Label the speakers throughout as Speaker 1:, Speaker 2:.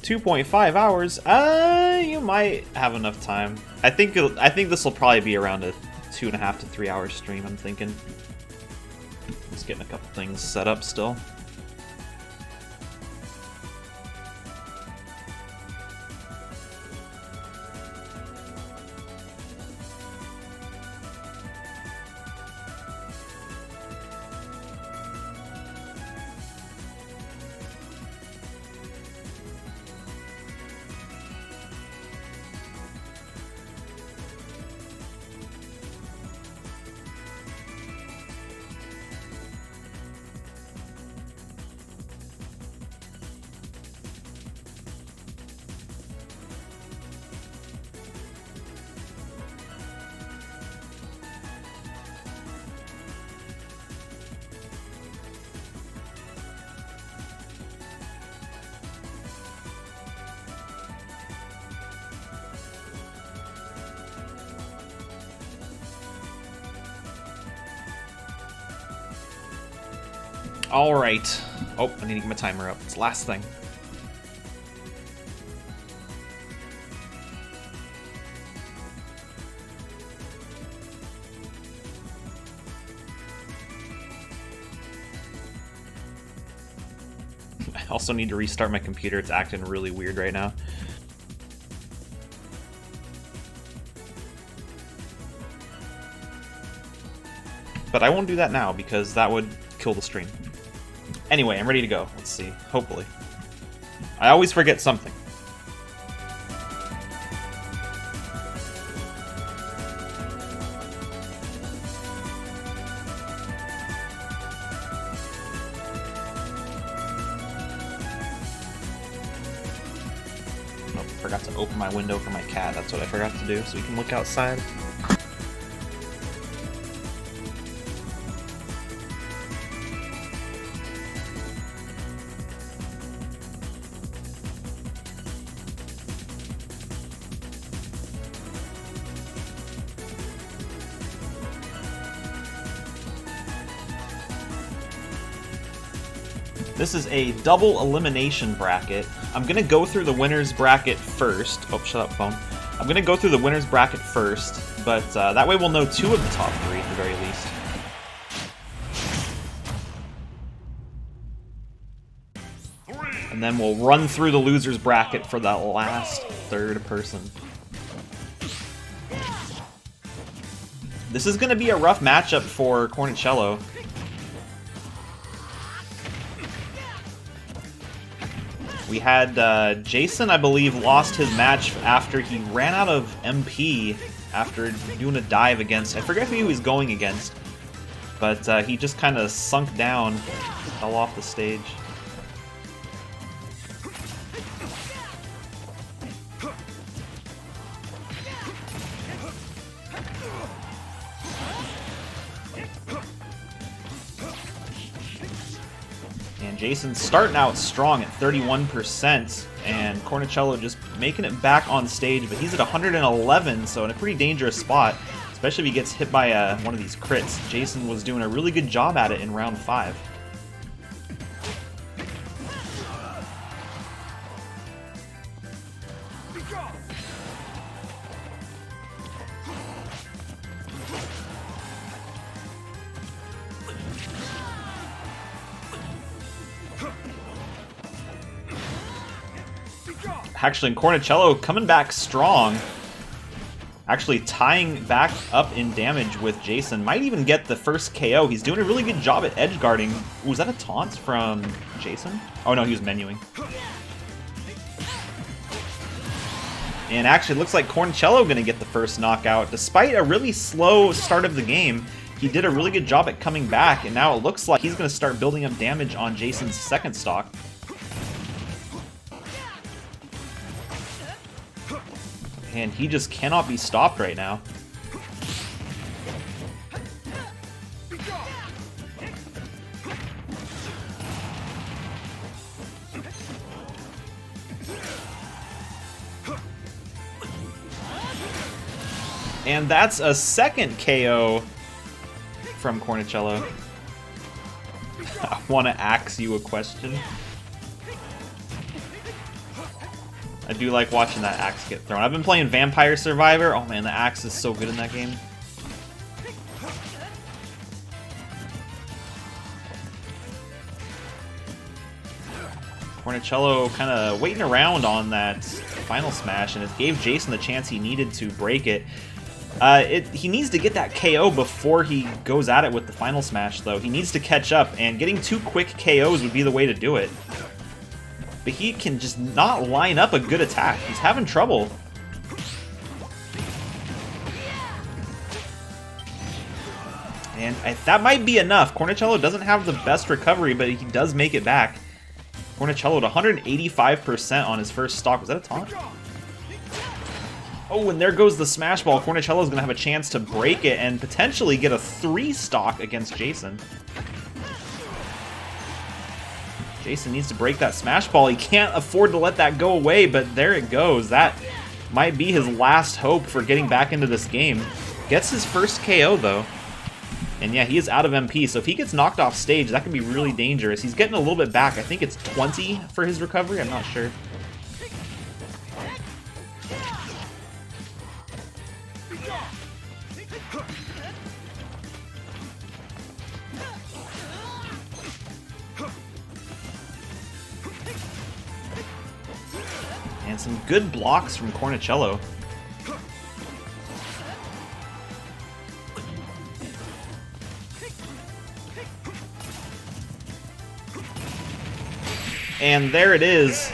Speaker 1: 2.5 hours. You might have enough time. I think this will probably be around a 2.5 to 3 hour stream. I'm thinking. Just getting a couple things set up still. Alright. Oh, I need to get my timer up. It's the last thing. I also need to restart my computer. It's acting really weird right now. But I won't do that now because that would kill the stream. Anyway, I'm ready to go. Let's see. Hopefully. I always forget something. Oh, forgot to open my window for my cat. That's what I forgot to do, so we can look outside. This is a double elimination bracket. I'm gonna go through the winner's bracket first. Oh, shut up, phone. I'm gonna go through the winner's bracket first, but that way we'll know 2 of the top 3 at the very least. And then we'll run through the loser's bracket for that last 3rd person. This is gonna be a rough matchup for Cornicello. We had Jason, I believe, lost his match after he ran out of MP after doing a dive against, I forget who he was going against, but he just kind of sunk down, fell off the stage. Jason's starting out strong at 31%, and Cornicello just making it back on stage, but he's at 111, so in a pretty dangerous spot, especially if he gets hit by one of these crits. Jason was doing a really good job at it in round 5. Actually, and Cornicello coming back strong. Actually tying back up in damage with Jason. Might even get the first KO. He's doing a really good job at edge guarding. Was that a taunt from Jason? Oh no, he was menuing. And actually, it looks like Cornicello gonna get the first knockout. Despite a really slow start of the game, he did a really good job at coming back, and now it looks like he's gonna start building up damage on Jason's second stock. And he just cannot be stopped right now. And that's a second KO from Cornicello. I want to ask you a question. I do like watching that axe get thrown. I've been playing Vampire Survivor. Oh man, the axe is so good in that game. Cornicello kind of waiting around on that final smash, and it gave Jason the chance he needed to break it. He needs to get that KO before he goes at it with the final smash, though. He needs to catch up, and getting 2 quick KOs would be the way to do it. But he can just not line up a good attack. He's having trouble. And that might be enough. Cornicello doesn't have the best recovery, but he does make it back. Cornicello at 185% on his first stock. Was that a taunt? Oh, and there goes the smash ball. Cornicello's going to have a chance to break it and potentially get a 3 stock against Jason. Jason needs to break that smash ball. He can't afford to let that go away, but there it goes. That might be his last hope for getting back into this game. Gets his first KO, though. And yeah, he is out of MP, so if he gets knocked off stage, that could be really dangerous. He's getting a little bit back. I think it's 20 for his recovery. I'm not sure. And some good blocks from Cornicello. And there it is.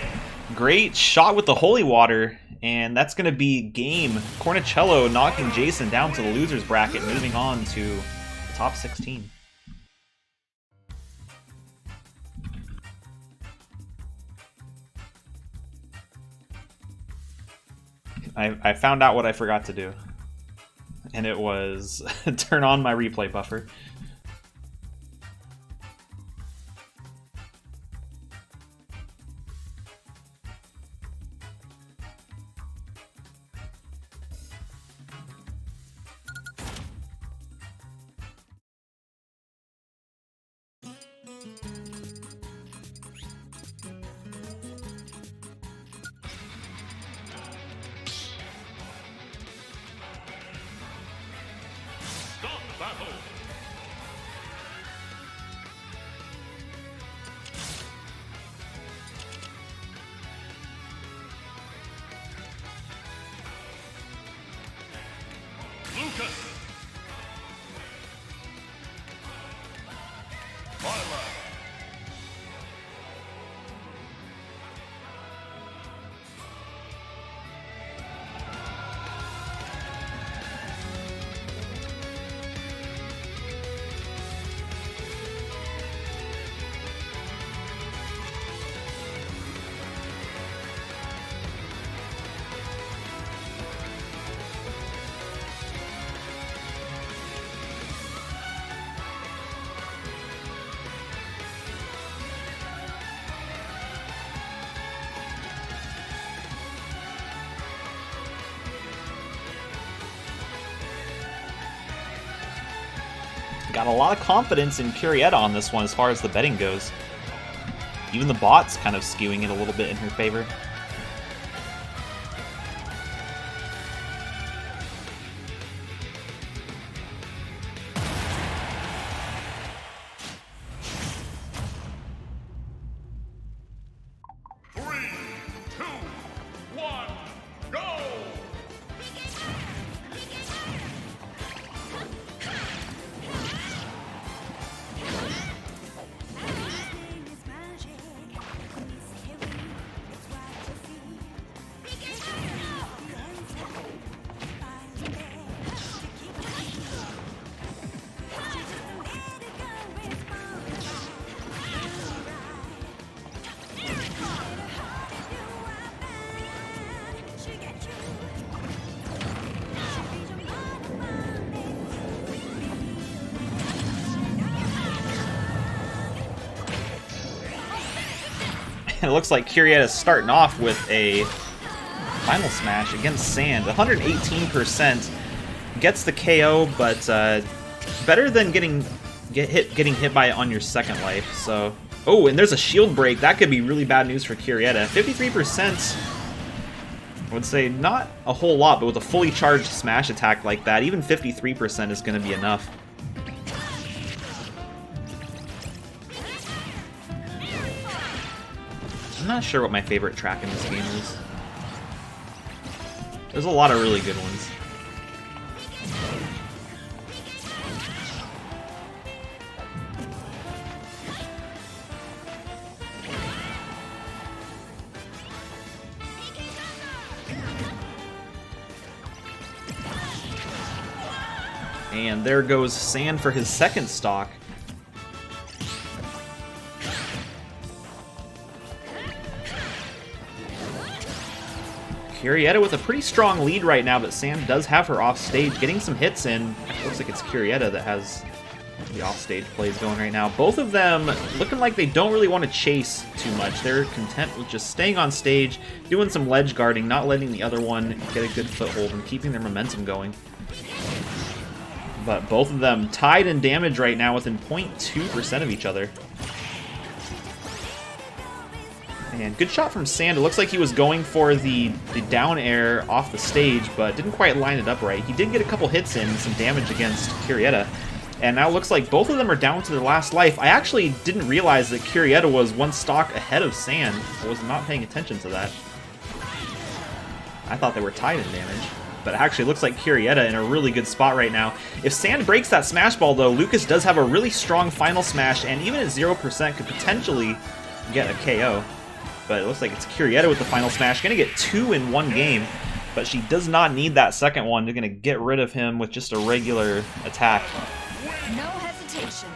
Speaker 1: Great shot with the holy water, and that's going to be game. Cornicello knocking Jason down to the loser's bracket, moving on to the top 16. I found out what I forgot to do, and it was turn on my replay buffer. Got a lot of confidence in Curietta on this one as far as the betting goes. Even the bot's kind of skewing it a little bit in her favor. It looks like Curietta's starting off with a final smash against Sand. 118%. Gets the KO, but better than getting hit by it on your second life. So, oh, and there's a shield break. That could be really bad news for Curietta. 53% I would say not a whole lot, but with a fully charged smash attack like that, even 53% is going to be enough. I'm not sure what my favorite track in this game is. There's a lot of really good ones. And there goes Sand for his second stock. Curietta with a pretty strong lead right now, but Sand does have her off stage, getting some hits in. Looks like it's Curietta that has the off stage plays going right now. Both of them looking like they don't really want to chase too much. They're content with just staying on stage, doing some ledge guarding, not letting the other one get a good foothold and keeping their momentum going. But both of them tied in damage right now within 0.2% of each other. And good shot from Sand. It looks like he was going for the down air off the stage, but didn't quite line it up right. He did get a couple hits in, some damage against Curietta. And now it looks like both of them are down to their last life. I actually didn't realize that Curietta was one stock ahead of Sand. I was not paying attention to that. I thought they were tied in damage. But it actually looks like Curietta in a really good spot right now. If Sand breaks that Smash Ball, though, Lucas does have a really strong final smash, and even at 0% could potentially get a KO. But it looks like it's Curietta with the final smash. Going to get 2 in one game, but she does not need that second one. They're going to get rid of him with just a regular attack.
Speaker 2: No hesitation.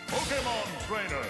Speaker 3: Pokemon Trainer.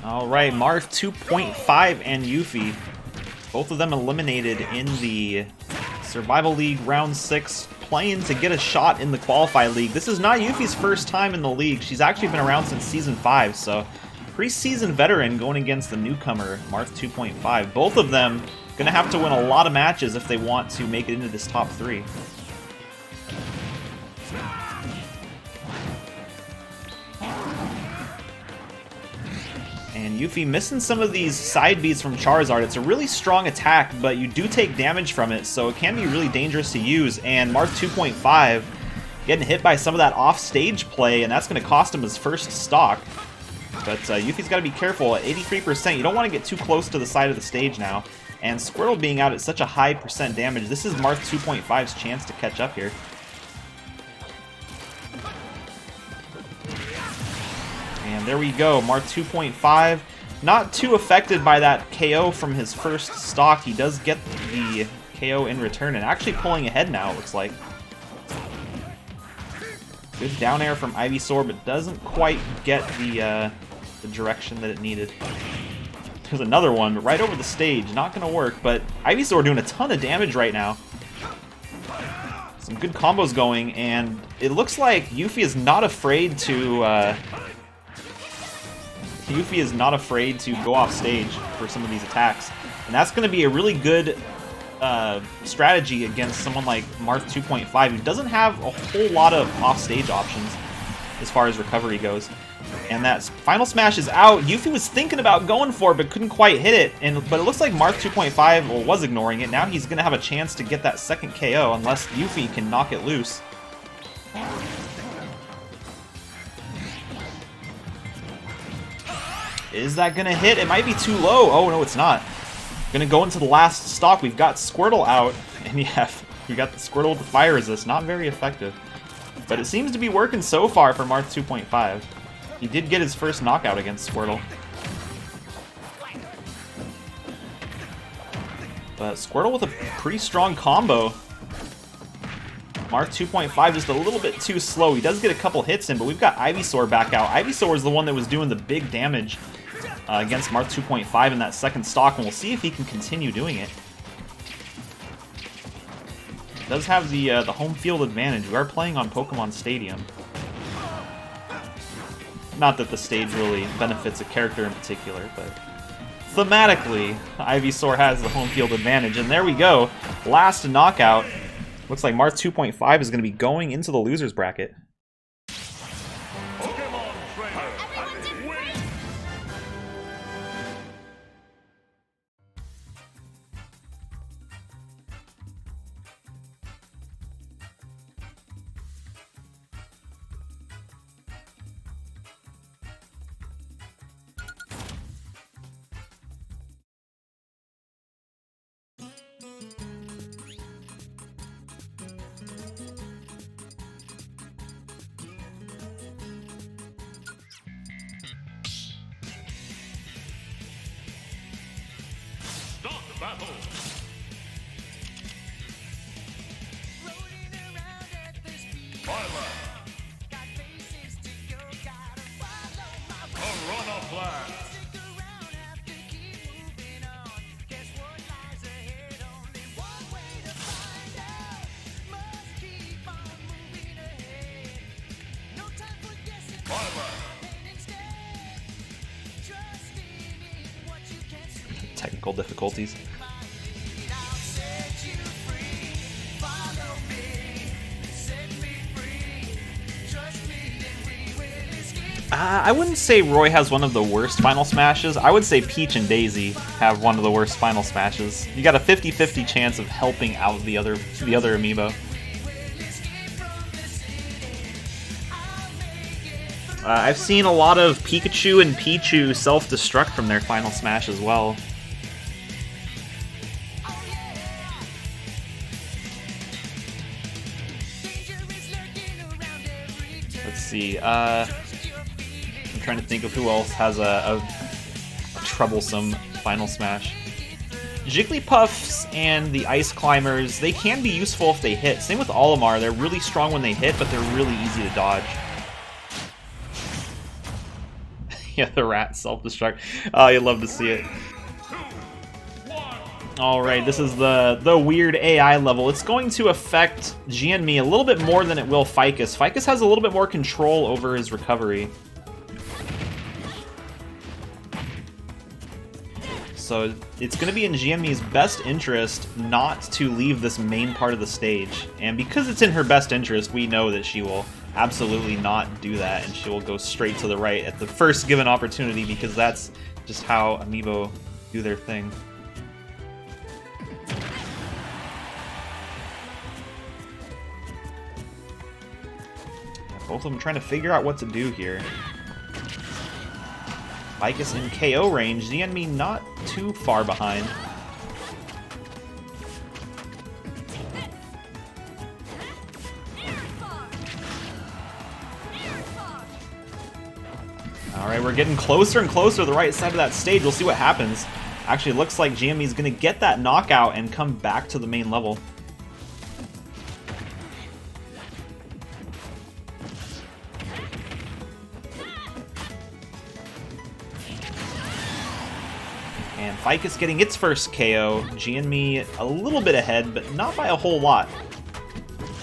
Speaker 1: Alright, Marth 2.5 and Yuffie. Both of them eliminated in the Survival League Round 6, playing to get a shot in the Qualify League. This is not Yuffie's first time in the league. She's actually been around since Season 5, so pretty seasoned veteran going against the newcomer, Marth 2.5. Both of them going to have to win a lot of matches if they want to make it into this top 3. And Yuffie missing some of these side beats from Charizard. It's a really strong attack, but you do take damage from it, so it can be really dangerous to use. And Marth 2.5 getting hit by some of that off-stage play, and that's going to cost him his first stock. But Yuffie's got to be careful. At 83%, you don't want to get too close to the side of the stage now. And Squirtle being out at such a high percent damage, this is Marth 2.5's chance to catch up here. And there we go, Marth 2.5, not too affected by that KO from his first stock. He does get the KO in return, and actually pulling ahead now, it looks like. Good down air from Ivysaur, but doesn't quite get the direction that it needed. There's another one right over the stage, not going to work, but Ivysaur doing a ton of damage right now. Some good combos going, and it looks like Yuffie is not afraid to go off stage for some of these attacks, and that's going to be a really good strategy against someone like Marth 2.5, who doesn't have a whole lot of off-stage options as far as recovery goes. And that final smash is out. Yuffie was thinking about going for it, but couldn't quite hit it. But it looks like Marth 2.5 was ignoring it. Now he's going to have a chance to get that second KO, unless Yuffie can knock it loose. Is that going to hit? It might be too low. Oh, no, it's not. Going to go into the last stock. We've got Squirtle out. And yeah, we got the Squirtle with the fire resist. Not very effective. But it seems to be working so far for Marth 2.5. He did get his first knockout against Squirtle. But Squirtle with a pretty strong combo. Marth 2.5 just a little bit too slow. He does get a couple hits in, but we've got Ivysaur back out. Ivysaur is the one that was doing the big damage against Marth 2.5 in that second stock, and we'll see if he can continue doing it. He does have the home field advantage. We are playing on Pokemon Stadium. Not that the stage really benefits a character in particular, but thematically, Ivysaur has the home field advantage. And there we go. Last knockout. Looks like Marth 2.5 is going to be going into the losers bracket.
Speaker 3: Battle. Corona Blast.
Speaker 1: Technical difficulties. I wouldn't say Roy has one of the worst final smashes. I would say Peach and Daisy have one of the worst final smashes. You got a 50-50 chance of helping out the other amiibo. I've seen a lot of Pikachu and Pichu self-destruct from their final smash as well. Let's see. I'm trying to think of who else has a troublesome final smash. Jigglypuffs and the Ice Climbers, they can be useful if they hit. Same with Olimar. They're really strong when they hit, but they're really easy to dodge. Yeah, the rat self-destruct. Oh, you'd love to see it. Alright, this is the weird AI level. It's going to affect Jianmi a little bit more than it will Ficus. Ficus has a little bit more control over his recovery. So it's going to be in Jianmi's best interest not to leave this main part of the stage. And because it's in her best interest, we know that she will absolutely not do that, and she will go straight to the right at the first given opportunity, because that's just how Amiibo do their thing. Both of them trying to figure out what to do here. Ficus in KO range, Jianmi not too far behind. Alright, we're getting closer and closer to the right side of that stage. We'll see what happens. Actually, it looks like Jianmi's going to get that knockout and come back to the main level. And Ficus getting its first KO. Jianmi a little bit ahead, but not by a whole lot.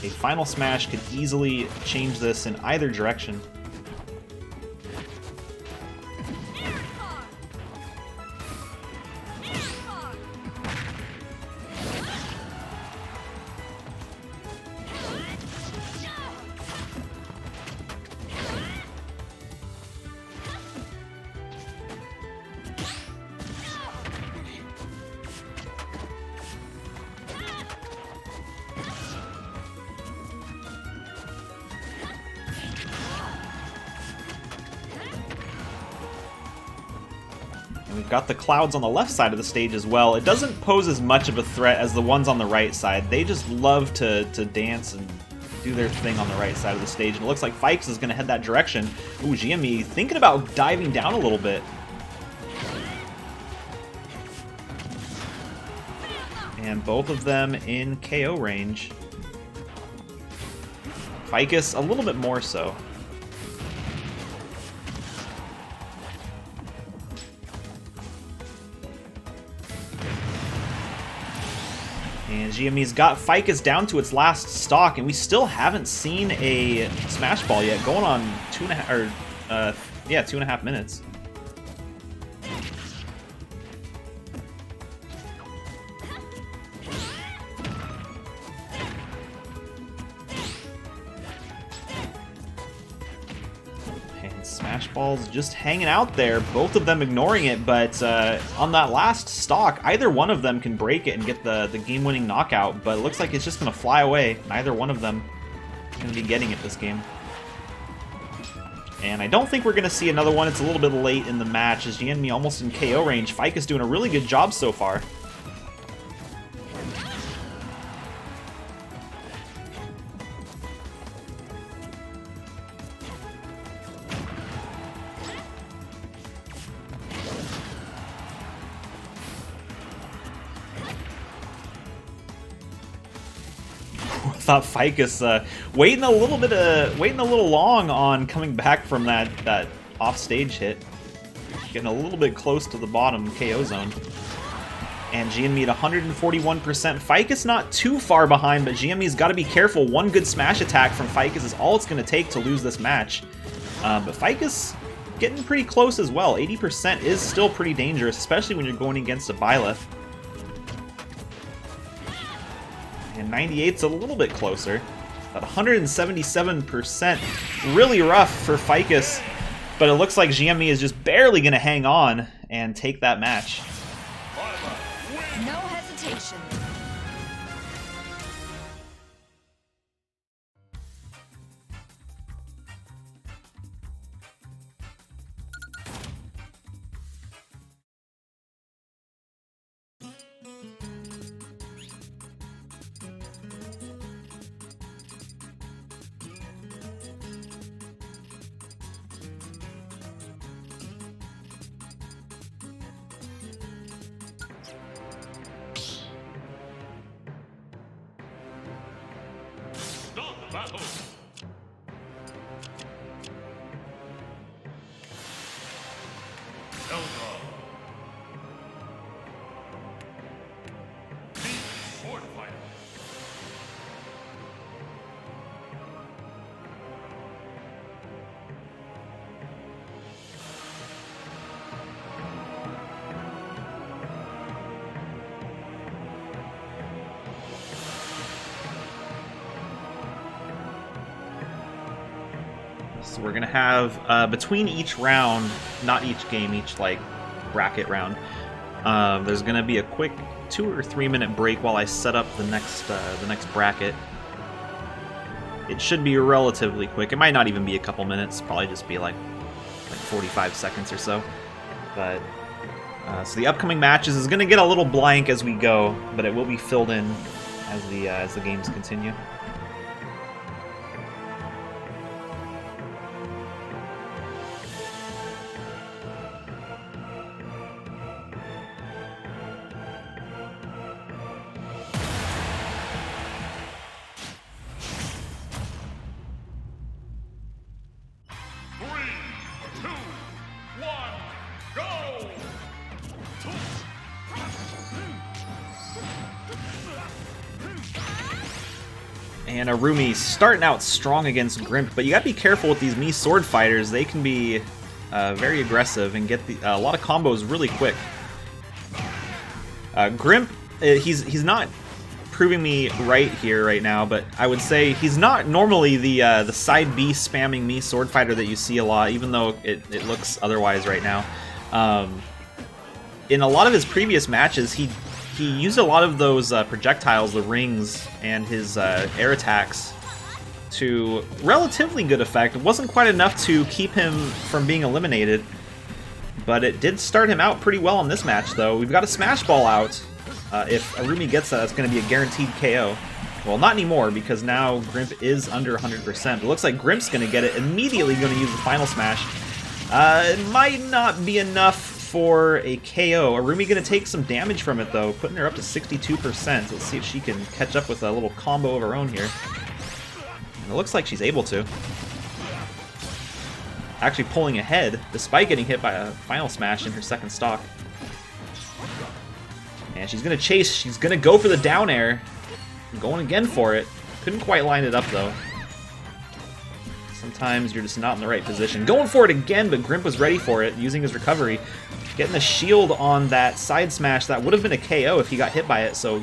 Speaker 1: A final smash could easily change this in either direction. We've got the clouds on the left side of the stage as well. It doesn't pose as much of a threat as the ones on the right side. They just love to dance and do their thing on the right side of the stage. And it looks like Fikes is going to head that direction. Ooh, GME thinking about diving down a little bit. And both of them in KO range. Ficus a little bit more so. And GME's got Ficus down to its last stock, and we still haven't seen a Smash Ball yet. Going on 2.5 minutes. Smash Ball's just hanging out there, both of them ignoring it, but on that last stock, either one of them can break it and get the game-winning knockout, but it looks like it's just going to fly away. Neither one of them is going to be getting it this game. And I don't think we're going to see another one. It's a little bit late in the match, as GME almost in KO range. Ficus doing a really good job so far. I thought Ficus waiting a little long on coming back from that offstage hit, getting a little bit close to the bottom KO zone. And GME at 141%. Ficus not too far behind, but GME's got to be careful. One good smash attack from Ficus is all it's going to take to lose this match. But Ficus getting pretty close as well. 80% is still pretty dangerous, especially when you're going against a Byleth. And 98's a little bit closer. At 177%. Really rough for Ficus. But it looks like GME is just barely going to hang on and take that match.
Speaker 2: No hesitation.
Speaker 3: Battle. Eldar. The Sword Fighter.
Speaker 1: So we're gonna have between each round, not each game, each like bracket round. There's gonna be a quick 2 or 3 minute break while I set up the next bracket. It should be relatively quick. It might not even be a couple minutes. Probably just be like 45 seconds or so. But so the upcoming matches is gonna get a little blank as we go, but it will be filled in as the games continue. And Arumi starting out strong against Grimp, but you gotta be careful with these Mii sword fighters. They can be very aggressive and get a lot of combos really quick. Grimp, he's not proving me right here right now, but I would say he's not normally the side B spamming Mii sword fighter that you see a lot, even though it looks otherwise right now. In a lot of his previous matches, he used a lot of those projectiles, the rings, and his air attacks to relatively good effect. It wasn't quite enough to keep him from being eliminated, but it did start him out pretty well in this match, though. We've got a Smash Ball out. If Arumi gets that, it's going to be a guaranteed KO. Well, not anymore, because now Grimp is under 100%. It looks like Grimp's going to get it, immediately going to use the Final Smash. It might not be enough for a KO. Arumi going to take some damage from it, though, putting her up to 62%. Let's see if she can catch up with a little combo of her own here. And it looks like she's able to. Actually pulling ahead, despite getting hit by a Final Smash in her second stock. And she's going to chase. She's going to go for the down air. Going again for it. Couldn't quite line it up, though. Sometimes you're just not in the right position. Going for it again, but Grimp was ready for it, using his recovery. Getting the shield on that side smash. That would have been a KO if he got hit by it, so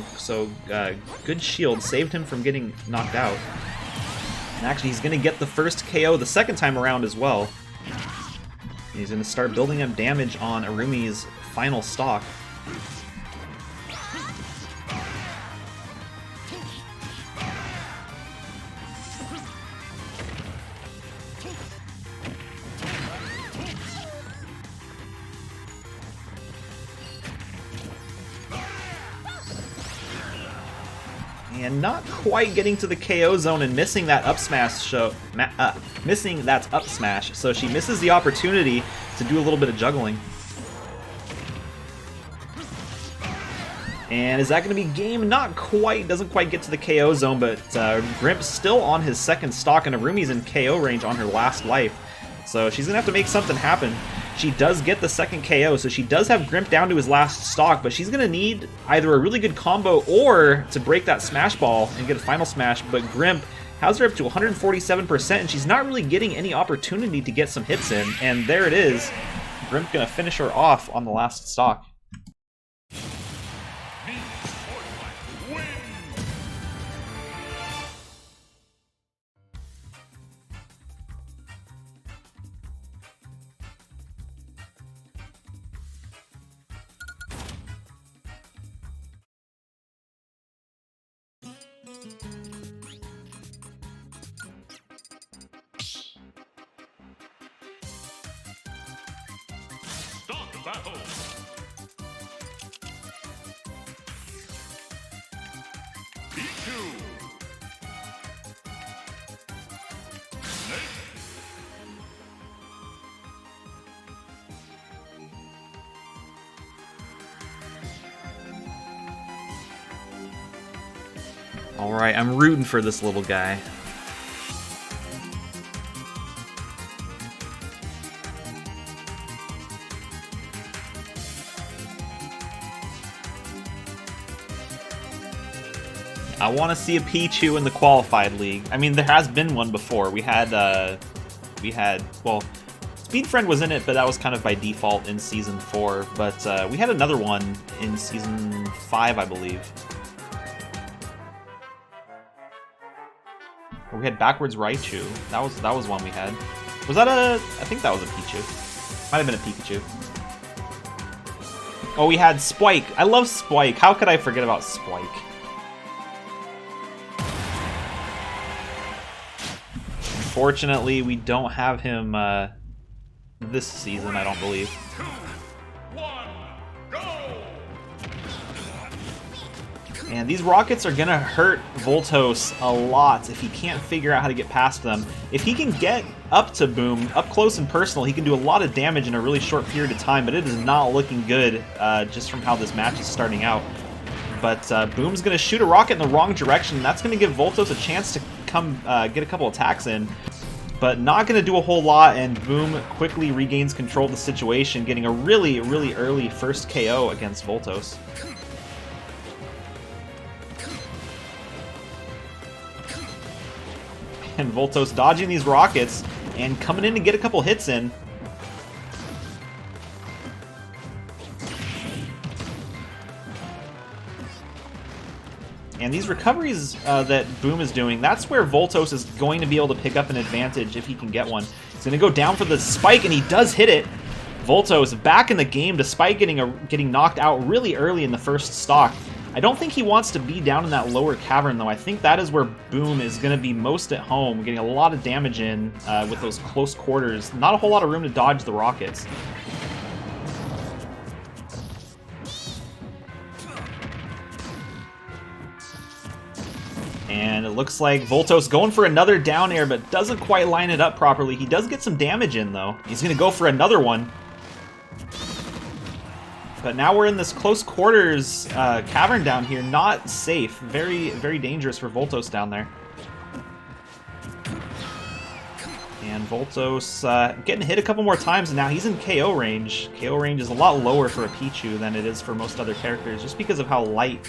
Speaker 1: good shield. Saved him from getting knocked out. And actually, he's going to get the first KO the second time around as well. And he's going to start building up damage on Arumi's final stock. And not quite getting to the KO zone and missing that up smash. Missing that up smash, so she misses the opportunity to do a little bit of juggling. And is that going to be game? Not quite. Doesn't quite get to the KO zone, but Grimp's still on his second stock, and Arumi's in KO range on her last life. So she's going to have to make something happen. She does get the second KO, so she does have Grimp down to his last stock, but she's going to need either a really good combo or to break that Smash Ball and get a Final Smash, but Grimp has her up to 147%, and she's not really getting any opportunity to get some hits in, and there it is. Grimp going to finish her off on the last stock.
Speaker 3: Battle.
Speaker 1: Alright, I'm rooting for this little guy. I want to see a Pichu in the qualified league. I mean, there has been one before. We had, well, Speed Friend was in it, but that was kind of by default in Season 4. But we had another one in Season 5, I believe. We had Backwards Raichu. That was one we had. Was that a... I think that was a Pichu. Might have been a Pikachu. Oh, we had Spike. I love Spike. How could I forget about Spike? Unfortunately, we don't have him this season, I don't believe.
Speaker 3: 2, 1, go!
Speaker 1: And these rockets are going to hurt Voltos a lot if he can't figure out how to get past them. If he can get up to Boom, up close and personal, he can do a lot of damage in a really short period of time, but it is not looking good just from how this match is starting out. But Boom's going to shoot a rocket in the wrong direction, and that's going to give Voltos a chance to come get a couple attacks in. But not going to do a whole lot, and Boom quickly regains control of the situation, getting a really, really early first KO against Voltos. And Voltos dodging these rockets and coming in to get a couple hits in. And these recoveries that Boom is doing, that's where Voltos is going to be able to pick up an advantage if he can get one. He's going to go down for the spike, and he does hit it. Voltos back in the game despite getting knocked out really early in the first stock. I don't think he wants to be down in that lower cavern, though. I think that is where Boom is going to be most at home, getting a lot of damage in with those close quarters. Not a whole lot of room to dodge the rockets. And it looks like Voltos going for another down air, but doesn't quite line it up properly. He does get some damage in, though. He's going to go for another one. But now we're in this close quarters cavern down here. Not safe. Very, very dangerous for Voltos down there. And Voltos getting hit a couple more times, and now he's in KO range. KO range is a lot lower for a Pichu than it is for most other characters, just because of how light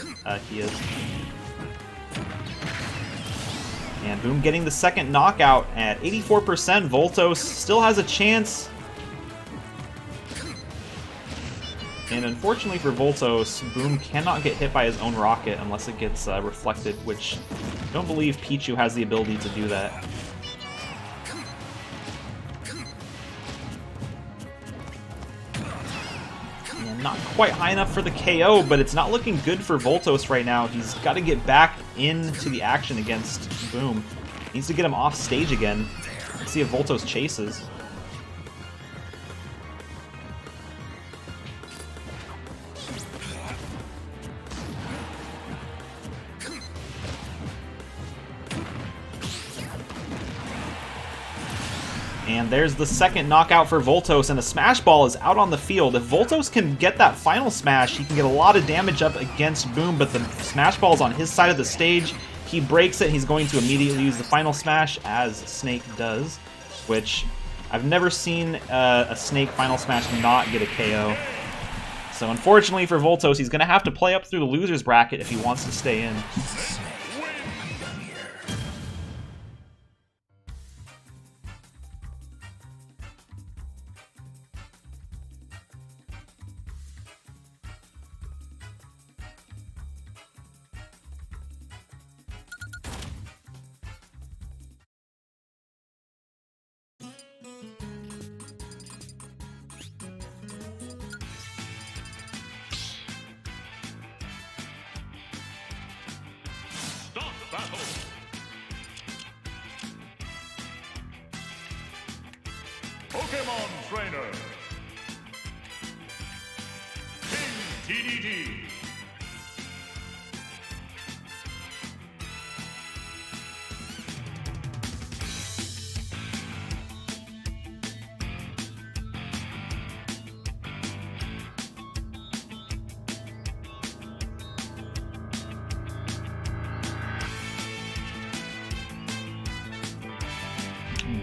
Speaker 1: he is. And Boom getting the second knockout at 84%. Voltos still has a chance. And unfortunately for Voltos, Boom cannot get hit by his own rocket unless it gets reflected, which I don't believe Pichu has the ability to do that. And not quite high enough for the KO, but it's not looking good for Voltos right now. He's got to get back into the action against Boom. He needs to get him off stage again. Let's see if Voltos chases. And there's the second knockout for Voltos, and the Smash Ball is out on the field. If Voltos can get that final smash, he can get a lot of damage up against Boom, but the Smash Ball is on his side of the stage. He breaks it, he's going to immediately use the final smash, as Snake does, which I've never seen a Snake final smash not get a KO. So unfortunately for Voltos, he's going to have to play up through the loser's bracket if he wants to stay in.
Speaker 3: Start battle. Pokemon Trainer. King TDD.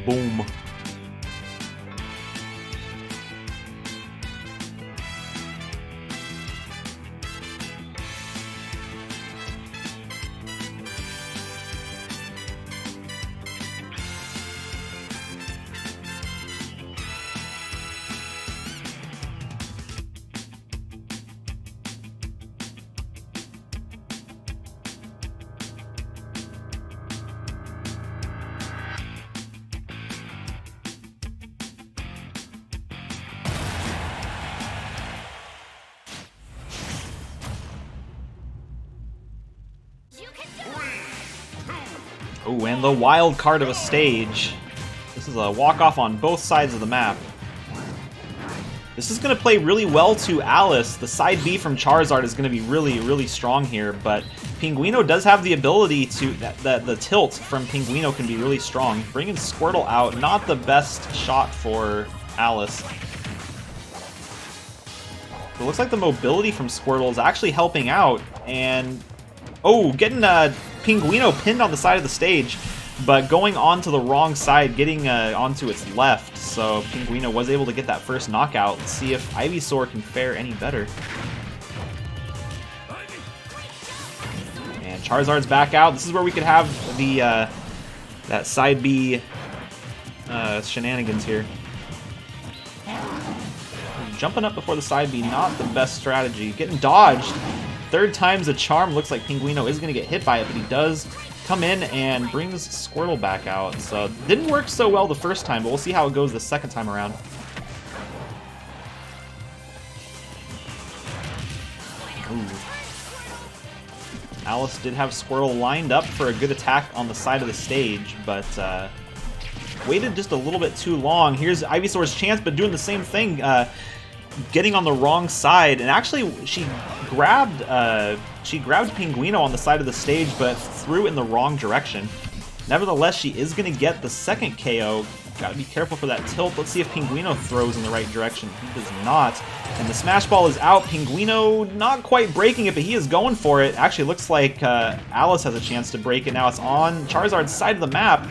Speaker 1: Boom. Oh, and the wild card of a stage. This is a walk-off on both sides of the map. This is going to play really well to Alice. The side B from Charizard is going to be really, really strong here, but Pinguino does have the ability to... the tilt from Pinguino can be really strong. Bringing Squirtle out, not the best shot for Alice. It looks like the mobility from Squirtle is actually helping out, and... oh, getting Pinguino pinned on the side of the stage, but going onto the wrong side, getting onto its left, so Pinguino was able to get that first knockout. Let's see if Ivysaur can fare any better. And Charizard's back out. This is where we could have the that side B shenanigans here. Jumping up before the side B, not the best strategy. Getting dodged. Third time's a charm. Looks like Pinguino is going to get hit by it, but he does come in and brings Squirtle back out. So didn't work so well the first time, but we'll see how it goes the second time around. Ooh. Alice did have Squirtle lined up for a good attack on the side of the stage, but waited just a little bit too long. Here's Ivysaur's chance, but doing the same thing, getting on the wrong side, and actually she grabbed Pinguino on the side of the stage, but threw in the wrong direction. Nevertheless, she is going to get the second KO. Gotta be careful for that tilt. Let's see if Pinguino throws in the right direction. He does not. And the Smash Ball is out. Pinguino not quite breaking it, but he is going for it. Actually, looks like Alice has a chance to break it now. It's on Charizard's side of the map.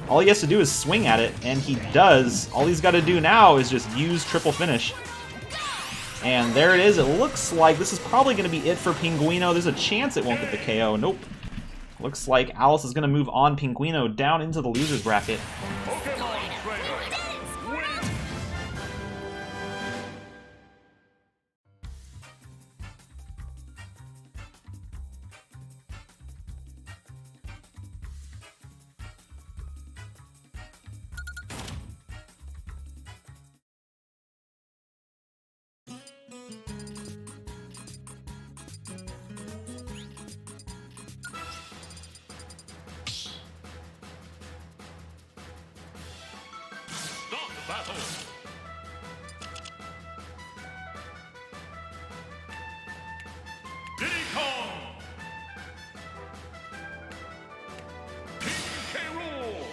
Speaker 1: All he has to do is swing at it, and he does. All he's got to do now is just use triple finish. And there it is. It looks like this is probably going to be it for Pinguino. There's a chance it won't get the KO. Nope. Looks like Alice is going to move on Pinguino down into the loser's bracket.
Speaker 3: Start battle. Diddy Kong. King K. Rool.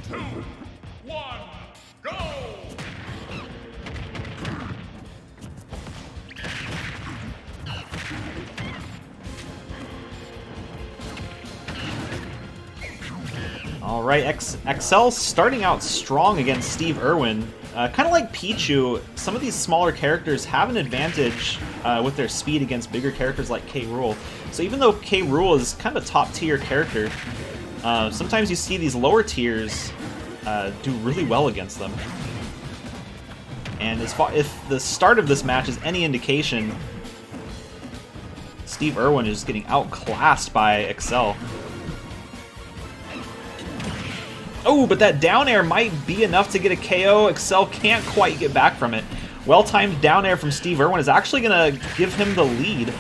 Speaker 3: Two, one, go!
Speaker 1: All right, XL starting out strong against Steve Irwin. Kind of like Pichu, some of these smaller characters have an advantage with their speed against bigger characters like K. Rool. So even though K. Rool is kind of a top-tier character, sometimes you see these lower tiers do really well against them. And if the start of this match is any indication, Steve Irwin is getting outclassed by XL. Oh, but that down air might be enough to get a KO. XL can't quite get back from it. Well-timed down air from Steve Irwin is actually going to give him the lead.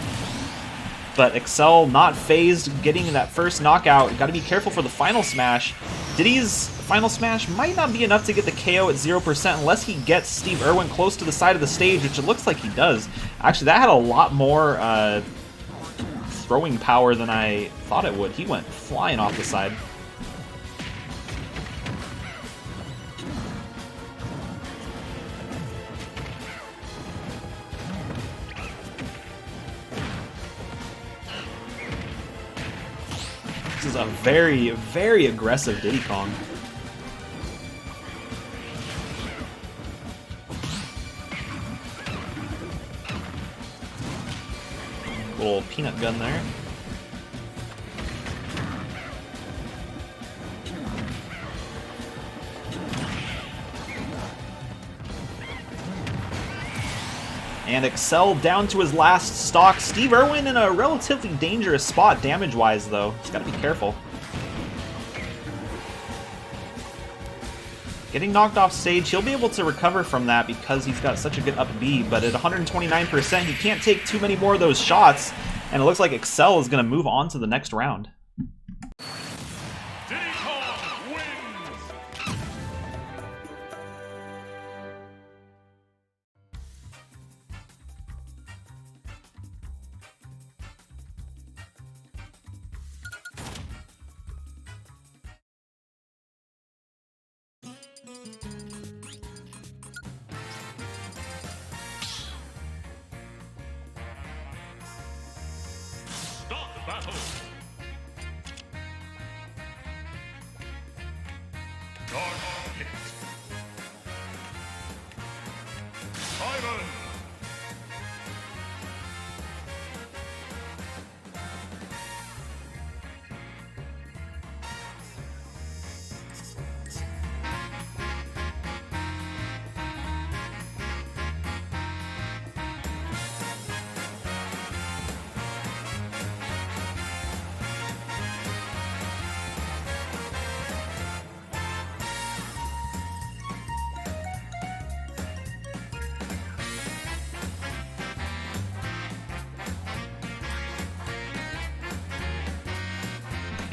Speaker 1: But XL not phased, getting that first knockout. Got to be careful for the final smash. Diddy's final smash might not be enough to get the KO at 0% unless he gets Steve Irwin close to the side of the stage, which it looks like he does. Actually, that had a lot more throwing power than I thought it would. He went flying off the side. This is a very, very aggressive Diddy Kong. Little peanut gun there. And Excel down to his last stock. Steve Irwin in a relatively dangerous spot damage-wise, though. He's got to be careful. Getting knocked off stage, he'll be able to recover from that because he's got such a good up B, but at 129%, he can't take too many more of those shots, and it looks like Excel is going to move on to the next round.
Speaker 3: Start the battle. Dark Pit. Iron.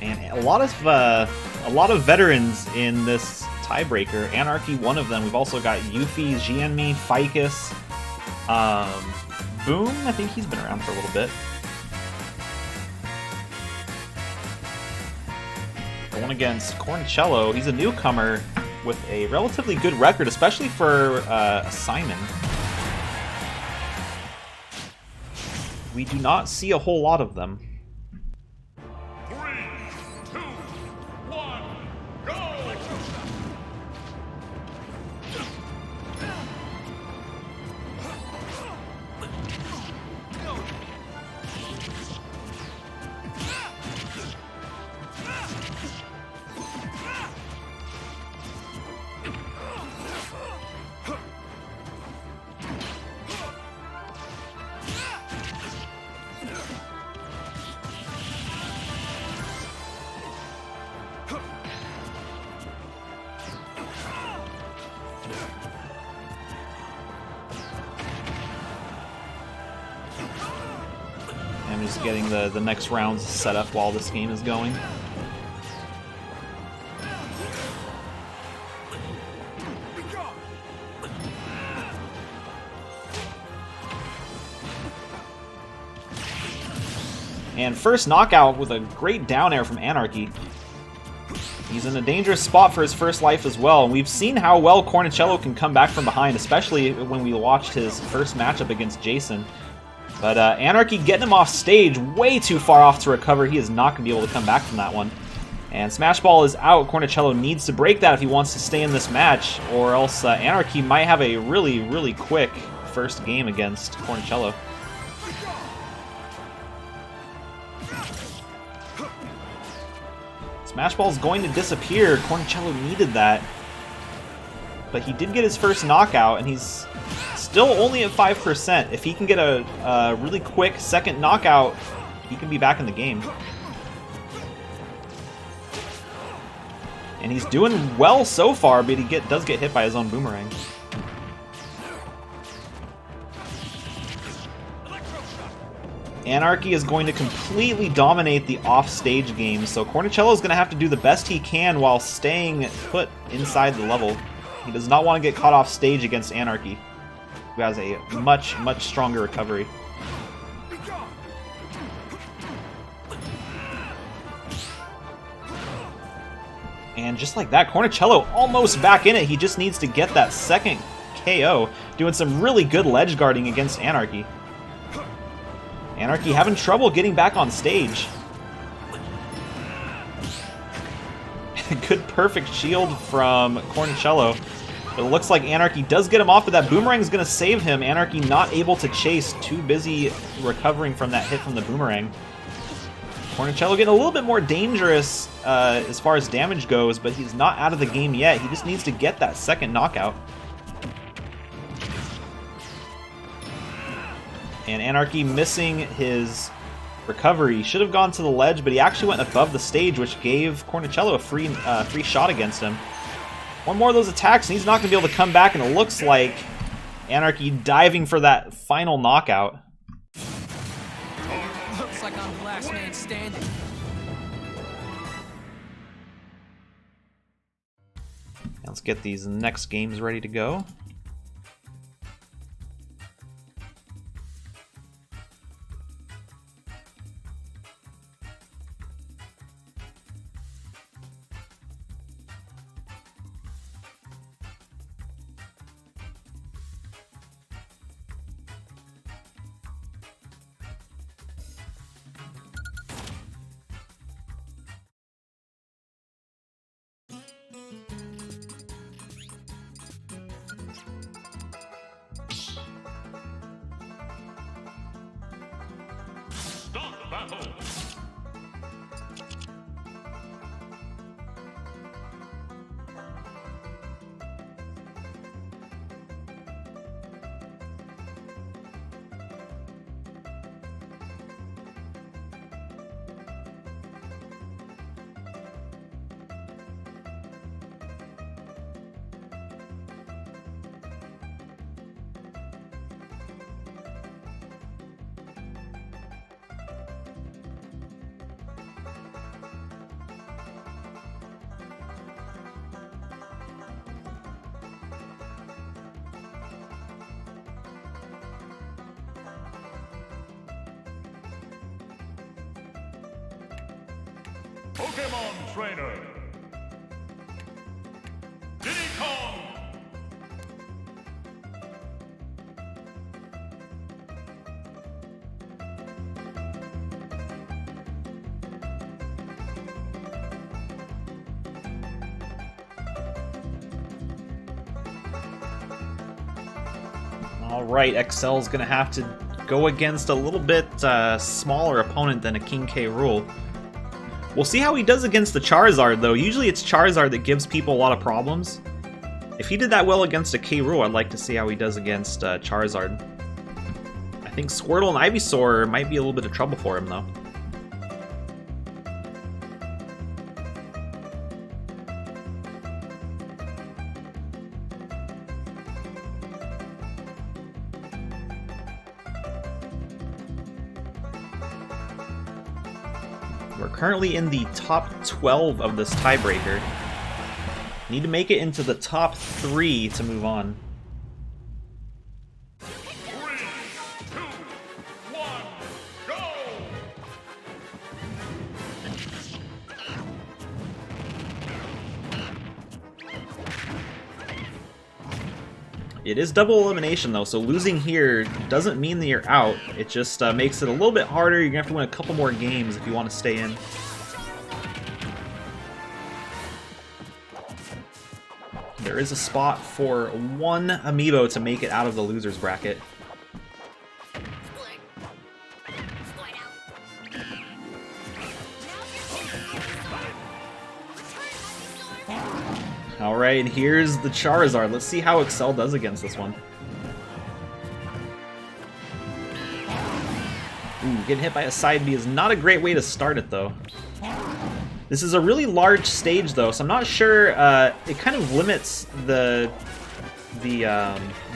Speaker 1: And a lot of veterans in this tiebreaker. Anarchy, one of them. We've also got Yuffie, Jianmi, Ficus, Boom. I think he's been around for a little bit. Going against Cornicello. He's a newcomer with a relatively good record, especially for Simon. We do not see a whole lot of them.
Speaker 3: 3, 2, 1, go!
Speaker 1: I'm just getting the next rounds set up while this game is going. And first knockout with a great down air from Anarchy. He's in a dangerous spot for his first life as well. And we've seen how well Cornicello can come back from behind, especially when we watched his first matchup against Jason. But Anarchy getting him off stage way too far off to recover. He is not going to be able to come back from that one. And Smash Ball is out. Cornicello needs to break that if he wants to stay in this match, or else Anarchy might have a really, really quick first game against Cornicello. Smash Ball is going to disappear. Cornicello needed that. But he did get his first knockout, and he's still only at 5%. If he can get a really quick second knockout, he can be back in the game. And he's doing well so far, but he does get hit by his own boomerang. Anarchy is going to completely dominate the off-stage game, so Cornicello is going to have to do the best he can while staying put inside the level. He does not want to get caught off stage against Anarchy, who has a much, much stronger recovery. And just like that, Cornicello almost back in it. He just needs to get that second KO, doing some really good ledge guarding against Anarchy. Anarchy having trouble getting back on stage. Good perfect shield from Cornicello. But it looks like Anarchy does get him off, but that boomerang is going to save him. Anarchy not able to chase, too busy recovering from that hit from the boomerang. Cornicello getting a little bit more dangerous as far as damage goes, but he's not out of the game yet. He just needs to get that second knockout. And Anarchy missing his recovery. Should have gone to the ledge, but he actually went above the stage, which gave Cornicello a free shot against him. One more of those attacks, and he's not going to be able to come back, and it looks like Anarchy diving for that final knockout.
Speaker 4: Looks like I'm the last man standing.
Speaker 1: Let's get these next games ready to go.
Speaker 3: Start the battle. Pokemon Trainer. Diddy Kong.
Speaker 1: Alright, Excel's going to have to go against a little bit smaller opponent than a King K. Rool. We'll see how he does against the Charizard, though. Usually it's Charizard that gives people a lot of problems. If he did that well against a K. Rool, I'd like to see how he does against Charizard. I think Squirtle and Ivysaur might be a little bit of trouble for him, though. We're currently in the top 12 of this tiebreaker. Need to make it into the top 3 to move on.
Speaker 3: 3, 2, 1, go!
Speaker 1: It is double elimination though, so losing here doesn't mean that you're out. It just makes it a little bit harder. You're gonna have to win a couple more games if you want to stay in. There is a spot for one Amiibo to make it out of the loser's bracket. Alright, here's the Charizard. Let's see how Excel does against this one. Ooh, getting hit by a side B is not a great way to start it, though. This is a really large stage, though, so I'm not sure. It kind of limits the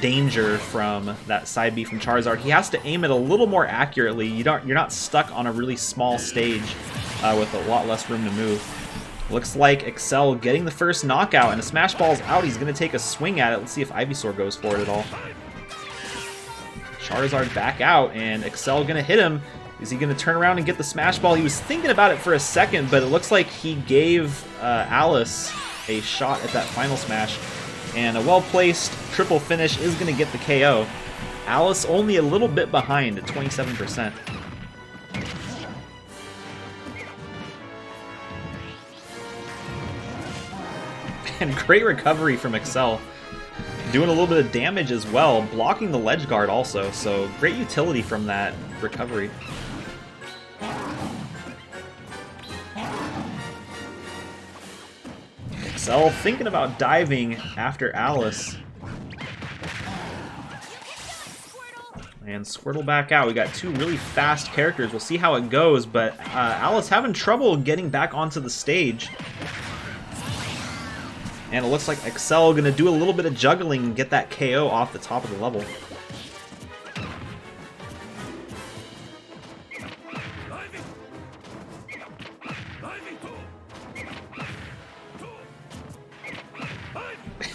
Speaker 1: danger from that side B from Charizard. He has to aim it a little more accurately. You're not stuck on a really small stage with a lot less room to move. Looks like Excel getting the first knockout, and a Smash Ball's out. He's going to take a swing at it. Let's see if Ivysaur goes for it at all. Charizard back out, and Excel going to hit him. Is he going to turn around and get the Smash Ball? He was thinking about it for a second, but it looks like he gave Alice a shot at that final smash. And a well-placed triple finish is going to get the KO. Alice only a little bit behind at 27%. And great recovery from Excel. Doing a little bit of damage as well, blocking the ledge guard also, so great utility from that recovery. Excel thinking about diving after Alice. And Squirtle back out. We got two really fast characters. We'll see how it goes, but Alice having trouble getting back onto the stage. And it looks like Excel gonna do a little bit of juggling and get that KO off the top of the level.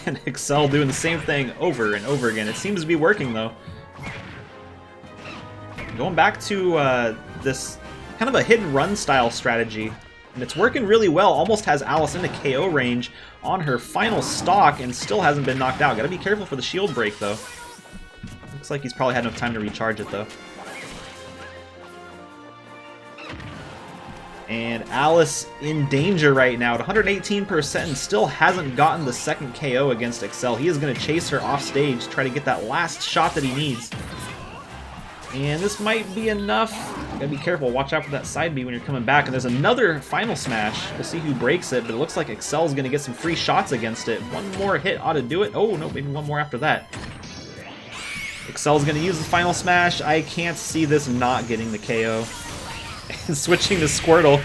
Speaker 1: And Excel doing the same thing over and over again. It seems to be working though. Going back to this kind of a hit and run style strategy. And it's working really well. Almost has Alice into KO range on her final stock and still hasn't been knocked out. Gotta be careful for the shield break though. Looks like he's probably had enough time to recharge it though. And Alice in danger right now at 118% and still hasn't gotten the second KO against Excel. He is going to chase her off stage, try to get that last shot that he needs. And this might be enough. Gotta be careful, watch out for that side B when you're coming back. And there's another final smash. We'll see who breaks it, but it looks like Excel's going to get some free shots against it. One more hit ought to do it. Oh, no, maybe one more after that. Excel's going to use the final smash. I can't see this not getting the KO. And switching to Squirtle.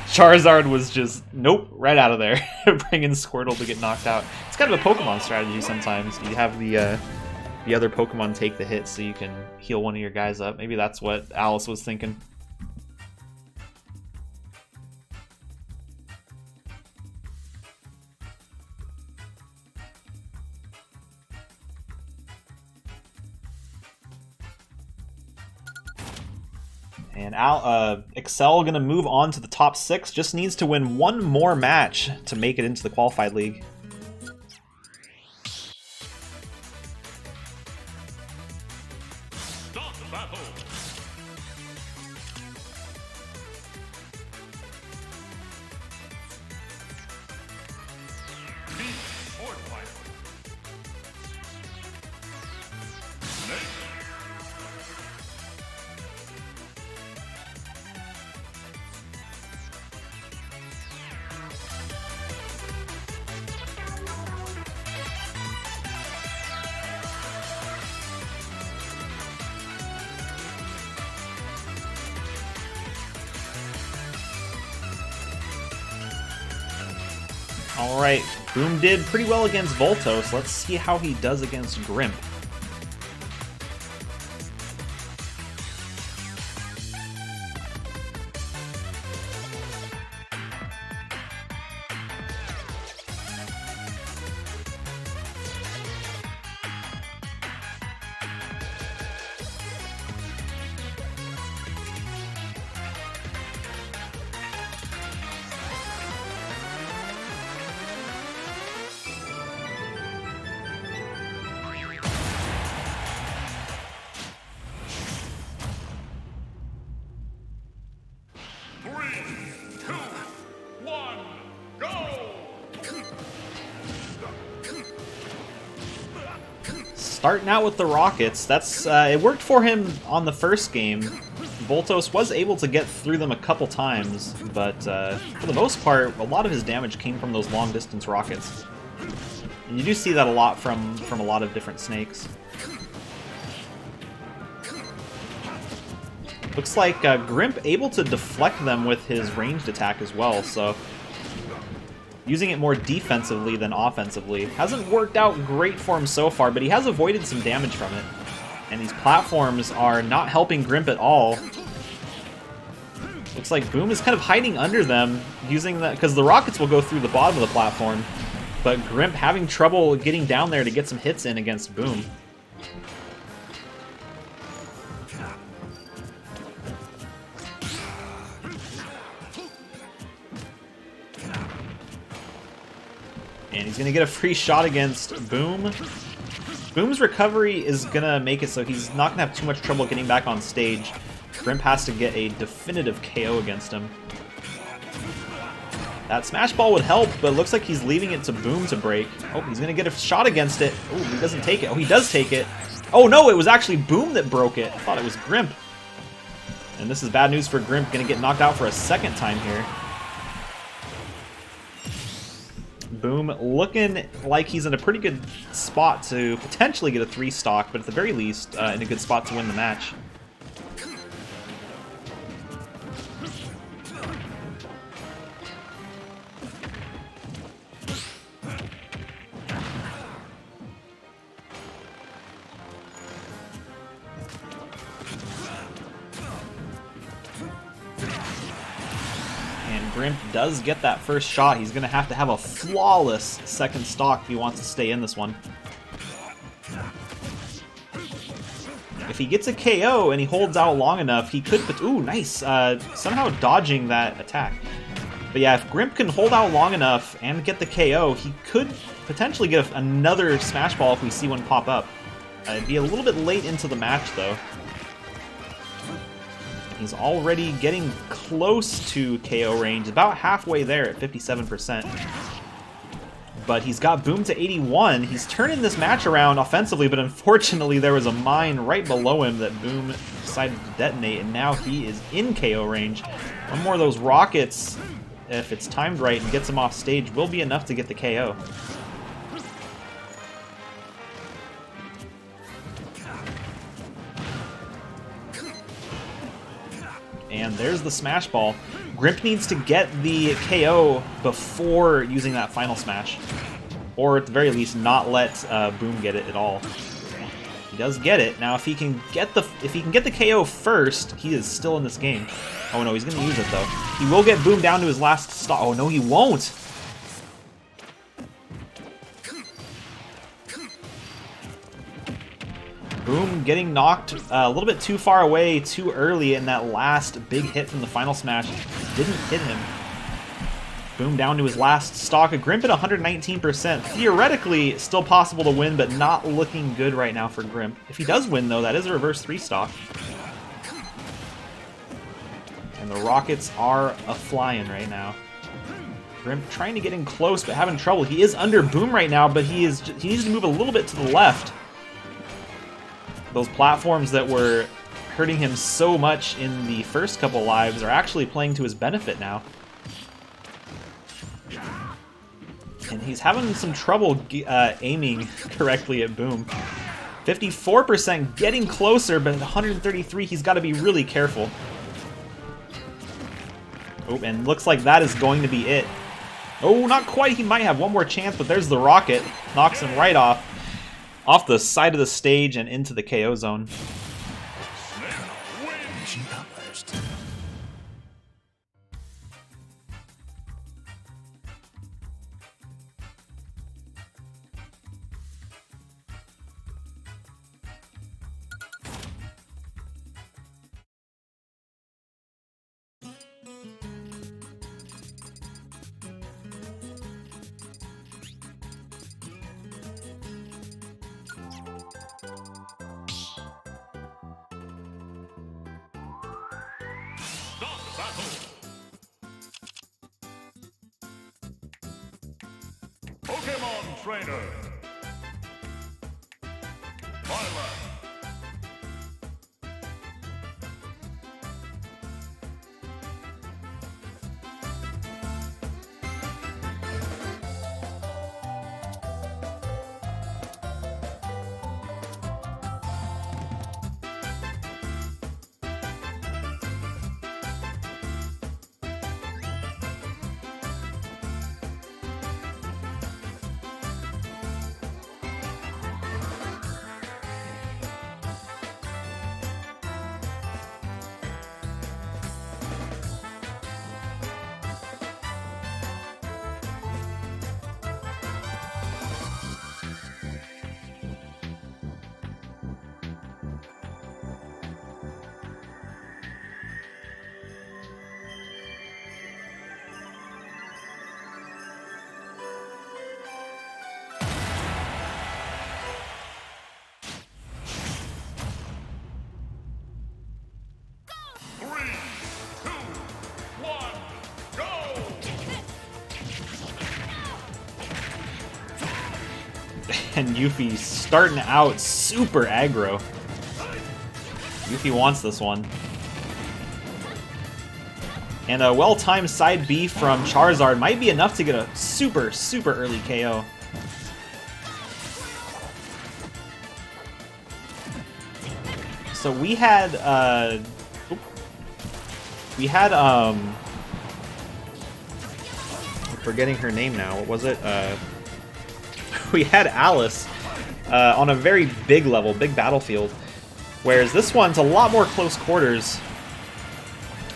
Speaker 1: Charizard was just, nope, right out of there. Bringing Squirtle to get knocked out. It's kind of a Pokemon strategy sometimes. You have the other Pokemon take the hit so you can heal one of your guys up. Maybe that's what Alice was thinking. And Excel gonna move on to the top 6. Just needs to win one more match to make it into the qualified league.
Speaker 3: Start the battle. Meet Sword Fighter. Snake.
Speaker 1: Alright, Boom did pretty well against Voltos. Let's see how he does against Grimp. Starting out with the Rockets, that's it worked for him on the first game. Voltos was able to get through them a couple times, but for the most part, a lot of his damage came from those long-distance rockets. And you do see that a lot from a lot of different snakes. Looks like Grimp able to deflect them with his ranged attack as well, so using it more defensively than offensively. Hasn't worked out great for him so far, but he has avoided some damage from it. And these platforms are not helping Grimp at all. Looks like Boom is kind of hiding under them, using that, because the rockets will go through the bottom of the platform. But Grimp having trouble getting down there to get some hits in against Boom. And he's going to get a free shot against Boom. Boom's recovery is going to make it so he's not going to have too much trouble getting back on stage. Grimp has to get a definitive KO against him. That Smash Ball would help, but it looks like he's leaving it to Boom to break. Oh, he's going to get a shot against it. Oh, he doesn't take it. Oh, he does take it. Oh, no, it was actually Boom that broke it. I thought it was Grimp. And this is bad news for Grimp. Going to get knocked out for a second time here. Boom looking like he's in a pretty good spot to potentially get a 3 stock, but at the very least, in a good spot to win the match. Grimp does get that first shot. He's going to have a flawless second stock if he wants to stay in this one. If he gets a KO and he holds out long enough, he could... Ooh, nice. Somehow dodging that attack. But yeah, if Grimp can hold out long enough and get the KO, he could potentially get another Smash Ball if we see one pop up. It'd be a little bit late into the match, though. He's already getting close to KO range, about halfway there at 57%. But he's got Boom to 81. He's turning this match around offensively, but unfortunately there was a mine right below him that Boom decided to detonate, and now he is in KO range. One more of those rockets, if it's timed right and gets him off stage, will be enough to get the KO. And there's the Smash Ball. Grimp needs to get the KO before using that final smash. Or at the very least, not let Boom get it at all. He does get it. Now if he can get the KO first, he is still in this game. Oh no, he's gonna use it though. He will get Boom down to his last stop. Oh no, he won't! Boom getting knocked a little bit too far away too early, in that last big hit from the final smash didn't hit him. Boom down to his last stock. A Grimp at 119%. Theoretically, still possible to win, but not looking good right now for Grimp. If he does win, though, that is a reverse 3 stock. And the rockets are a-flying right now. Grimp trying to get in close, but having trouble. He is under Boom right now, but he needs to move a little bit to the left. Those platforms that were hurting him so much in the first couple lives are actually playing to his benefit now. And he's having some trouble aiming correctly at Boom. 54% getting closer, but at 133 he's got to be really careful. Oh, and looks like that is going to be it. Oh, not quite. He might have one more chance, but there's the rocket. Knocks him right off the side of the stage and into the KO zone.
Speaker 3: Pokemon Trainer. Violet.
Speaker 1: And Yuffie starting out super aggro. Yuffie wants this one. And a well-timed side B from Charizard might be enough to get a super, super early KO. So we had, I'm forgetting her name now. What was it? We had Alice on a very big level, big battlefield. Whereas this one's a lot more close quarters.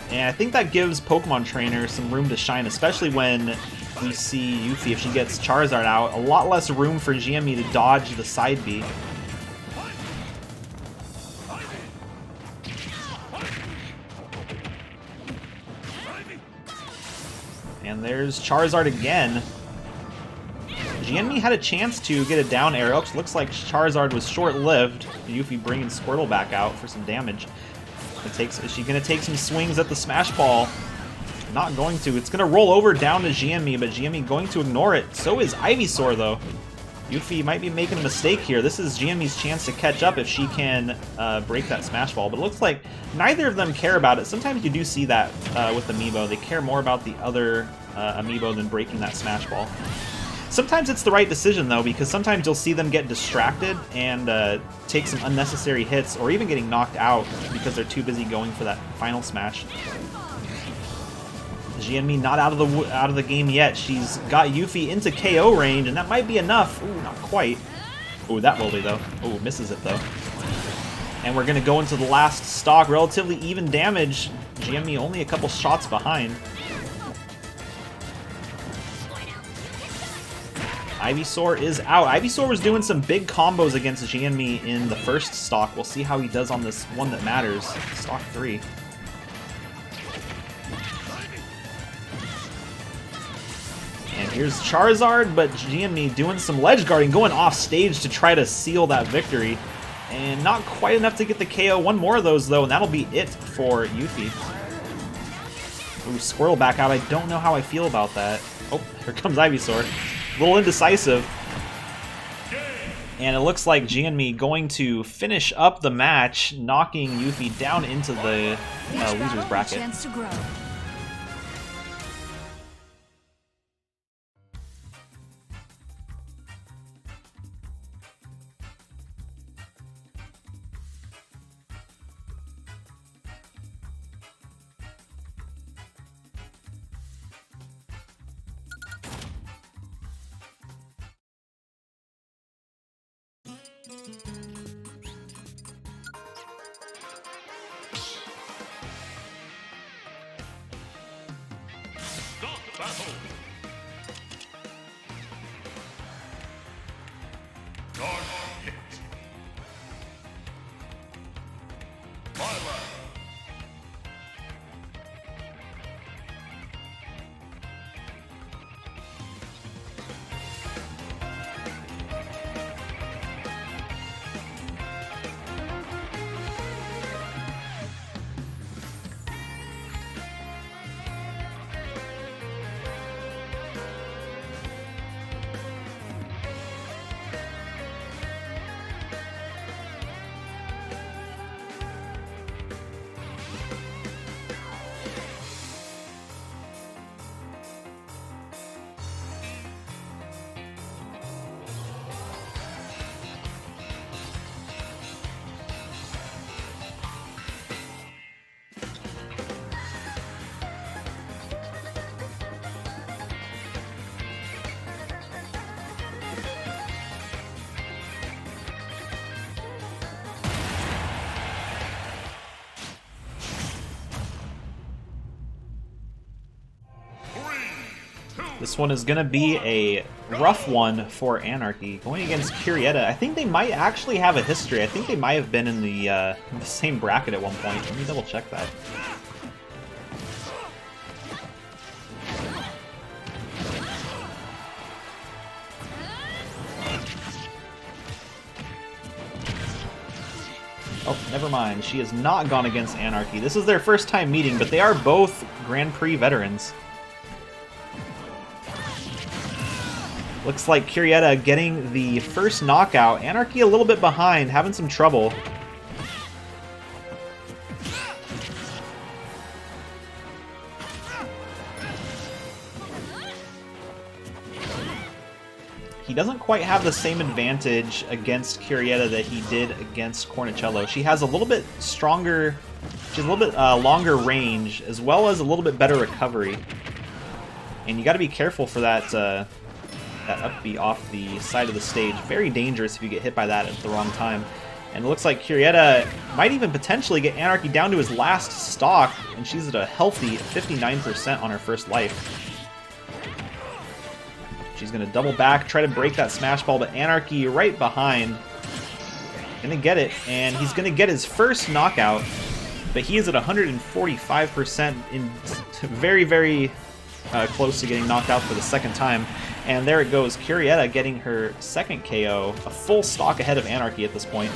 Speaker 1: And I think that gives Pokemon Trainer some room to shine, especially when we see Yuffie, if she gets Charizard out, a lot less room for GME to dodge the side B. And there's Charizard again. GME had a chance to get a down air. It looks like Charizard was short-lived. Yuffie bringing Squirtle back out for some damage. Is she going to take some swings at the Smash Ball? Not going to. It's going to roll over down to GME, but GME going to ignore it. So is Ivysaur, though. Yuffie might be making a mistake here. This is GME's chance to catch up if she can break that Smash Ball. But it looks like neither of them care about it. Sometimes you do see that with Amiibo. They care more about the other Amiibo than breaking that Smash Ball. Sometimes it's the right decision, though, because sometimes you'll see them get distracted and take some unnecessary hits, or even getting knocked out because they're too busy going for that final smash. GME not out of the game yet. She's got Yuffie into KO range, and that might be enough. Ooh, not quite. Ooh, that will be, though. Ooh, misses it, though. And we're going to go into the last stock. Relatively even damage. GME only a couple shots behind. Ivysaur is out. Ivysaur was doing some big combos against GME in the first stock. We'll see how he does on this one that matters, stock 3. And here's Charizard, but GME doing some ledge guarding, going off stage to try to seal that victory. And not quite enough to get the KO. One more of those, though, and that'll be it for Yuffie. Ooh, Squirtle back out. I don't know how I feel about that. Oh, here comes Ivysaur. A little indecisive. And it looks like GME going to finish up the match, knocking Yuffie down into the loser's bracket.
Speaker 2: Chance to grow.
Speaker 3: Start the battle. Guard hit. Violet.
Speaker 1: This one is going to be a rough one for Anarchy. Going against Curietta. I think they might actually have a history. I think they might have been in the same bracket at one point. Let me double check that. Oh, never mind. She has not gone against Anarchy. This is their first time meeting, but they are both Grand Prix veterans. Looks like Curietta getting the first knockout. Anarchy a little bit behind, having some trouble. he doesn't quite have the same advantage against Curietta that he did against Cornicello. She has a little bit stronger, she has a little bit longer range, as well as a little bit better recovery. And you got to be careful for that that up B off the side of the stage. Very dangerous if you get hit by that at the wrong time. And it looks like Curietta might even potentially get Anarchy down to his last stock, and she's at a healthy 59% on her first life. She's going to double back, try to break that smash ball, but Anarchy right behind. Going to get it, and he's going to get his first knockout, but he is at 145% in very, very close to getting knocked out for the second time. And there it goes, Curietta getting her second KO, a full stock ahead of Anarchy at this point.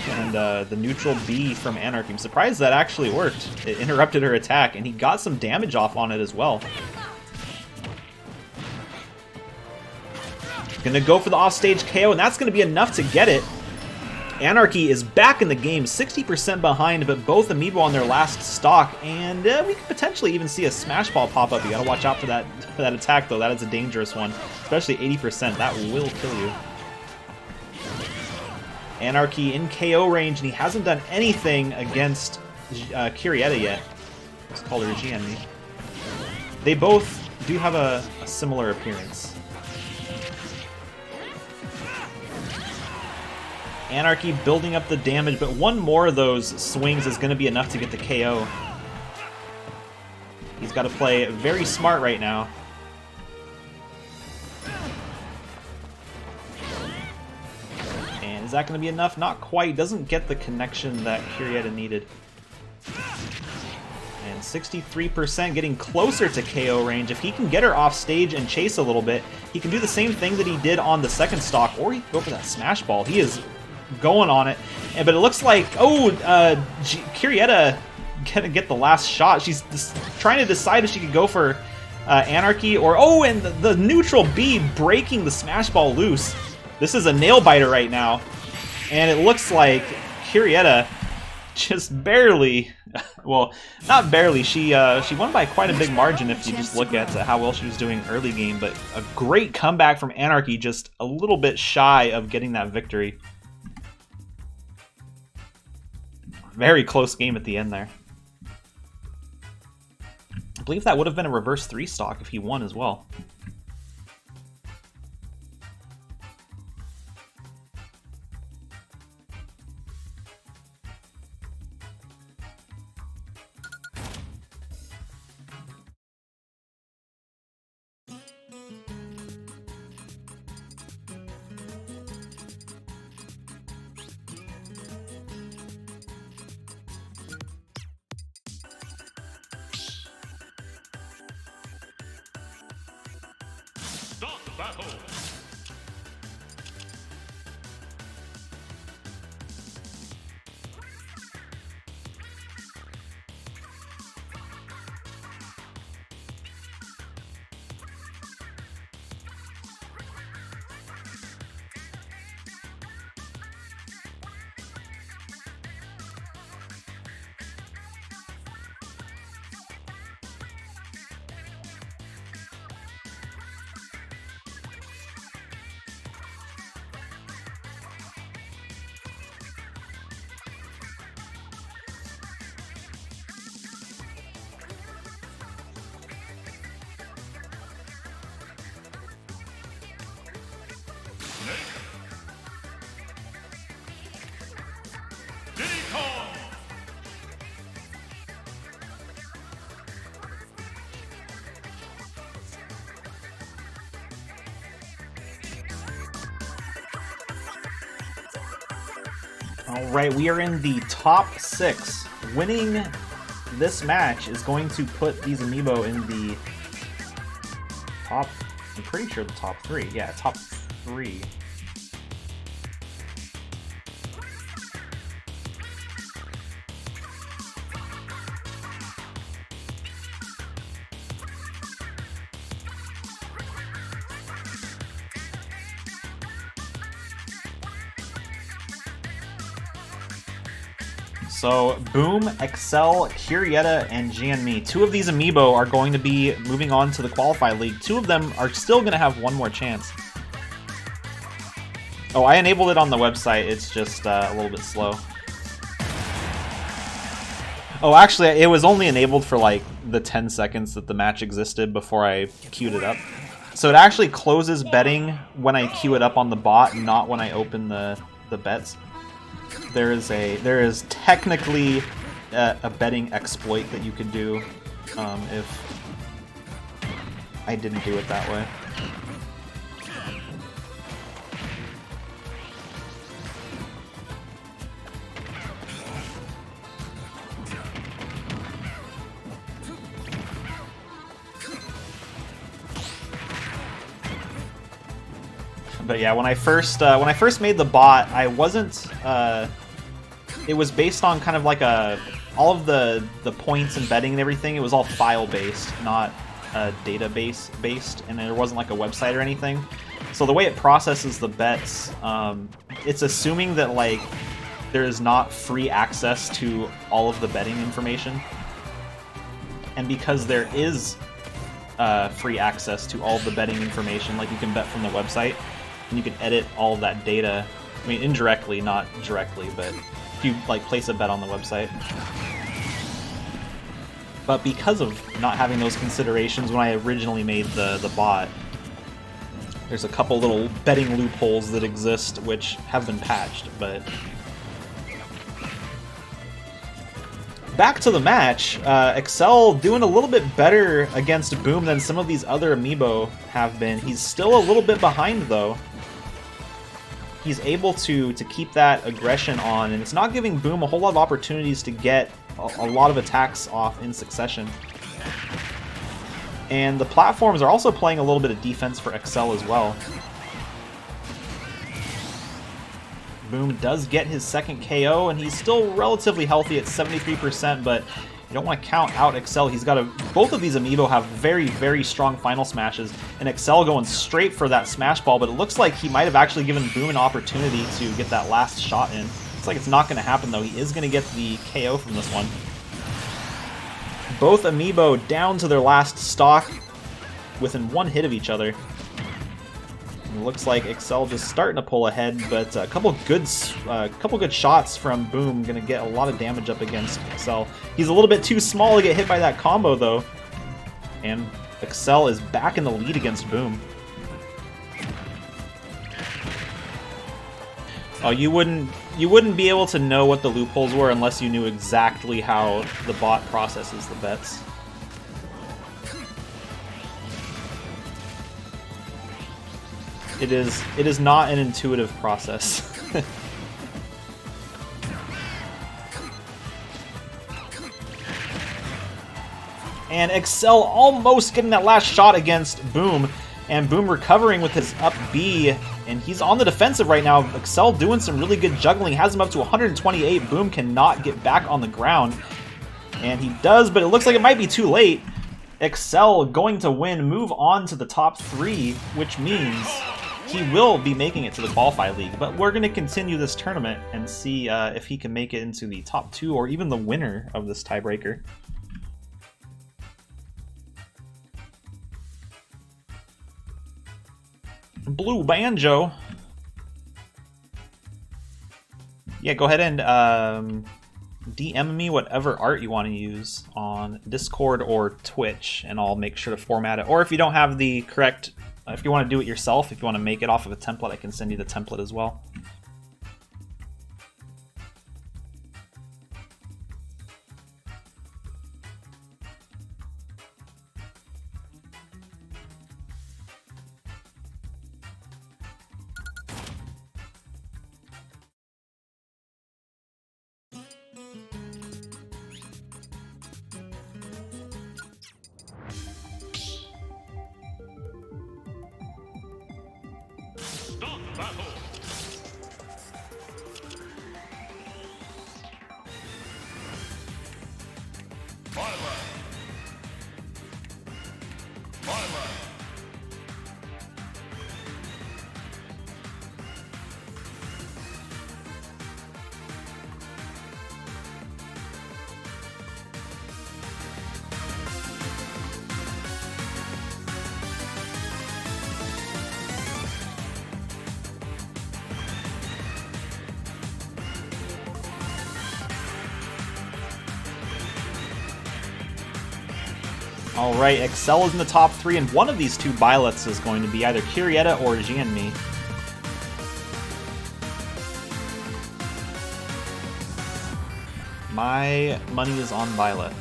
Speaker 1: And the neutral B from Anarchy. I'm surprised that actually worked. It interrupted her attack, and he got some damage off on it as well. Gonna go for the offstage KO, and that's gonna be enough to get it. Anarchy is back in the game, 60% behind, but both Amiibo on their last stock, and we could potentially even see a smash ball pop up. You gotta watch out for that attack, though. That is a dangerous one, especially 80%. That will kill you. Anarchy in KO range, and he hasn't done anything against Curietta yet. Let's call her G-Enemy. They both do have a similar appearance. Anarchy building up the damage, but one more of those swings is going to be enough to get the KO. He's got to play very smart right now. And is that going to be enough? Not quite. Doesn't get the connection that Curietta needed. And 63% getting closer to KO range. If he can get her off stage and chase a little bit, he can do the same thing that he did on the second stock, or he can go for that smash ball. He is going on it, but it looks like, Curietta gonna get the last shot. She's trying to decide if she could go for Anarchy or, and the neutral B breaking the smash ball loose. This is a nail biter right now, and it looks like Curietta just barely, well, not barely, she won by quite a big margin if you just look at how well she was doing early game, but a great comeback from Anarchy, just a little bit shy of getting that victory. Very close game at the end there. I believe that would have been a reverse 3 stock if he won as well.
Speaker 3: Start battle.
Speaker 1: Alright, we are in the top 6. Winning this match is going to put these Amiibo in the top, I'm pretty sure the top 3. Yeah, top 3. So Boom, Excel, Curietta, and Jianmi. 2 of these Amiibo are going to be moving on to the Qualify League. 2 of them are still going to have one more chance. Oh, I enabled it on the website. It's just a little bit slow. Oh, actually, it was only enabled for like the 10 seconds that the match existed before I queued it up. So it actually closes betting when I queue it up on the bot, not when I open the bets. There is technically a betting exploit that you could do if I didn't do it that way. But yeah, when I first made the bot, I wasn't. It was based on kind of like all of the points and betting and everything. It was all file based, not database based, and there wasn't like a website or anything. So the way it processes the bets, it's assuming that like there is not free access to all of the betting information, and because there is free access to all of the betting information, like you can bet from the website. And you can edit all of that data. I mean, indirectly, not directly, but if you like place a bet on the website. But because of not having those considerations when I originally made the bot, there's a couple little betting loopholes that exist which have been patched, but back to the match. Excel doing a little bit better against Boom than some of these other Amiibo have been. He's still a little bit behind though. He's able to keep that aggression on, and it's not giving Boom a whole lot of opportunities to get a lot of attacks off in succession. And the platforms are also playing a little bit of defense for Excel as well. Boom does get his second KO, and he's still relatively healthy at 73%, but you don't want to count out Excel. He's got both of these Amiibo have very, very strong final smashes, and Excel going straight for that smash ball, but it looks like he might have actually given Boom an opportunity to get that last shot in. Looks like it's not going to happen, though. He is going to get the KO from this one. Both Amiibo down to their last stock within one hit of each other. It looks like Excel just starting to pull ahead, but a couple good shots from Boom gonna get a lot of damage up against Excel. He's a little bit too small to get hit by that combo though, and Excel is back in the lead against Boom. Oh, you wouldn't be able to know what the loopholes were unless you knew exactly how the bot processes the bets. It is not an intuitive process. And Excel almost getting that last shot against Boom, and Boom recovering with his up B, and he's on the defensive right now. Excel doing some really good juggling, has him up to 128. Boom cannot get back on the ground, and he does, but it looks like it might be too late. Excel going to win, move on to the top 3, which means he will be making it to the Qualify League, but we're going to continue this tournament and see if he can make it into the top 2 or even the winner of this tiebreaker. Blue Banjo. Yeah, go ahead and DM me whatever art you want to use on Discord or Twitch, and I'll make sure to format it. Or if you don't have the correct... if you want to do it yourself, if you want to make it off of a template, I can send you the template as well.
Speaker 3: Start battle. Milo. Milo.
Speaker 1: Alright, Excel is in the top 3, and one of these two Byleths is going to be either Kyrietta or Jianmi. My money is on Byleth.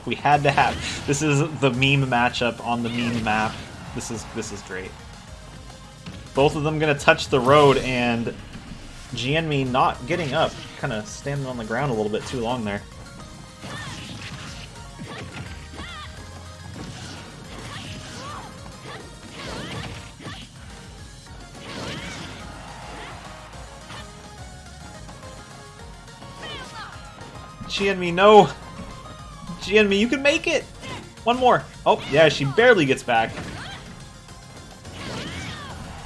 Speaker 1: We had to have. This is the meme matchup on the meme map. This is great. Both of them gonna touch the road, and Jianmi not getting up, kind of standing on the ground a little bit too long there. Jianmi, no! Jianmi, you can make it! One more! Oh, yeah, she barely gets back.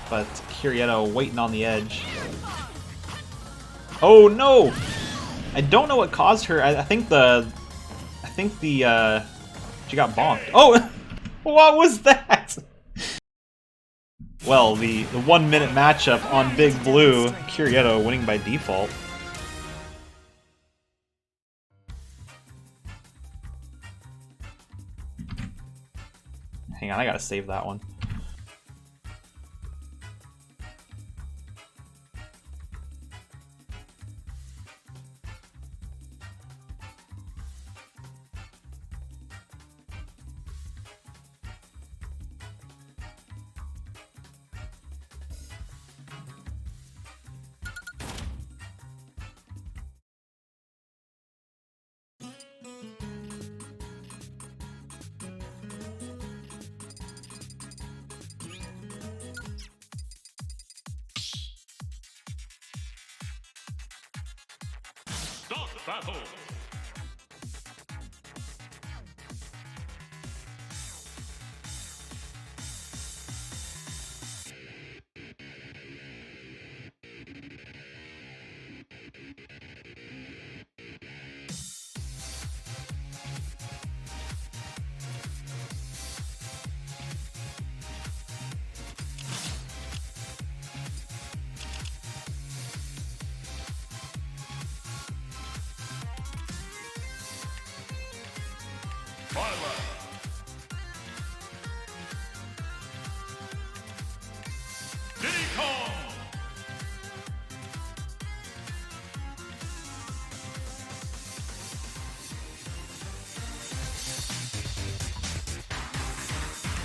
Speaker 1: But Kyrietta waiting on the edge. Oh no! I don't know what caused her. I think the she got bonked. Oh! What was that? Well, the 1 minute matchup on Big Blue, Kyrietta winning by default. Hang on, I gotta save that one.
Speaker 3: Start battle.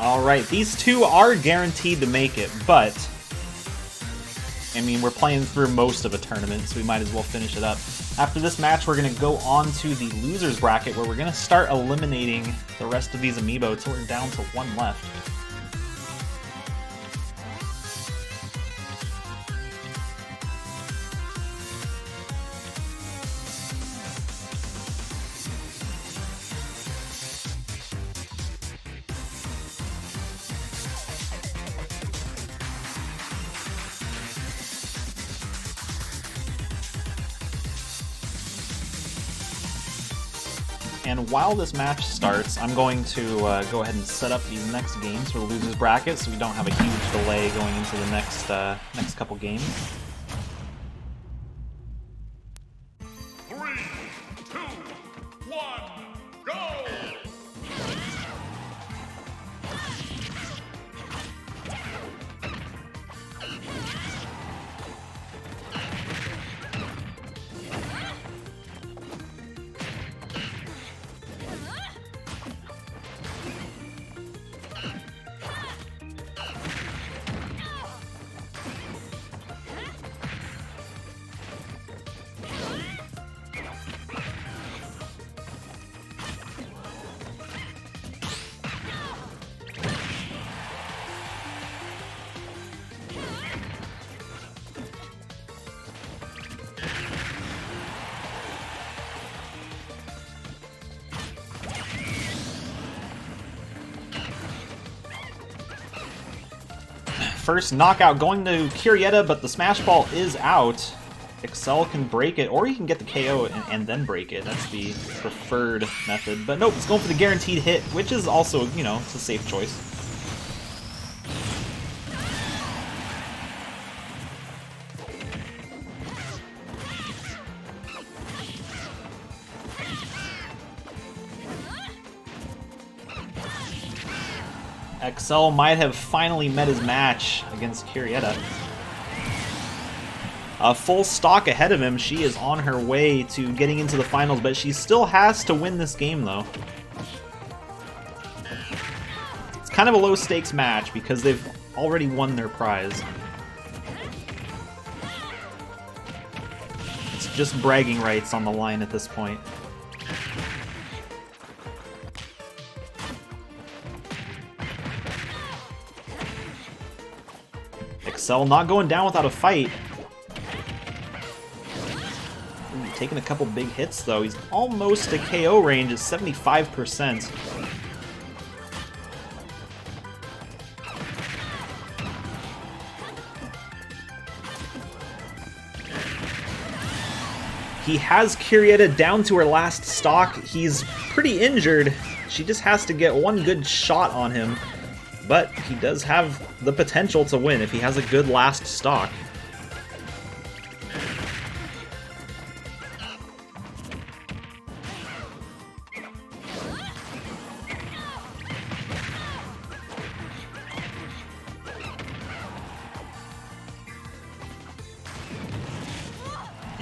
Speaker 1: Alright, these two are guaranteed to make it, but I mean, we're playing through most of a tournament, so we might as well finish it up. After this match, we're going to go on to the losers bracket, where we're going to start eliminating the rest of these Amiibo until we're down to one left. And while this match starts, I'm going to go ahead and set up these next games for the losers bracket, so we don't have a huge delay going into the next couple games.
Speaker 3: 3, 2, 1, go!
Speaker 1: first knockout going to Curietta, but the Smash Ball is out. Excel can break it, or you can get the KO and then break it. That's the preferred method. But nope, it's going for the guaranteed hit, which is also, you know, it's a safe choice. Excel might have finally met his match against Curietta. A full stock ahead of him. She is on her way to getting into the finals, but she still has to win this game, though. It's kind of a low-stakes match because they've already won their prize. It's just bragging rights on the line at this point. Excel not going down without a fight. Taking a couple big hits, though. He's almost to KO range at 75%. He has Curietta down to her last stock. He's pretty injured. She just has to get one good shot on him. But he does have the potential to win if he has a good last stock.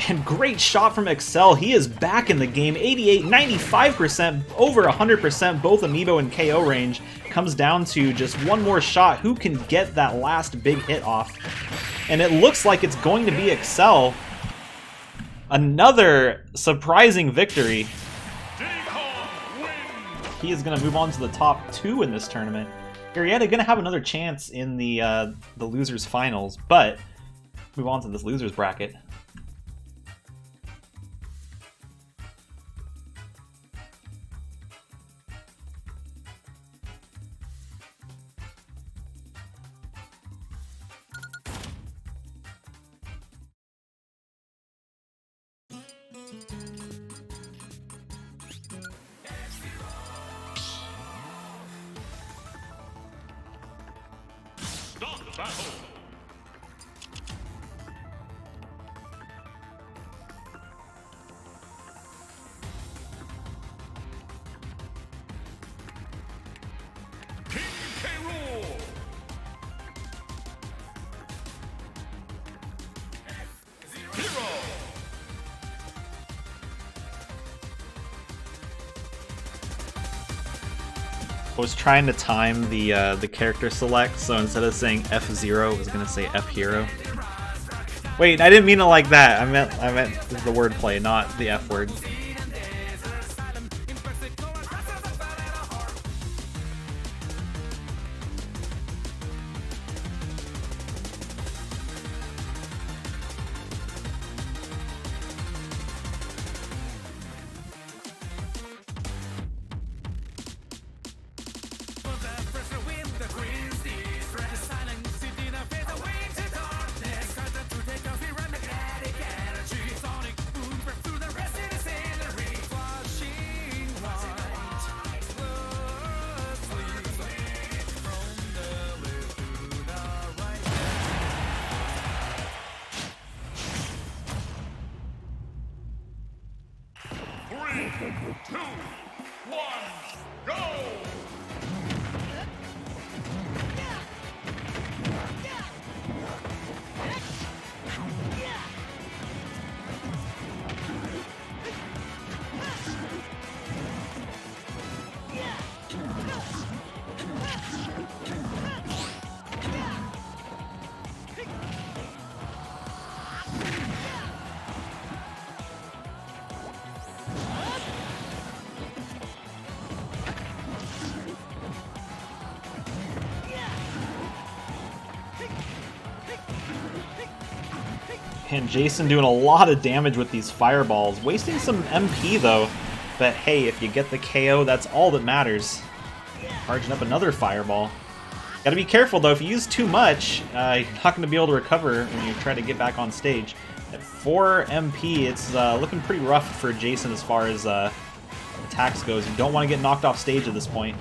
Speaker 1: And great shot from Excel. He is back in the game. 88, 95%, over 100%, both Amiibo and KO range. Comes down to just one more shot. Who can get that last big hit off? And it looks like it's going to be Excel. Another surprising victory. He is going to move on to the top 2 in this tournament. Curietta going to have another chance in the losers finals, but move on to this losers bracket.
Speaker 3: Start battle. King K. Rool. Hero.
Speaker 1: I was trying to time the character select, so instead of saying F0, I was gonna say F Hero. Wait, I didn't mean it like that. I meant the wordplay, not the F word. Three, two, one, go! And Jason doing a lot of damage with these fireballs. Wasting some MP though. But hey, if you get the KO, that's all that matters. Charging up another fireball. Gotta be careful though, if you use too much, you're not gonna be able to recover when you try to get back on stage. At 4 MP, it's looking pretty rough for Jason as far as attacks goes. You don't want to get knocked off stage at this point.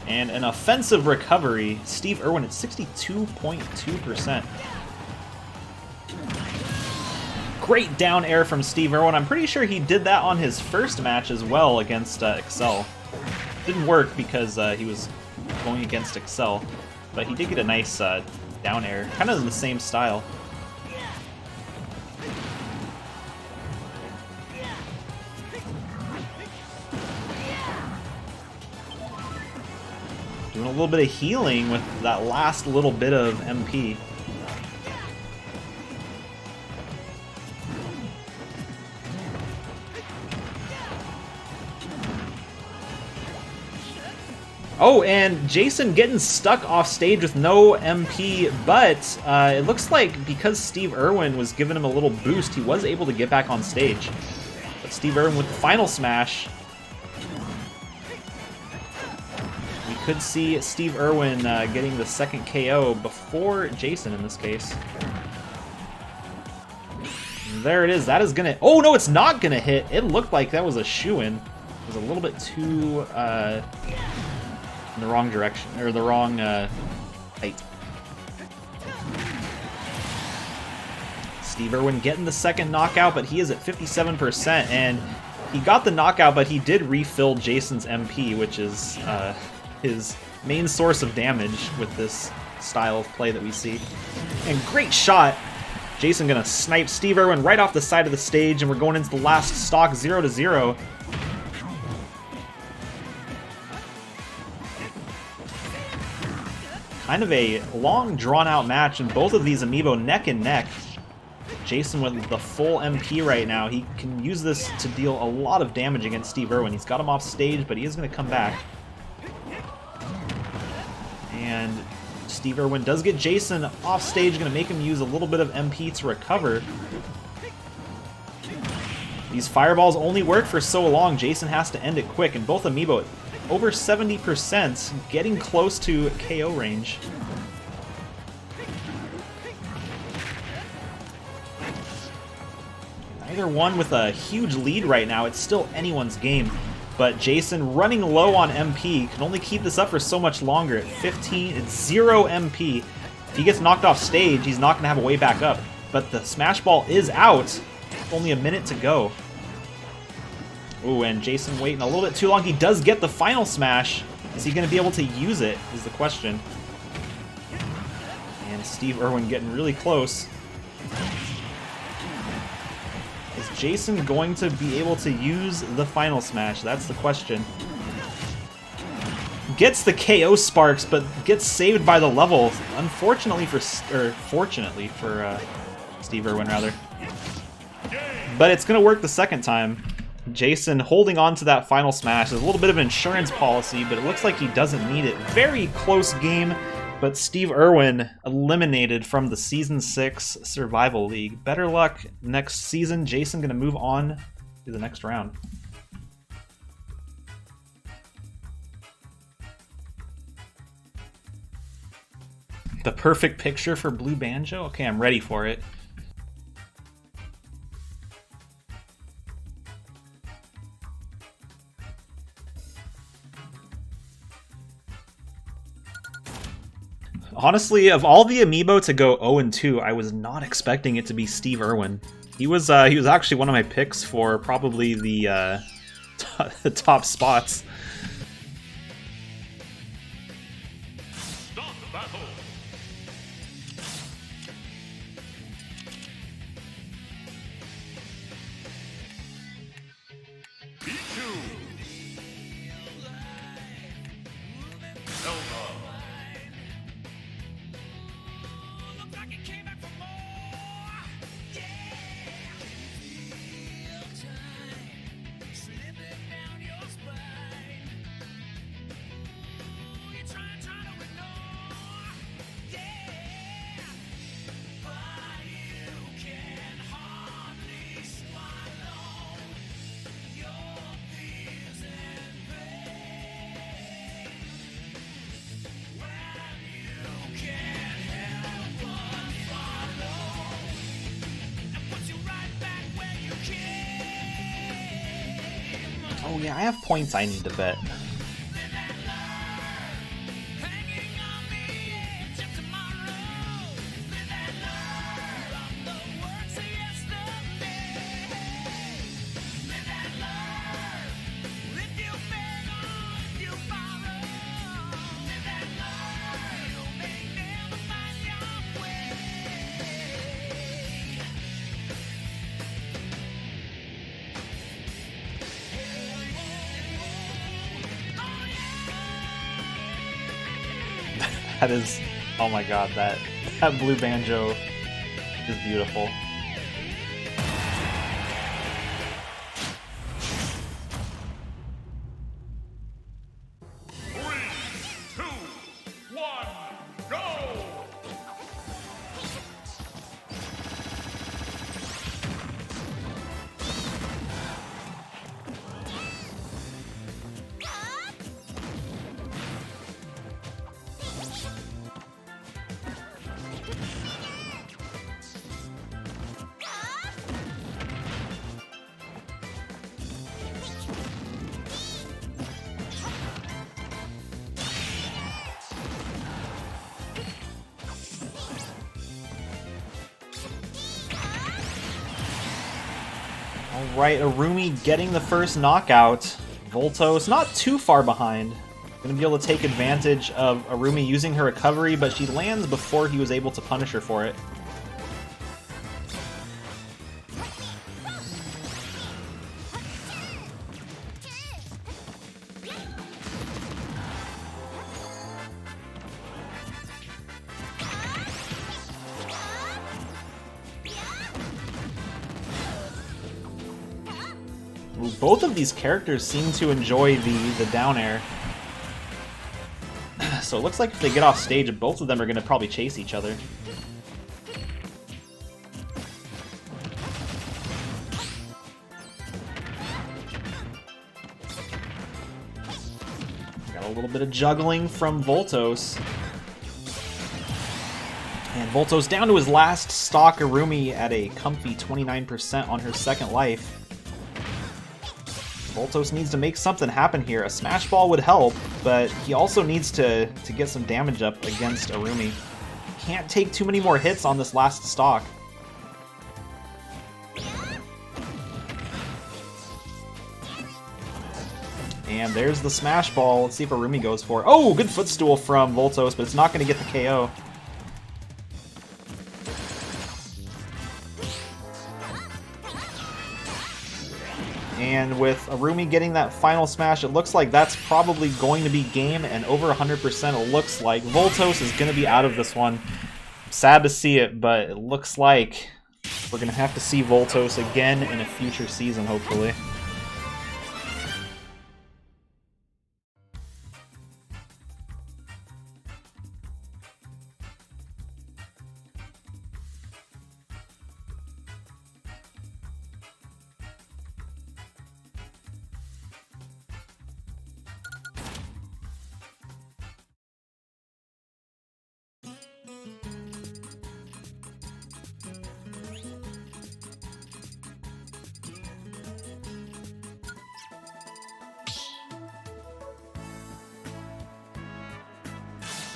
Speaker 1: And an offensive recovery. Steve Irwin at 62.2%. Great down air from Steve Irwin. I'm pretty sure he did that on his first match as well against Excel. Didn't work because he was going against Excel, but he did get a nice down air, kind of in the same style. Doing a little bit of healing with that last little bit of MP. Oh, and Jason getting stuck off stage with no MP, but it looks like because Steve Irwin was giving him a little boost, he was able to get back on stage. But Steve Irwin with the final smash. We could see Steve Irwin getting the second KO before Jason in this case. And there it is. That is gonna... Oh, no, it's not gonna hit. It looked like that was a shoo-in. It was a little bit too... in the wrong direction, or the wrong height. Steve Irwin getting the second knockout, but he is at 57%, and he got the knockout, but he did refill Jason's MP, which is his main source of damage with this style of play that we see. And great shot! Jason gonna snipe Steve Irwin right off the side of the stage, and we're going into the last stock 0-0. Kind of a long, drawn-out match, and both of these Amiibo neck and neck. Jason with the full MP right now. He can use this to deal a lot of damage against Steve Irwin. He's got him off stage, but he is going to come back. And Steve Irwin does get Jason off stage, going to make him use a little bit of MP to recover. These fireballs only work for so long. Jason has to end it quick, and both Amiibo over 70%, getting close to KO range. Neither one with a huge lead right now. It's still anyone's game. But Jason running low on MP can only keep this up for so much longer. At 15, it's 0 MP. If he gets knocked off stage, he's not going to have a way back up. But the Smash Ball is out. Only a minute to go. Ooh, and Jason waiting a little bit too long. He does get the final smash. Is he going to be able to use it, is the question. And Steve Irwin getting really close. Is Jason going to be able to use the final smash? That's the question. Gets the KO sparks, but gets saved by the level. Unfortunately for... or fortunately for Steve Irwin, rather. But it's going to work the second time. Jason holding on to that final smash. There's a little bit of an insurance policy, but it looks like he doesn't need it. Very close game, but Steve Irwin eliminated from the Season 6 Survival League. Better luck next season. Jason going to move on to the next round. The perfect picture for Blue Banjo? Okay, I'm ready for it. Honestly, of all the Amiibo to go 0-2, I was not expecting it to be Steve Irwin. He was actually one of my picks for probably the the top spots.
Speaker 3: Start the battle. Pichu. Zelda.
Speaker 1: Oh yeah, I have points I need to bet. That is, oh my god, that blue banjo is beautiful. Alright, Arumi getting the first knockout. Voltos not too far behind. Gonna be able to take advantage of Arumi using her recovery, but she lands before he was able to punish her for it. Ooh, both of these characters seem to enjoy the down air. So it looks like if they get off stage, both of them are going to probably chase each other. Got a little bit of juggling from Voltos. And Voltos down to his last stock. Arumi at a comfy 29% on her second life. Voltos needs to make something happen here. A Smash Ball would help, but he also needs to get some damage up against Arumi. Can't take too many more hits on this last stock. And there's the Smash Ball. Let's see if Arumi goes for it. Oh, good footstool from Voltos, but it's not going to get the KO. And with Arumi getting that final smash, it looks like that's probably going to be game, and over 100% it looks like Voltos is going to be out of this one. Sad to see it, but it looks like we're going to have to see Voltos again in a future season, hopefully.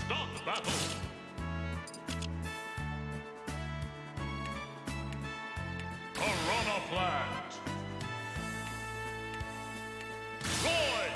Speaker 3: Start battle. Piranha Plant. Void.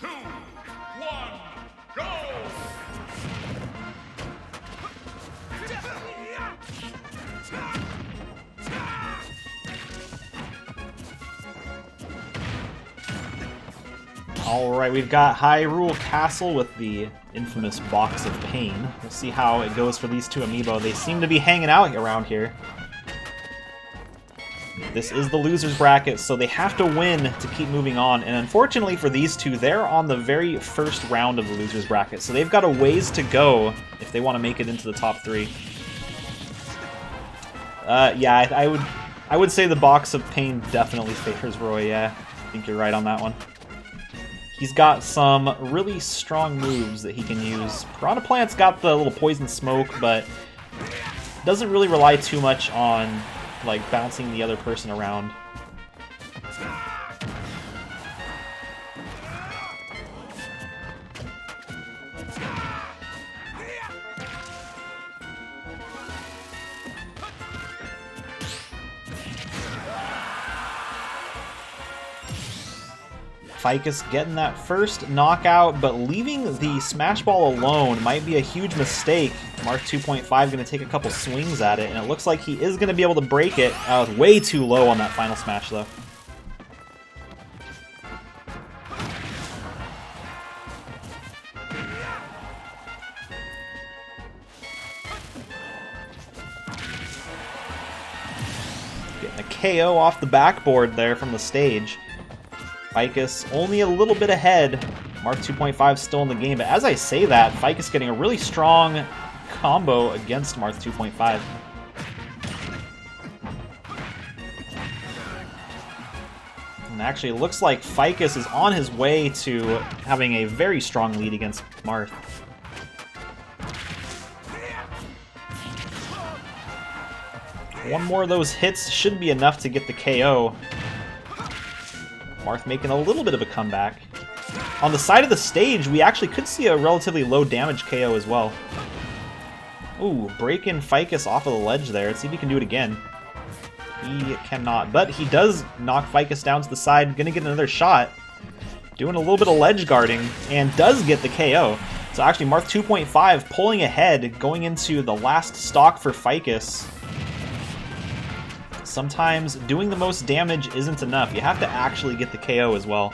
Speaker 3: 2, 1, go!
Speaker 1: Alright, we've got Hyrule Castle with the infamous Box of Pain. We'll see how it goes for these two Amiibo. They seem to be hanging out around here. This is the loser's bracket, so they have to win to keep moving on. And unfortunately for these two, they're on the very first round of the loser's bracket, so they've got a ways to go if they want to make it into the top 3. Yeah, I would say the Box of Pain definitely favors Roy, yeah. I think you're right on that one. He's got some really strong moves that he can use. Piranha Plant's got the little poison smoke, but doesn't really rely too much on like bouncing the other person around. Ficus getting that first knockout, but leaving the Smash Ball alone might be a huge mistake. Marth 2.5 going to take a couple swings at it, and it looks like he is going to be able to break it. Way too low on that final smash, though. Getting a KO off the backboard there from the stage. Ficus only a little bit ahead. Marth 2.5 still in the game, but as I say that, Ficus getting a really strong combo against Marth 2.5. And actually, it looks like Ficus is on his way to having a very strong lead against Marth. One more of those hits should be enough to get the KO. Marth making a little bit of a comeback. On the side of the stage, we actually could see a relatively low damage KO as well. Ooh, breaking Ficus off of the ledge there. Let's see if he can do it again. He cannot, but he does knock Ficus down to the side. Gonna get another shot. Doing a little bit of ledge guarding, and does get the KO. So actually, Marth 2.5 pulling ahead, going into the last stock for Ficus. Sometimes doing the most damage isn't enough. You have to actually get the KO as well.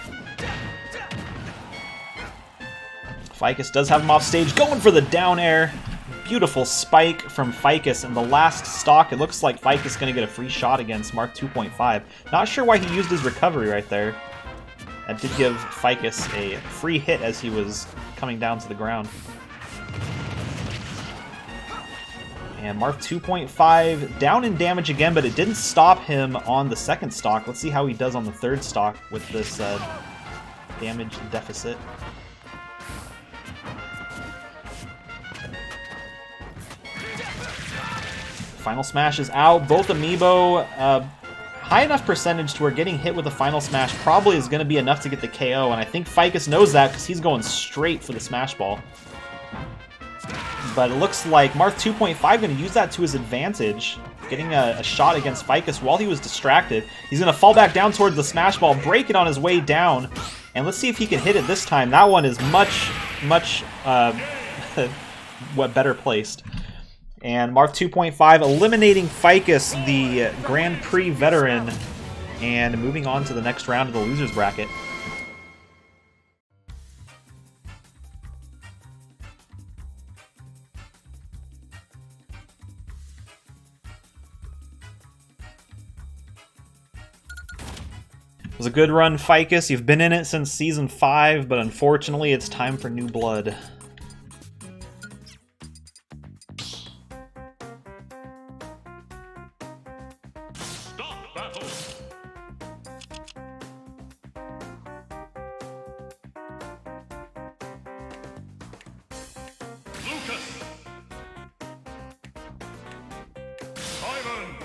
Speaker 1: Ficus does have him off stage, going for the down air. Beautiful spike from Ficus in the last stock. It looks like Ficus is going to get a free shot against Marth 2.5. Not sure why he used his recovery right there. That did give Ficus a free hit as he was coming down to the ground. And Marth 2.5 down in damage again, but it didn't stop him on the second stock. Let's see how he does on the third stock with this damage deficit. Final smash is out. Both Amiibo, high enough percentage to where getting hit with a final smash probably is going to be enough to get the KO, and I think Ficus knows that because he's going straight for the smash ball. But it looks like Marth 2.5 going to use that to his advantage, getting a shot against Ficus while he was distracted. He's going to fall back down towards the smash ball, break it on his way down, and let's see if he can hit it this time. That one is much better placed. And Marth 2.5 eliminating Ficus, the Grand Prix veteran, and moving on to the next round of the loser's bracket. It was a good run, Ficus. You've been in it since Season 5, but unfortunately it's time for new blood.
Speaker 3: Stop battle! Lucas! Simon!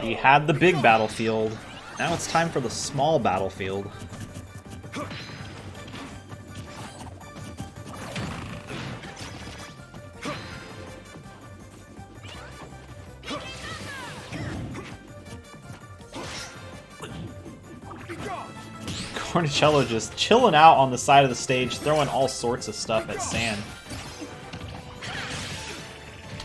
Speaker 1: We had the big battlefield. Now it's time for the small battlefield. Cornicello just chilling out on the side of the stage, throwing all sorts of stuff at Sand.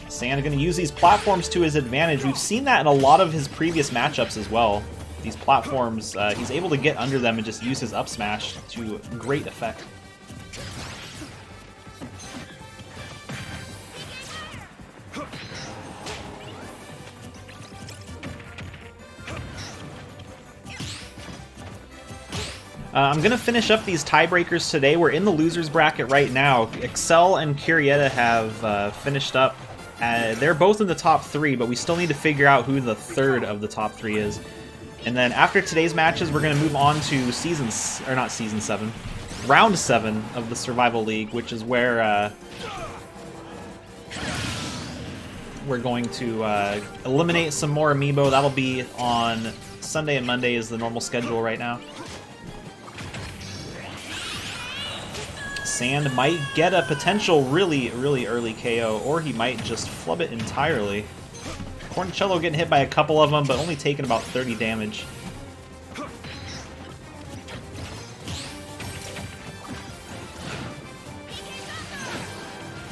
Speaker 1: Sand going to use these platforms to his advantage. We've seen that in a lot of his previous matchups as well. These platforms, he's able to get under them and just use his up smash to great effect. I'm going to finish up these tiebreakers today. We're in the loser's bracket right now. Excel and Curietta have finished up. They're both in the top 3, but we still need to figure out who the third of the top 3 is. And then after today's matches, we're going to move on to round 7 of the Survival League, which is where we're going to eliminate some more Amiibo. That'll be on Sunday and Monday is the normal schedule right now. Sand might get a potential really early KO, or he might just flub it entirely. Cornicello getting hit by a couple of them, but only taking about 30 damage.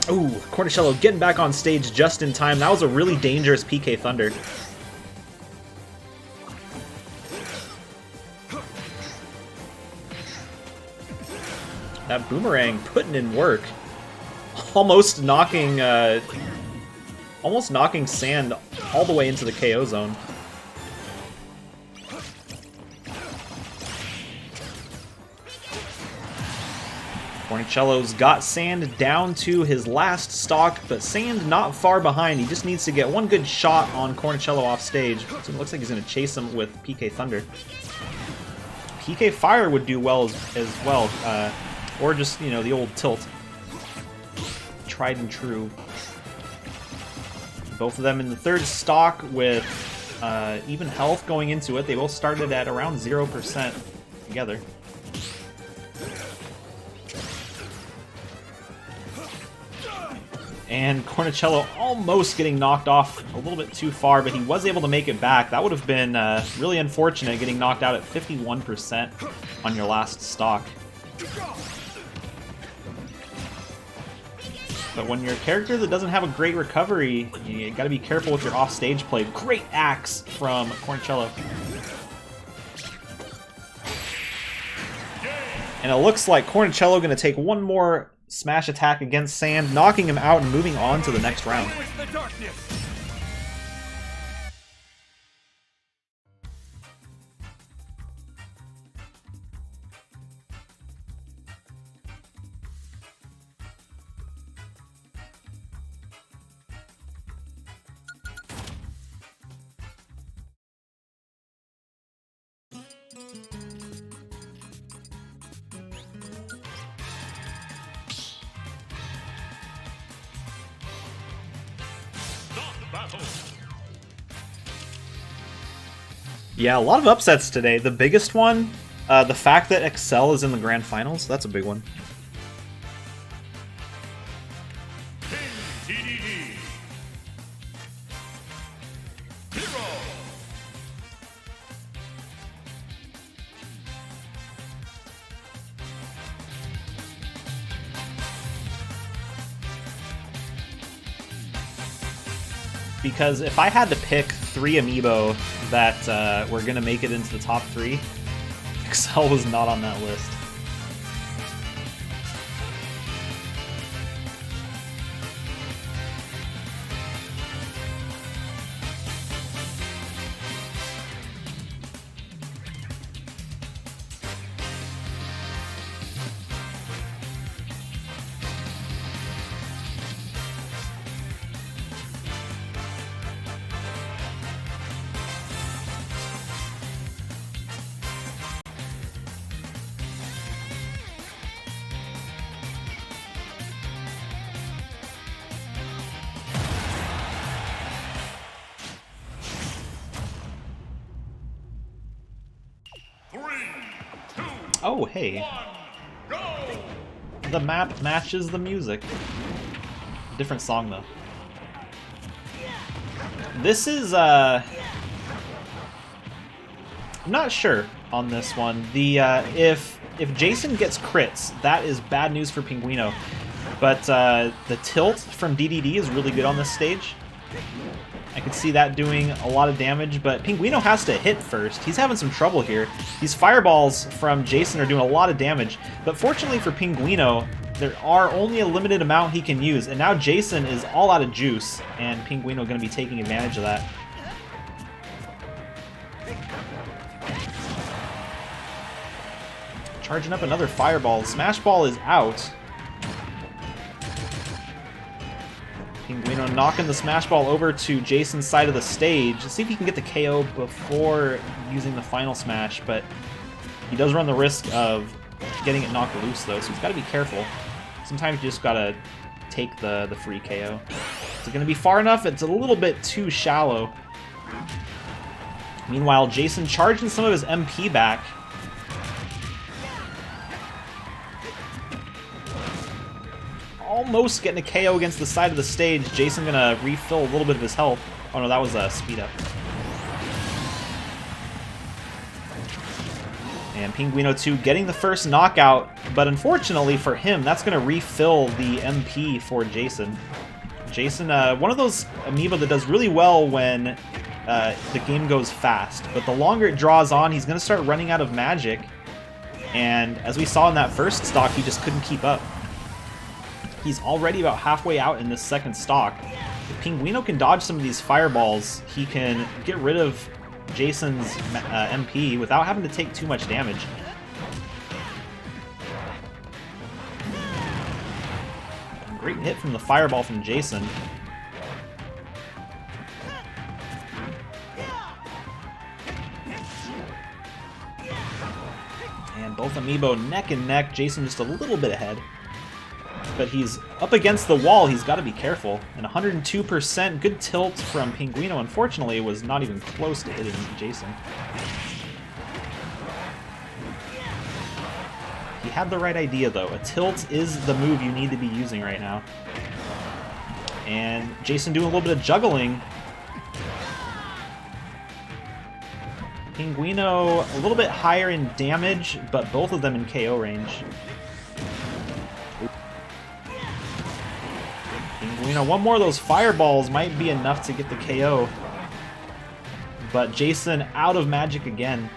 Speaker 1: Ooh, Cornicello getting back on stage just in time. That was a really dangerous PK Thunder. That boomerang putting in work. Almost knocking Sand all the way into the KO zone. Cornicello's got Sand down to his last stock, but Sand not far behind. He just needs to get one good shot on Cornicello off stage. So it looks like he's going to chase him with PK Thunder. PK Fire would do well as well. Or just, you know, the old tilt. Tried and true. Both of them in the third stock with even health going into it. They both started at around 0% together. And Cornicello almost getting knocked off a little bit too far, but he was able to make it back. That would have been really unfortunate, getting knocked out at 51% on your last stock. But when you're a character that doesn't have a great recovery, you gotta be careful with your off-stage play. Great axe from Cornicello. And it looks like Cornicello gonna take one more smash attack against Sand, knocking him out and moving on to the next round. Yeah, a lot of upsets today. The biggest one, the fact that Excel is in the grand finals, that's a big one. Because if I had to pick 3 Amiibo that were going to make it into the top 3, Excel was not on that list. Oh, hey. The map matches the music. Different song, though. This is, I'm not sure on this one. The, if Jason gets crits, that is bad news for Pinguino. But, the tilt from DDD is really good on this stage. I can see that doing a lot of damage, but Pinguino has to hit first. He's having some trouble here. These fireballs from Jason are doing a lot of damage, but fortunately for Pinguino, there are only a limited amount he can use, and now Jason is all out of juice, and Pinguino going to be taking advantage of that. Charging up another fireball. Smash Ball is out. Pinguino knocking the Smash Ball over to Jason's side of the stage. Let's see if he can get the KO before using the final smash, but he does run the risk of getting it knocked loose, though, so he's got to be careful. Sometimes you just got to take the free KO. Is it going to be far enough? It's a little bit too shallow. Meanwhile, Jason charging some of his MP back. Almost getting a KO against the side of the stage. Jason gonna refill a little bit of his health. Oh no, that was a speed up. And Pinguino 2 getting the first knockout, but unfortunately for him, that's gonna refill the MP for Jason. Jason, one of those Amiibo that does really well when the game goes fast, but the longer it draws on, he's gonna start running out of magic. And as we saw in that first stock, he just couldn't keep up. He's already about halfway out in this second stock. If Pinguino can dodge some of these fireballs, he can get rid of Jason's MP without having to take too much damage. Great hit from the fireball from Jason. And both Amiibo neck and neck. Jason just a little bit ahead. But he's up against the wall, he's got to be careful. And 102%, good tilt from Pinguino, unfortunately, was not even close to hitting Jason. He had the right idea, though. A tilt is the move you need to be using right now. And Jason doing a little bit of juggling. Pinguino a little bit higher in damage, but both of them in KO range. Pinguino, one more of those fireballs might be enough to get the KO. But Jason out of magic again.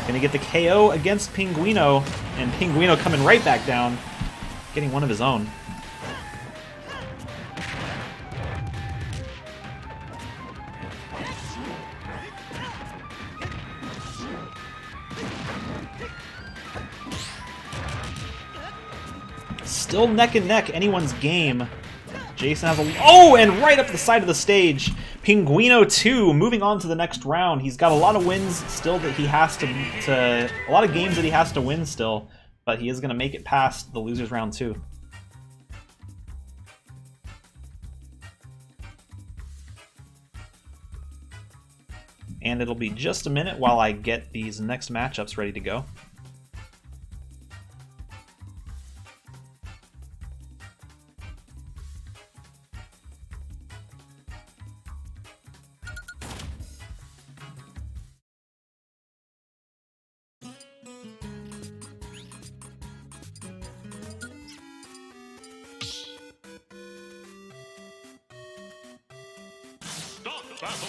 Speaker 1: Gonna get the KO against Pinguino, and Pinguino coming right back down, getting one of his own. Still neck and neck, anyone's game. Jason has a... Oh, and right up the side of the stage. Pinguino 2 moving on to the next round. He's got a lot of wins still that he has to a lot of games that he has to win still, but he is going to make it past the losers round 2. And it'll be just a minute while I get these next matchups ready to go.
Speaker 3: Start battle.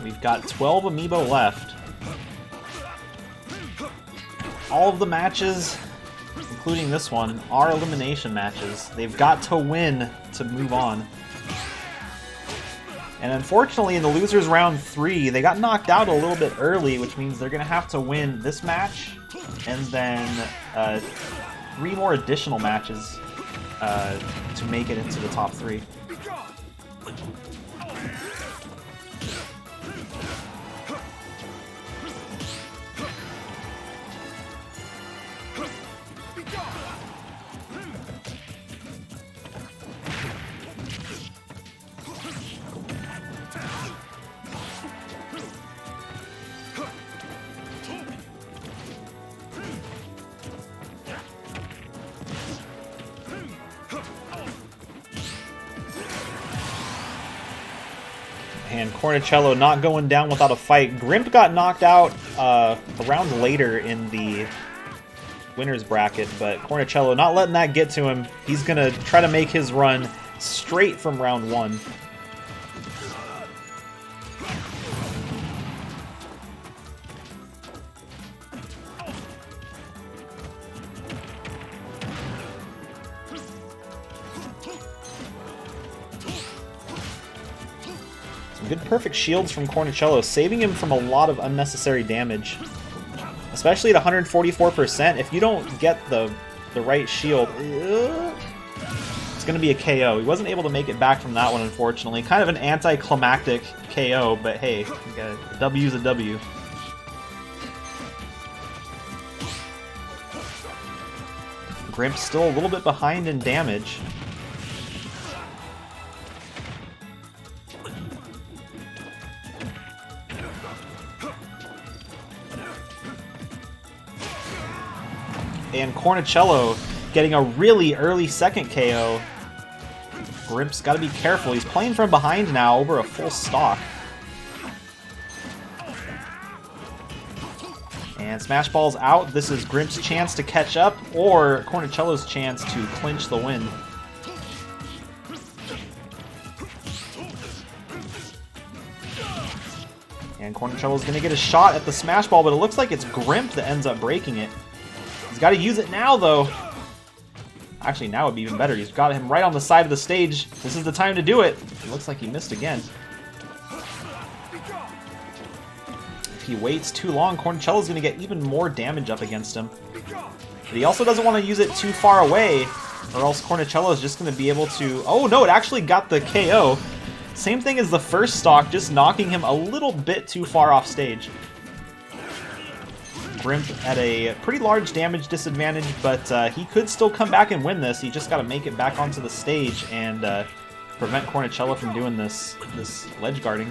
Speaker 1: We've got 12 Amiibo left. All of the matches, including this one, are elimination matches. They've got to win to move on. And unfortunately, in the losers round 3, they got knocked out a little bit early, which means they're going to have to win this match and then 3 more additional matches to make it into the top 3. And Cornicello not going down without a fight. Grimp got knocked out a round later in the winner's bracket, but Cornicello not letting that get to him. He's going to try to make his run straight from round 1. Good perfect shields from Cornicello, saving him from a lot of unnecessary damage. Especially at 144%, if you don't get the right shield, it's going to be a KO. He wasn't able to make it back from that one, unfortunately. Kind of an anticlimactic KO, but hey, a W's a W. Grimp's still a little bit behind in damage. And Cornicello getting a really early second KO. Grimp's got to be careful. He's playing from behind now over a full stock. And Smash Ball's out. This is Grimp's chance to catch up, or Cornicello's chance to clinch the win. And Cornicello's going to get a shot at the Smash Ball, but it looks like it's Grimp that ends up breaking it. He's got to use it now, though. Actually, now would be even better. He's got him right on the side of the stage. This is the time to do it. It looks like he missed again. If he waits too long, Cornicello's going to get even more damage up against him. But he also doesn't want to use it too far away, or else Cornicello's just going to be able to... Oh, no, it actually got the KO. Same thing as the first stock, just knocking him a little bit too far off stage. Grimp at a pretty large damage disadvantage, but he could still come back and win this. He just got to make it back onto the stage and prevent Cornicello from doing this ledge guarding.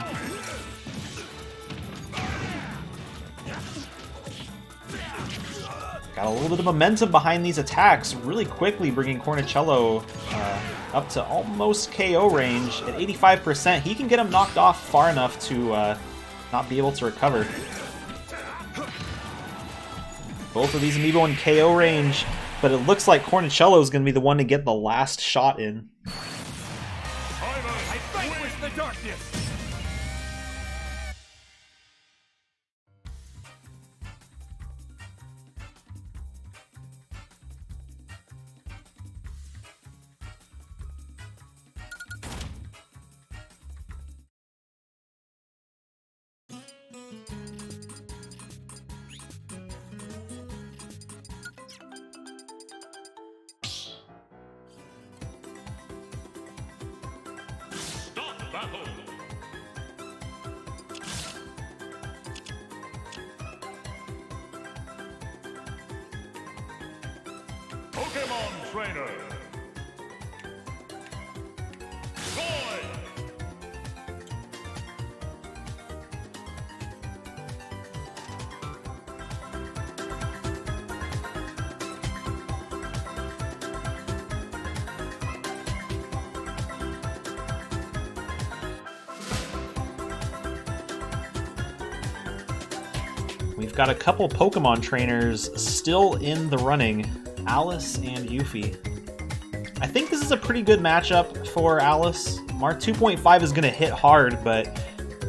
Speaker 1: Got a little bit of momentum behind these attacks, really quickly bringing Cornicello up to almost KO range. At 85%, he can get him knocked off far enough to not be able to recover. Both of these Amiibo in KO range, but it looks like Cornicello is going to be the one to get the last shot in.
Speaker 3: I vanquish the darkness! Battle! Pokemon Trainer! Roy!
Speaker 1: We've got a couple Pokemon trainers still in the running, Alice and Yuffie. I think this is a pretty good matchup for Alice. Mark 2.5 is going to hit hard, but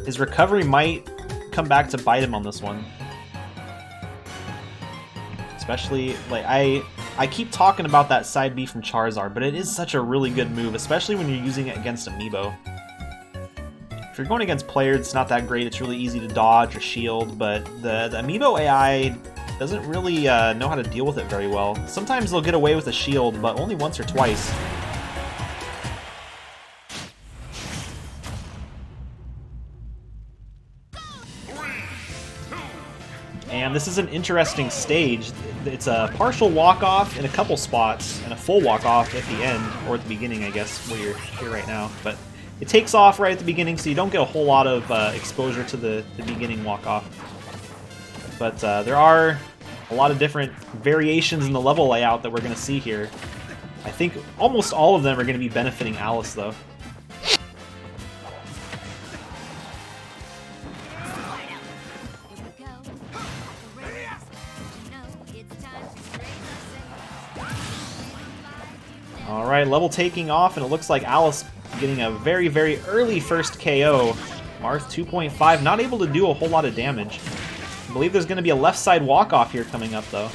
Speaker 1: His recovery might come back to bite him on this one. Especially, like, I keep talking about that side B from Charizard, but it is such a really good move, especially when you're using it against Amiibo. If you're going against players, it's not that great. It's really easy to dodge or shield, but the Amiibo AI doesn't really know how to deal with it very well. Sometimes they'll get away with a shield, but only once or twice. And this is an interesting stage. It's a partial walk-off in a couple spots, and a full walk-off at the end, or at the beginning, I guess, where you're here right now. But it takes off right at the beginning, so you don't get a whole lot of exposure to the beginning walk-off. But there are a lot of different variations in the level layout that we're going to see here. I think almost all of them are going to be benefiting Alice, though. Alright, level taking off, and it looks like Alice getting a very, very early first KO. Marth 2.5, not able to do a whole lot of damage. I believe there's going to be a left side walk-off here coming up, though.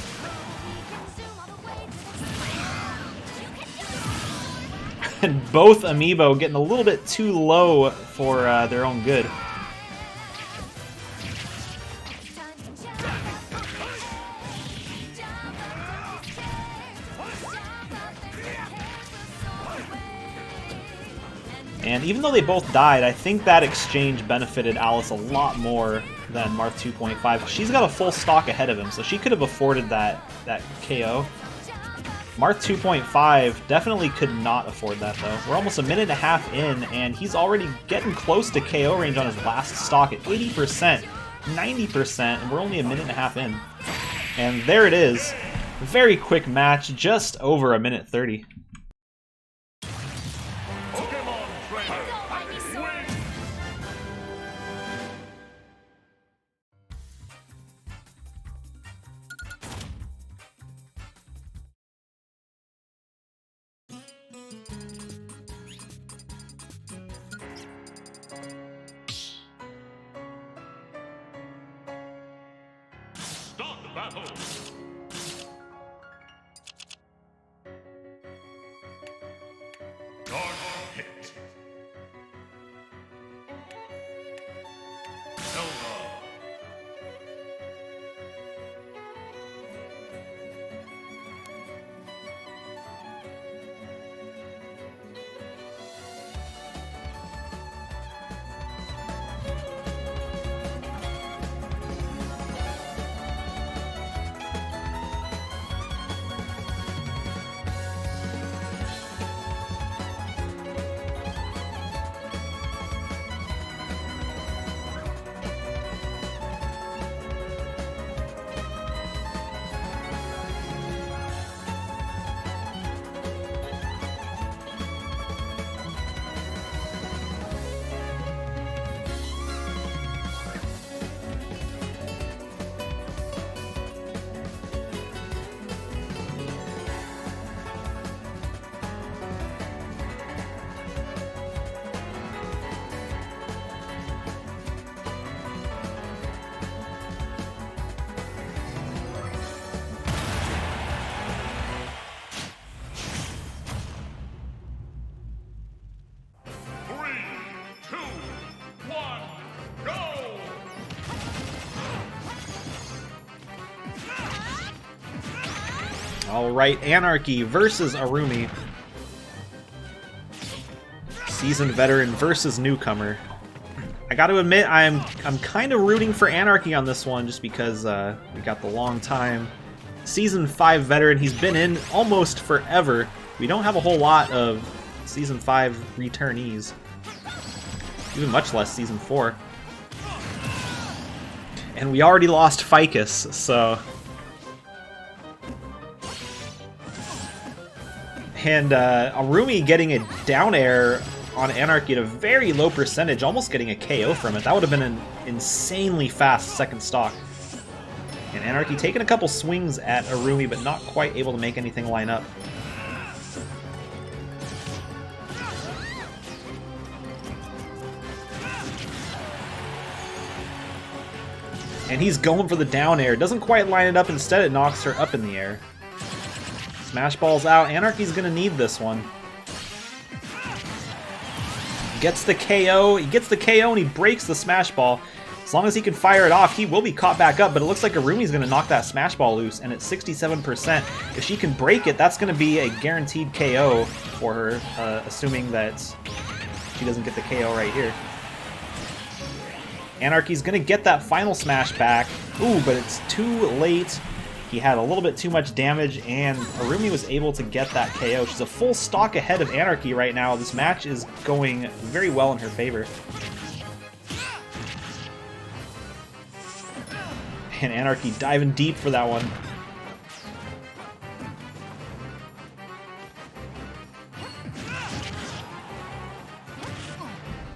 Speaker 1: And both Amiibo getting a little bit too low for their own good. And even though they both died, I think that exchange benefited Alice a lot more than Marth 2.5. She's got a full stock ahead of him, so she could have afforded that KO. Marth 2.5 definitely could not afford that, though. We're almost a minute and a half in, and he's already getting close to KO range on his last stock at 80%, 90%, and we're only a minute and a half in. And there it is. Very quick match, just over a minute 30.
Speaker 3: Start the battle. Guard hit. Zelda.
Speaker 1: Alright, Anarchy versus Arumi. Seasoned veteran versus newcomer. I gotta admit, I'm kind of rooting for Anarchy on this one, just because we got the long time. Season 5 veteran, he's been in almost forever. We don't have a whole lot of Season 5 returnees. Even much less Season 4. And we already lost Ficus, so... And Arumi getting a down air on Anarchy at a very low percentage, almost getting a KO from it. That would have been an insanely fast second stock. And Anarchy taking a couple swings at Arumi, but not quite able to make anything line up. And he's going for the down air. Doesn't quite line it up. Instead, it knocks her up in the air. Smash Ball's out. Anarchy's going to need this one. Gets the KO. He gets the KO and he breaks the Smash Ball. As long as he can fire it off, he will be caught back up, but it looks like Arumi's going to knock that Smash Ball loose, and it's 67%. If she can break it, that's going to be a guaranteed KO for her, assuming that she doesn't get the KO right here. Anarchy's going to get that final smash back. Ooh, but it's too late. He had a little bit too much damage, and Arumi was able to get that KO. She's a full stock ahead of Anarchy right now. This match is going very well in her favor. And Anarchy diving deep for that one.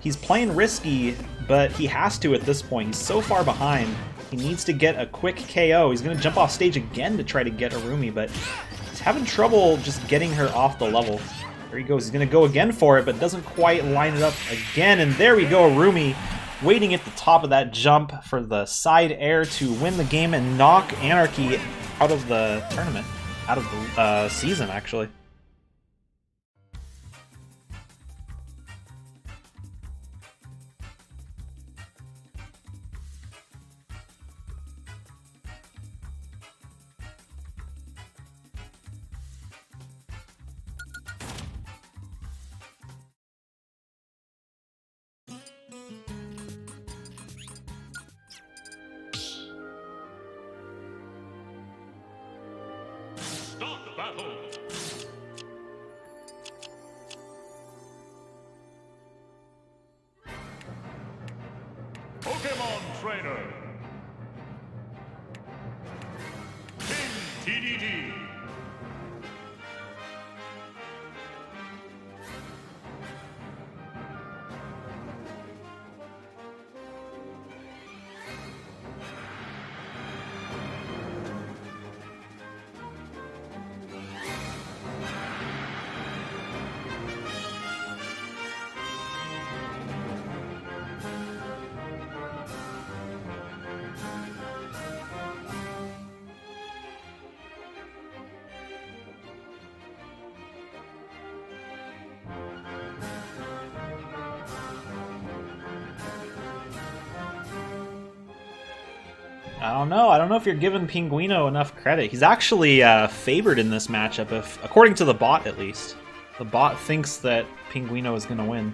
Speaker 1: He's playing risky, but he has to at this point. He's so far behind. He needs to get a quick KO. He's going to jump off stage again to try to get Arumi, but he's having trouble just getting her off the level. There he goes. He's going to go again for it, but doesn't quite line it up again. And there we go, Arumi waiting at the top of that jump for the side air to win the game and knock Anarchy out of the tournament, out of the season, actually.
Speaker 3: Start the battle. Pokemon Trainer. King TDD.
Speaker 1: I don't know. I don't know if you're giving Pinguino enough credit. He's actually favored in this matchup, if, according to the bot at least. The bot thinks that Pinguino is going to win.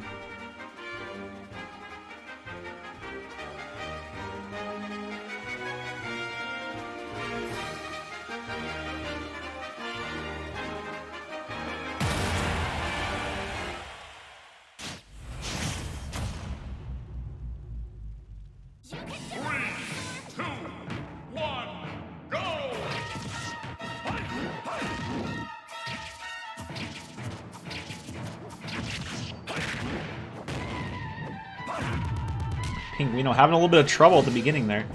Speaker 1: Pinguino having a little bit of trouble at the beginning there.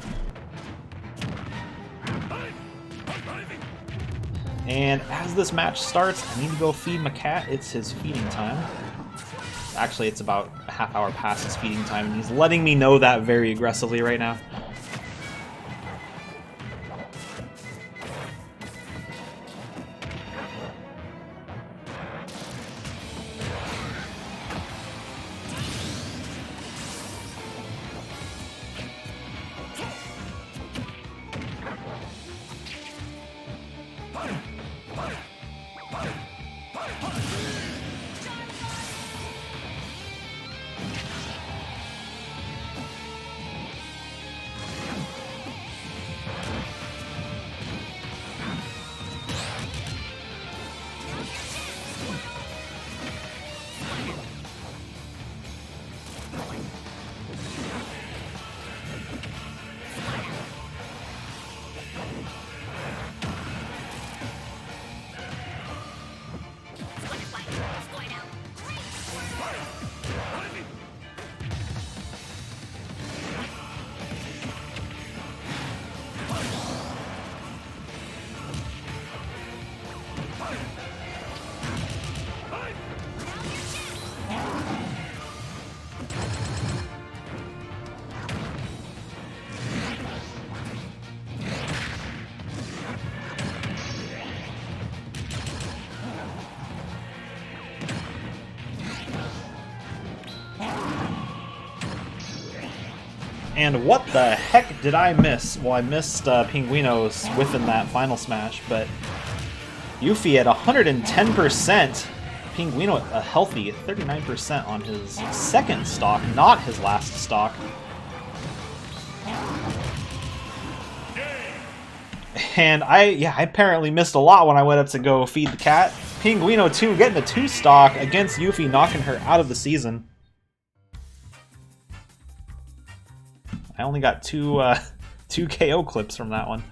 Speaker 1: And as this match starts, I need to go feed my cat. It's his feeding time. Actually, it's about a half hour past his feeding time, and he's letting me know that very aggressively right now. And what the heck did I miss? Well, I missed Pinguino's whiffing that final smash, but Yuffie at 110%. Pinguino a healthy 39% on his second stock, not his last stock. And I apparently missed a lot when I went up to go feed the cat. Pinguino 2 getting a 2 stock against Yuffie, knocking her out of the season. I only got two KO clips from that one.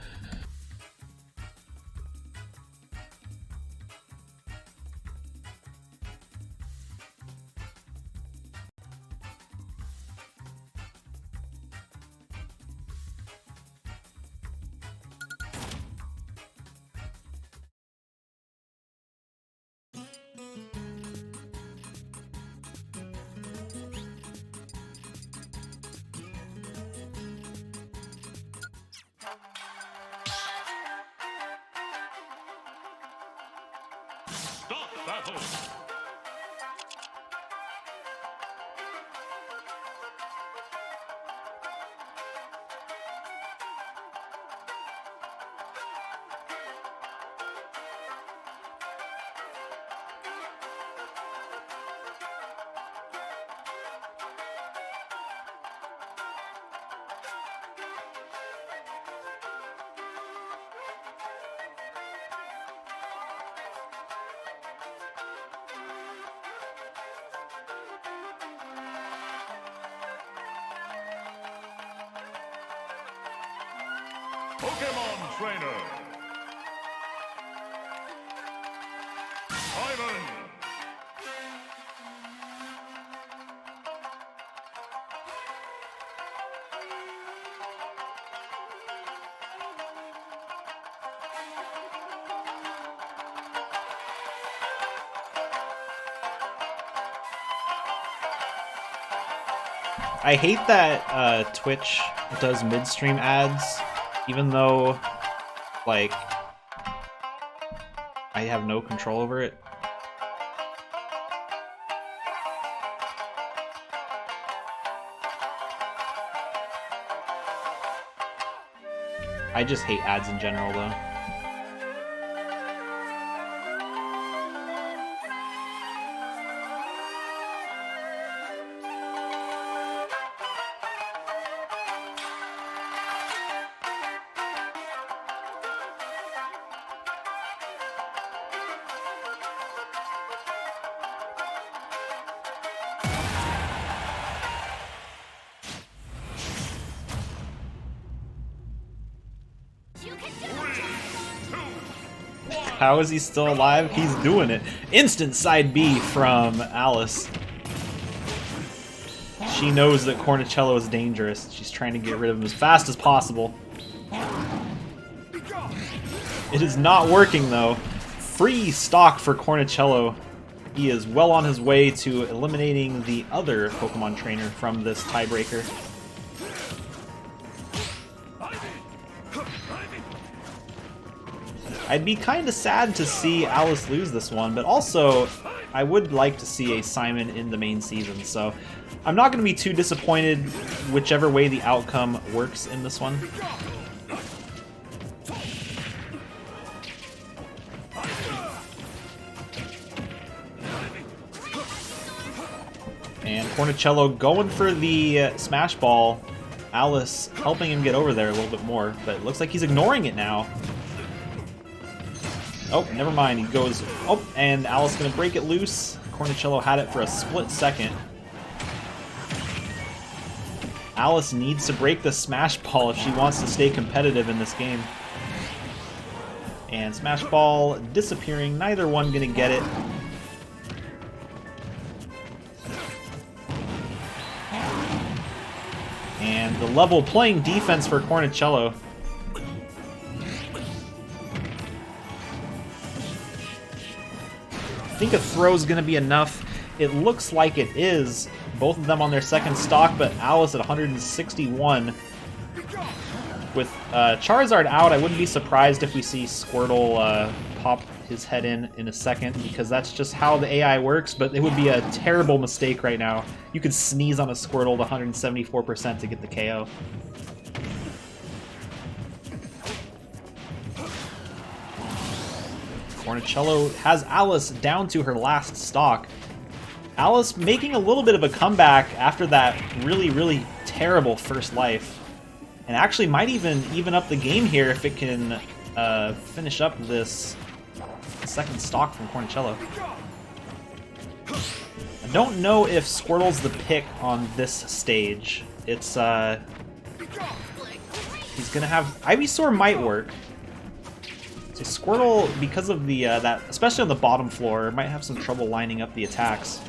Speaker 3: Start battle. Pokemon Trainer. Ivan.
Speaker 1: I hate that Twitch does midstream ads, even though, like, I have no control over it. I just hate ads in general, though. How is he still alive? He's doing it. Instant side B from Alice. She knows that Cornicello is dangerous. She's trying to get rid of him as fast as possible. It is not working, though. Free stock for Cornicello. He is well on his way to eliminating the other Pokemon trainer from this tiebreaker. I'd be kind of sad to see Alice lose this one, but also I would like to see a Simon in the main season, so I'm not going to be too disappointed whichever way the outcome works in this one. And Cornicello going for the Smash Ball. Alice helping him get over there a little bit more, but it looks like he's ignoring it now. Oh, never mind. He goes... Oh, and Alice going to break it loose. Cornicello had it for a split second. Alice needs to break the Smash Ball if she wants to stay competitive in this game. And Smash Ball disappearing. Neither one going to get it. And the level playing defense for Cornicello. I think a throw is going to be enough. It looks like it is. Both of them on their second stock, but Alice at 161. With Charizard out, I wouldn't be surprised if we see Squirtle pop his head in a second, because that's just how the AI works, but it would be a terrible mistake right now. You could sneeze on a Squirtle to 174% to get the KO. Cornicello has Alice down to her last stock. Alice making a little bit of a comeback after that really terrible first life. And actually might even up the game here if it can finish up this second stock from Cornicello. I don't know if Squirtle's the pick on this stage. It's he's gonna have Ivysaur might work. So Squirtle, because of the that, especially on the bottom floor, might have some trouble lining up the attacks.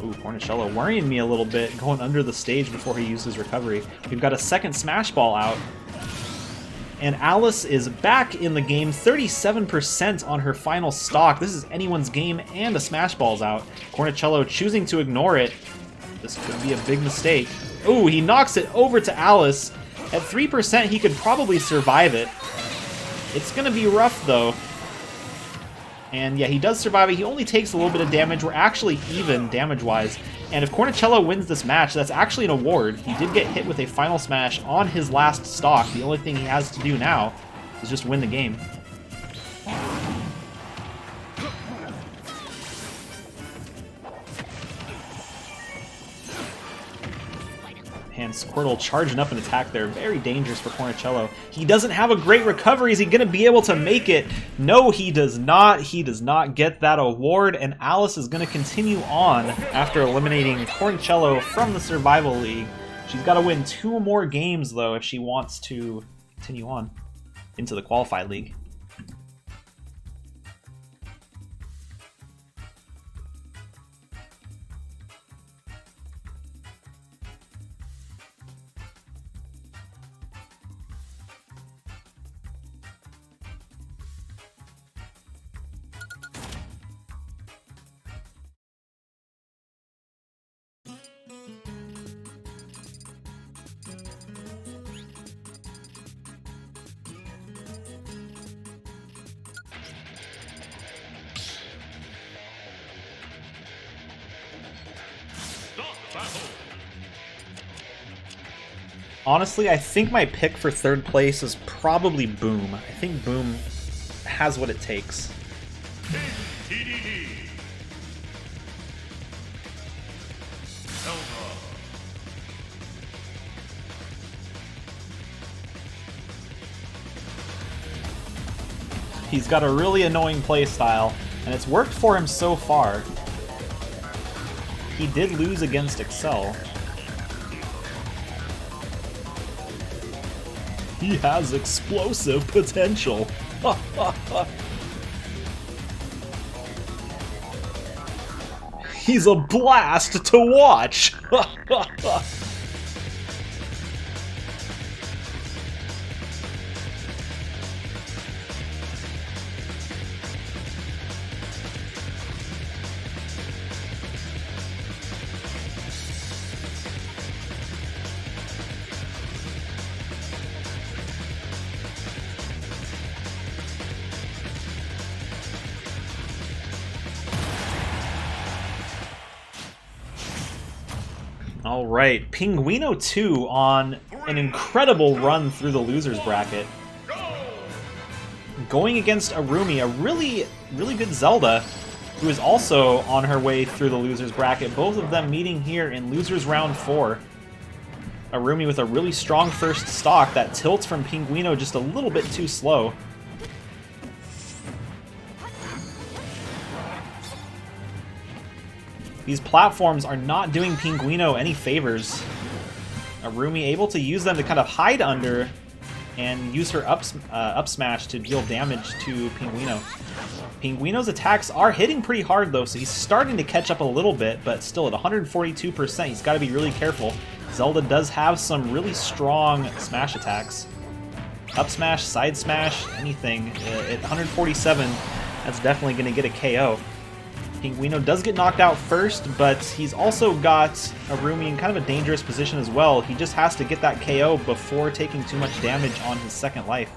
Speaker 1: Ooh, Cornicello worrying me a little bit, going under the stage before he uses recovery. We've got a second Smash Ball out. And Alice is back in the game, 37% on her final stock. This is anyone's game, and a Smash Ball's out. Cornicello choosing to ignore it. This could be a big mistake. Ooh, he knocks it over to Alice. At 3%, he could probably survive it. It's going to be rough, though. And yeah, he does survive it. He only takes a little bit of damage. We're actually even damage-wise. And if Cornicello wins this match, that's actually an award. He did get hit with a final smash on his last stock. The only thing he has to do now is just win the game. And Squirtle charging up an attack there. Very dangerous for Cornicello. He doesn't have a great recovery. Is he going to be able to make it? No, he does not. He does not get that award. And Alice is going to continue on after eliminating Cornicello from the Survival League. She's got to win 2 more games, though, if she wants to continue on into the Qualified League. Honestly, I think my pick for 3rd place is probably Boom. I think Boom has what it takes. He's got a really annoying playstyle, and it's worked for him so far. He did lose against Excel. He has explosive potential. He's a blast to watch. All right, Pinguino 2 on an incredible run through the losers bracket. Going against Arumi, a really good Zelda, who is also on her way through the losers bracket. Both of them meeting here in losers round 4. Arumi with a really strong first stock that tilts from Pinguino just a little bit too slow. These platforms are not doing Pinguino any favors. Arumi able to use them to kind of hide under and use her up smash to deal damage to Pinguino. Pinguino's attacks are hitting pretty hard though, so he's starting to catch up a little bit, but still at 142%, he's got to be really careful. Zelda does have some really strong smash attacks. Up smash, side smash, anything. At 147, that's definitely going to get a KO. Pinguino does get knocked out first, but he's also got Arumi in kind of a dangerous position as well. He just has to get that KO before taking too much damage on his second life.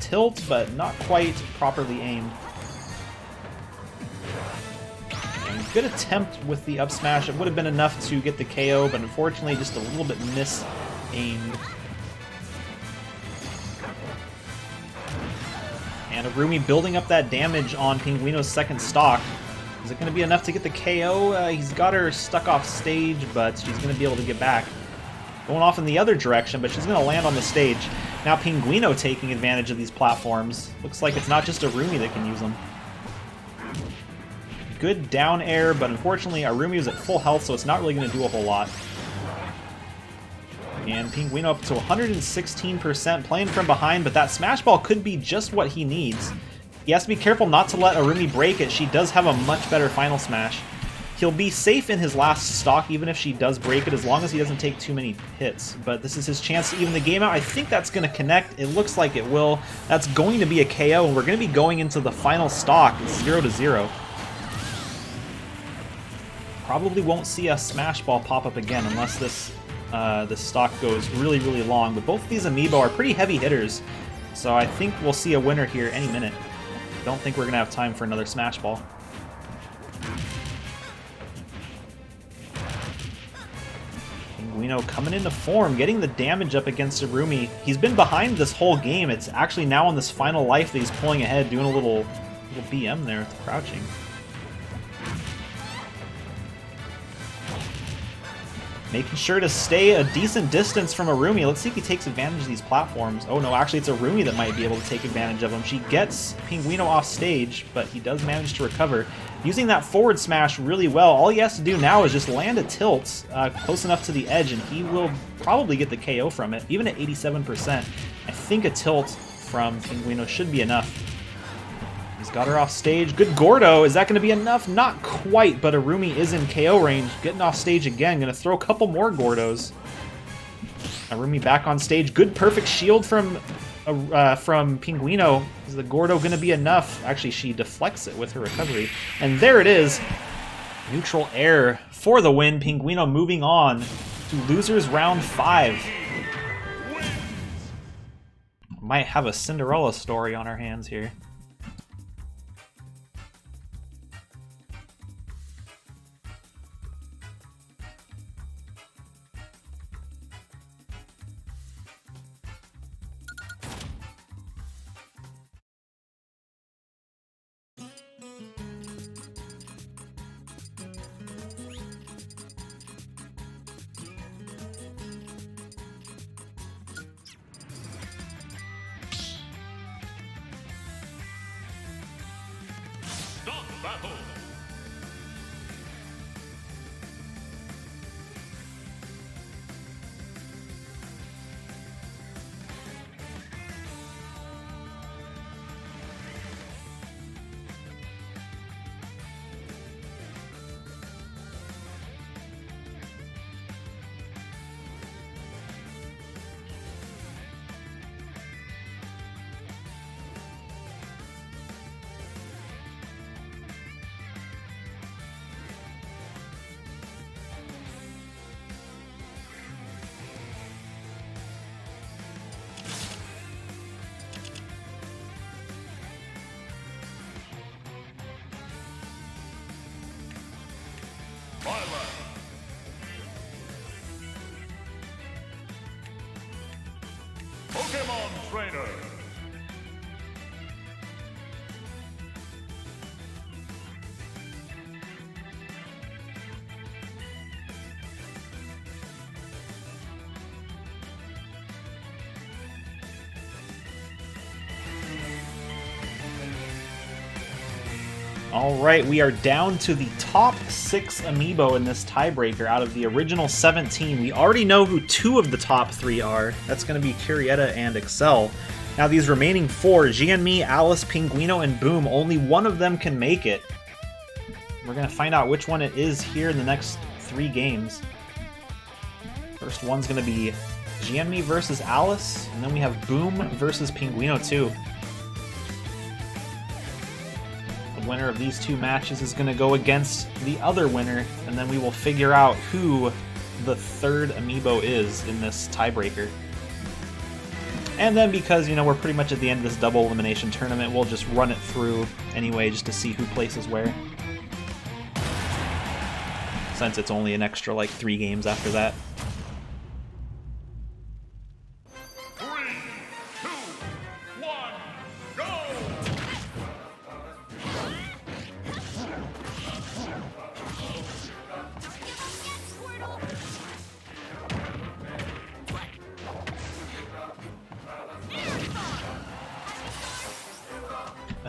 Speaker 1: tilt, but not quite properly aimed. And good attempt with the up smash. It would have been enough to get the KO, but unfortunately just a little bit mis-aimed. And Arumi building up that damage on Pinguino's second stock. Is it going to be enough to get the KO? He's got her stuck off stage, but she's going to be able to get back. Going off in the other direction, but she's going to land on the stage. Now Pinguino taking advantage of these platforms. Looks like it's not just Arumi that can use them. Good down air, but unfortunately Arumi is at full health, so it's not really going to do a whole lot. And Pinguino up to 116%, playing from behind, but that smash ball could be just what he needs. He has to be careful not to let Arumi break it. She does have a much better final smash. He'll be safe in his last stock even if she does break it, as long as he doesn't take too many hits. But this is his chance to even the game out. I think that's going to connect. It looks like it will. That's going to be a KO, and we're going to be going into the final stock. It's 0-0. Probably won't see a smash ball pop up again unless this stock goes really, really long. But both of these Amiibo are pretty heavy hitters, so I think we'll see a winner here any minute. Don't think we're going to have time for another smash ball. Pinguino coming into form, getting the damage up against Arumi. He's been behind this whole game. It's actually now on this final life that he's pulling ahead, doing a little BM there with the crouching. Making sure to stay a decent distance from Arumi. Let's see if he takes advantage of these platforms. Oh no, actually it's Arumi that might be able to take advantage of them. She gets Pinguino off stage, but he does manage to recover. Using that forward smash really well. All he has to do now is just land a tilt close enough to the edge, and he will probably get the KO from it, even at 87%. I think a tilt from Pinguino should be enough. He's got her off stage. Good Gordo. Is that going to be enough? Not quite, but Arumi is in KO range. Getting off stage again. Going to throw a couple more Gordos. Arumi back on stage. Good perfect shield from Pinguino. Is the Gordo going to be enough? Actually, she deflects it with her recovery. And there it is. Neutral air for the win. Pinguino moving on to losers round 5. Might have a Cinderella story on our hands here.
Speaker 3: Stop battle. Pokemon Trainer.
Speaker 1: Alright, we are down to the top 6 Amiibo in this tiebreaker out of the original 17. We already know who 2 of the top 3 are. That's going to be Curietta and Excel. Now these remaining 4, Jianmi, Alice, Pinguino, and Boom, only one of them can make it. We're going to find out which one it is here in the next 3 games. First one's going to be Jianmi versus Alice, and then we have Boom versus Pinguino too. Winner of these 2 matches is going to go against the other winner, and then we will figure out who the 3rd Amiibo is in this tiebreaker. And then because, you know, we're pretty much at the end of this double elimination tournament, we'll just run it through anyway just to see who places where. Since it's only an extra, like, 3 games after that.
Speaker 3: 3, 2, 1, go!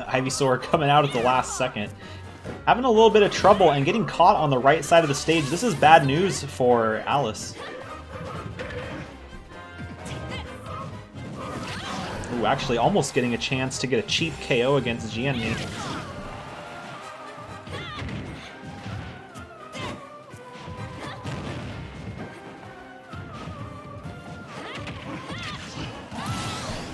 Speaker 1: Ivysaur coming out at the last second. Having a little bit of trouble and getting caught on the right side of the stage. This is bad news for Alice. Ooh, actually almost getting a chance to get a cheap KO against GNE.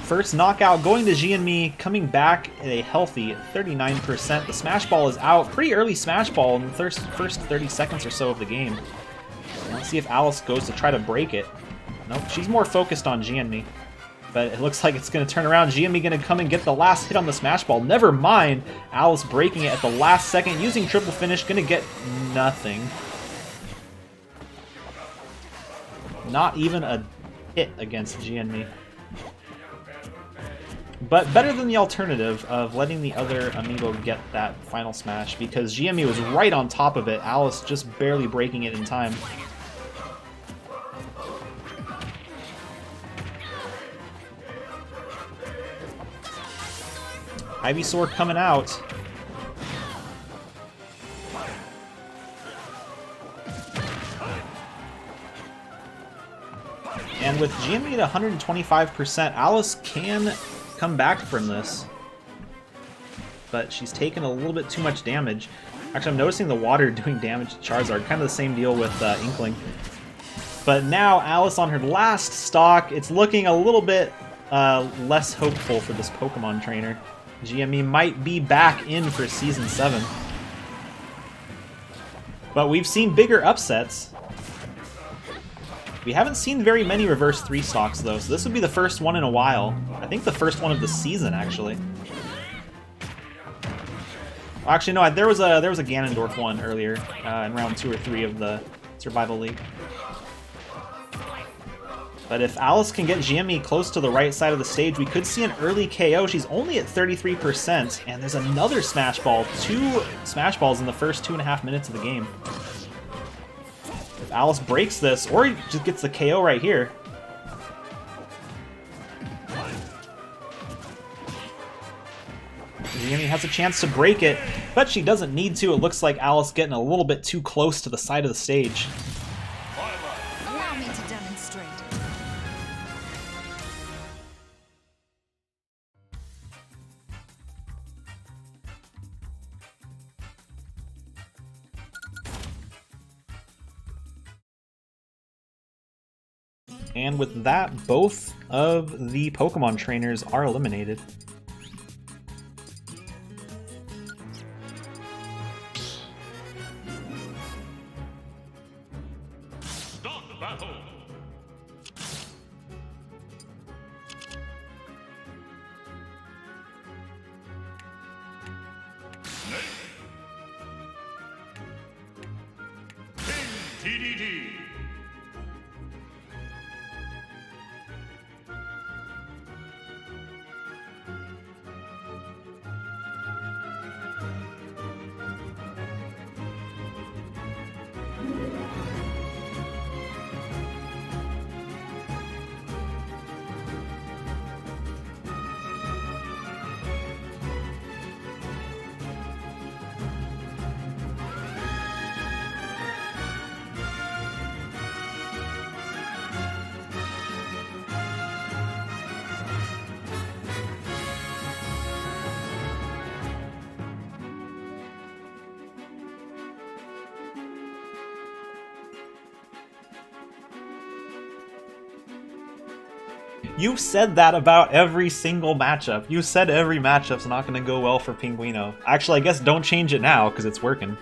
Speaker 1: First knockout going to Jianmi, coming back at a healthy 39%. The Smash Ball is out. Pretty early Smash Ball in the first 30 seconds or so of the game. Let's see if Alice goes to try to break it. Nope, she's more focused on Jianmi. But it looks like it's going to turn around. Jianmi going to come and get the last hit on the Smash Ball. Never mind, Alice breaking it at the last second, using triple finish, going to get nothing. Not even a hit against Jianmi. But better than the alternative of letting the other Amiibo get that final smash, because GME was right on top of it, Alice just barely breaking it in time. Ivysaur coming out. And with GME at 125%, Alice can come back from this, but she's taken a little bit too much damage. Actually, I'm noticing the water doing damage to Charizard, kind of the same deal with Inkling. But now Alice on her last stock, it's looking a little bit less hopeful for this Pokemon trainer. GME might be back in for Season 7. But we've seen bigger upsets. We haven't seen very many reverse 3 stocks though, so this would be the first one in a while. I think the first one of the season, actually. Actually, no, there was a Ganondorf one earlier in round 2 or 3 of the Survival League. But if Alice can get GME close to the right side of the stage, we could see an early KO. She's only at 33%, and there's another Smash Ball. 2 Smash Balls in the first 2.5 minutes of the game. If Alice breaks this, or just gets the KO right here. GME has a chance to break it, but she doesn't need to. It looks like Alice getting a little bit too close to the side of the stage.
Speaker 2: Allow me to demonstrate.
Speaker 1: And with that, both of the Pokemon trainers are eliminated.
Speaker 3: Stop the battle! Snake! King TDD!
Speaker 1: You said that about every single matchup. You said every matchup's not going to go well for Pinguino. Actually, I guess don't change it now, because it's working.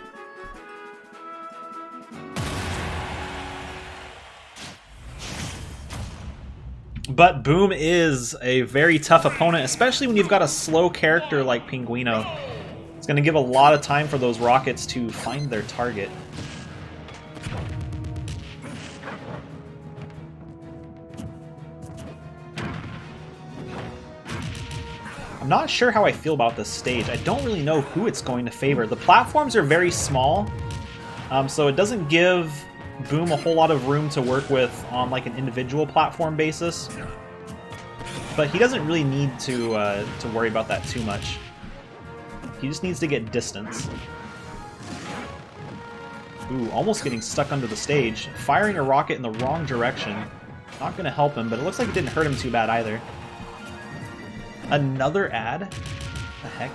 Speaker 1: but Boom is a very tough opponent, especially when you've got a slow character like Pinguino. It's going to give a lot of time for those rockets to find their target. I'm not sure how I feel about this stage. I don't really know who it's going to favor. The platforms are very small, so it doesn't give Boom a whole lot of room to work with on like an individual platform basis. But he doesn't really need to worry about that too much. He just needs to get distance. Ooh, almost getting stuck under the stage. Firing a rocket in the wrong direction. Not going to help him, but it looks like it didn't hurt him too bad either. Another ad? What the heck?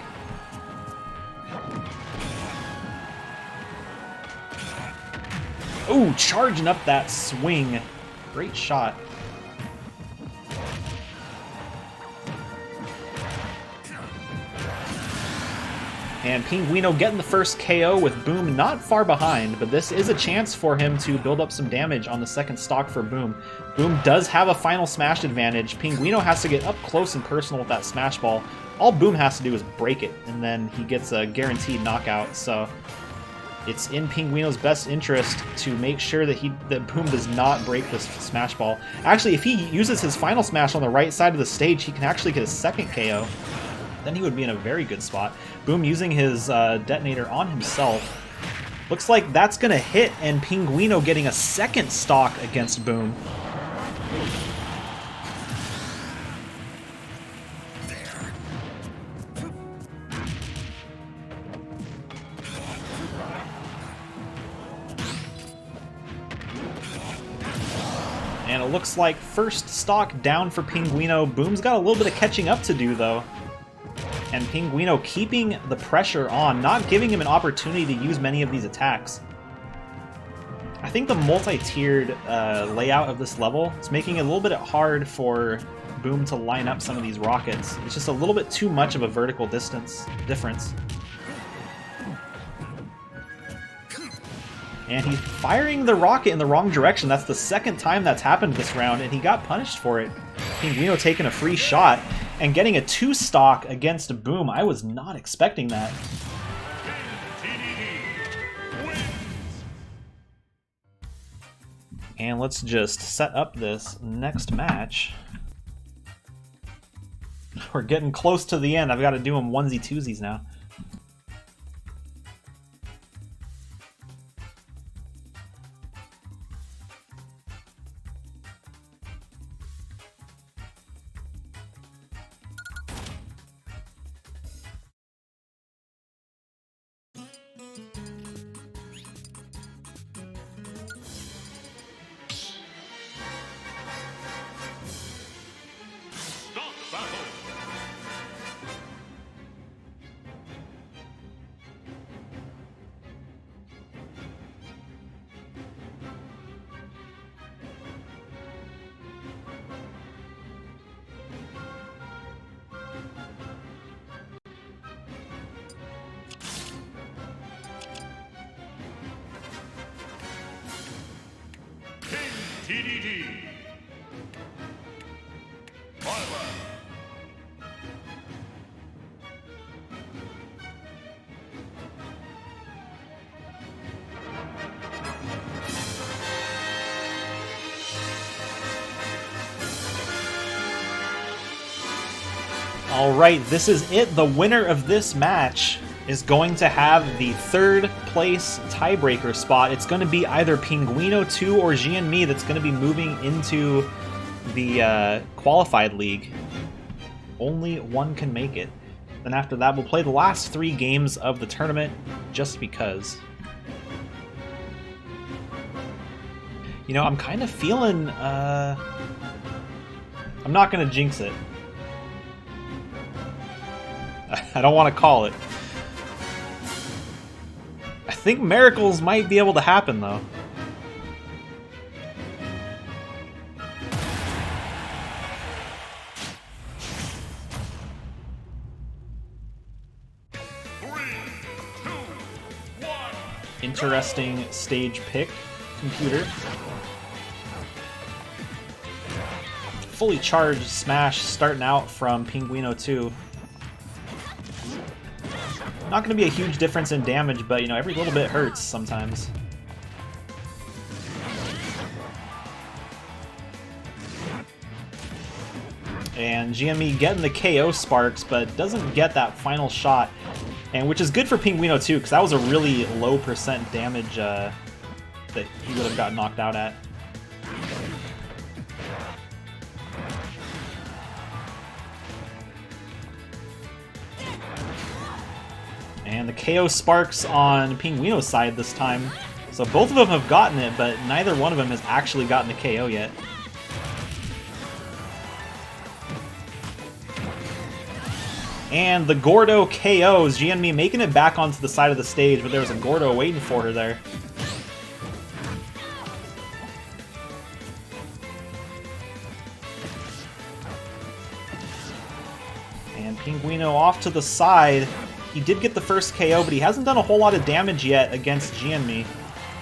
Speaker 1: Ooh, charging up that swing. Great shot. And Pinguino getting the first KO with Boom not far behind, but this is a chance for him to build up some damage on the second stock for Boom. Boom does have a final smash advantage. Pinguino has to get up close and personal with that smash ball. All Boom has to do is break it, and then he gets a guaranteed knockout. So it's in Pinguino's best interest to make sure that Boom does not break this smash ball. Actually, if he uses his final smash on the right side of the stage, he can actually get a second KO. Then he would be in a very good spot. Boom using his detonator on himself. Looks like that's going to hit, and Pinguino getting a second stock against Boom. And it looks like first stock down for Pinguino. Boom's got a little bit of catching up to do, though. And Pinguino keeping the pressure on, not giving him an opportunity to use many of these attacks. I think the multi-tiered layout of this level is making it a little bit hard for Boom to line up some of these rockets. It's just a little bit too much of a vertical distance difference. And he's firing the rocket in the wrong direction. That's the second time that's happened this round, and he got punished for it. Pinguino taking a free shot and getting a 2-stock against Boom. I was not expecting that. And let's just set up this next match. We're getting close to the end. I've got to do them onesie-twosies now.
Speaker 3: TDD. Pilot.
Speaker 1: All right, this is it. The winner of this match is going to have the third place tiebreaker spot. It's going to be either Pinguino 2 or Jian Mi that's going to be moving into the qualified league. Only one can make it. Then after that, we'll play the last 3 games of the tournament just because. You know, I'm kind of feeling... I'm not going to jinx it. I don't want to call it. I think miracles might be able to happen, though. Interesting stage pick, computer. fully charged smash starting out from Pinguino too. Not going to be a huge difference in damage, but you know, every little bit hurts sometimes. And GME getting the KO sparks, but doesn't get that final shot. And which is good for Pinguino too, because that was a really low percent damage that he would have got knocked out at. And the KO sparks on Pinguino's side this time. So both of them have gotten it, but neither one of them has actually gotten the KO yet. And the Gordo KOs, GNME making it back onto the side of the stage, but there was a Gordo waiting for her there. And Pinguino off to the side. He did get the first KO, but he hasn't done a whole lot of damage yet against GNME.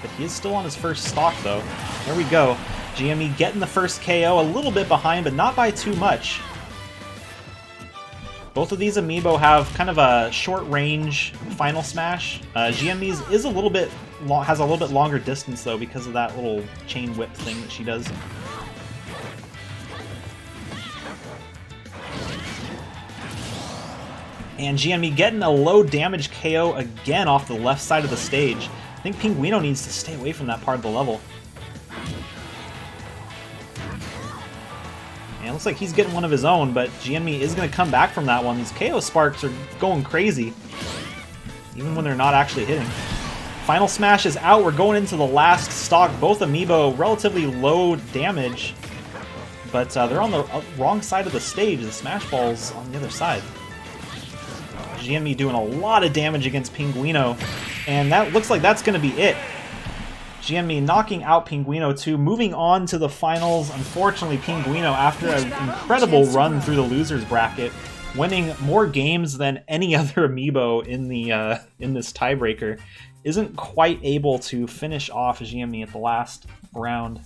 Speaker 1: But he is still on his first stock, though. There we go. GNME getting the first KO, a little bit behind, but not by too much. Both of these Amiibo have kind of a short-range final smash. GME's is a little bit has a little bit longer distance though because of that little chain whip thing that she does. And GME getting a low damage KO again off the left side of the stage. I think Pinguino needs to stay away from that part of the level. And it looks like he's getting one of his own, but GNME is going to come back from that one. These KO sparks are going crazy, even when they're not actually hitting. Final smash is out. We're going into the last stock. Both Amiibo relatively low damage, but they're on the wrong side of the stage. The smash ball's on the other side. GNME doing a lot of damage against Pinguino, and that looks like that's going to be it. GNME knocking out Pinguino too, moving on to the finals. Unfortunately, Pinguino, after an incredible run through the losers bracket, winning more games than any other Amiibo in the in this tiebreaker, isn't quite able to finish off GNME at the last round.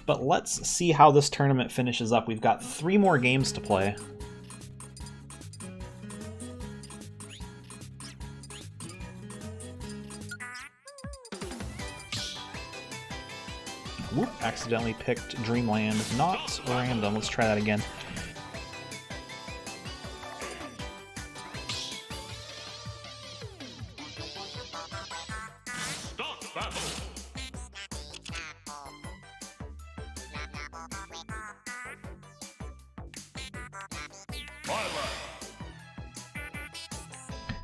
Speaker 1: But let's see how this tournament finishes up. We've got 3 more games to play. Whoop, accidentally picked Dreamland. Not random. Let's try that again.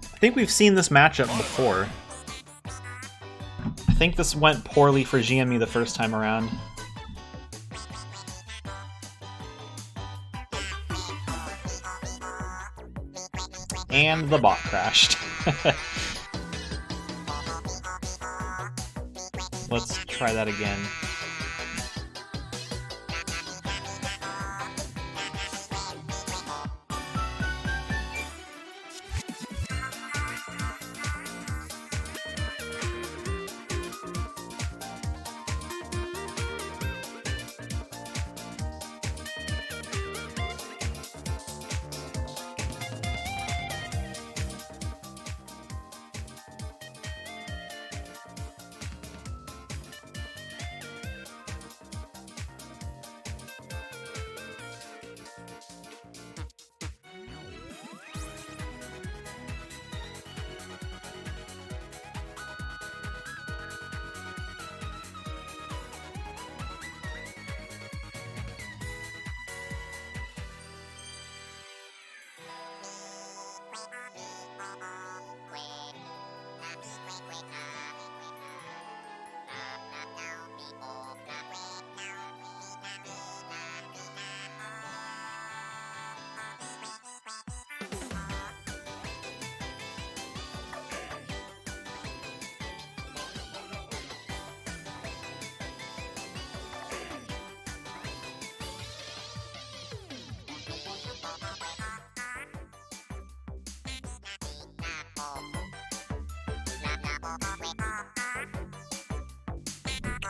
Speaker 1: I think we've seen this matchup before. I think this went poorly for GNME the first time around. And the bot crashed. Let's try that again.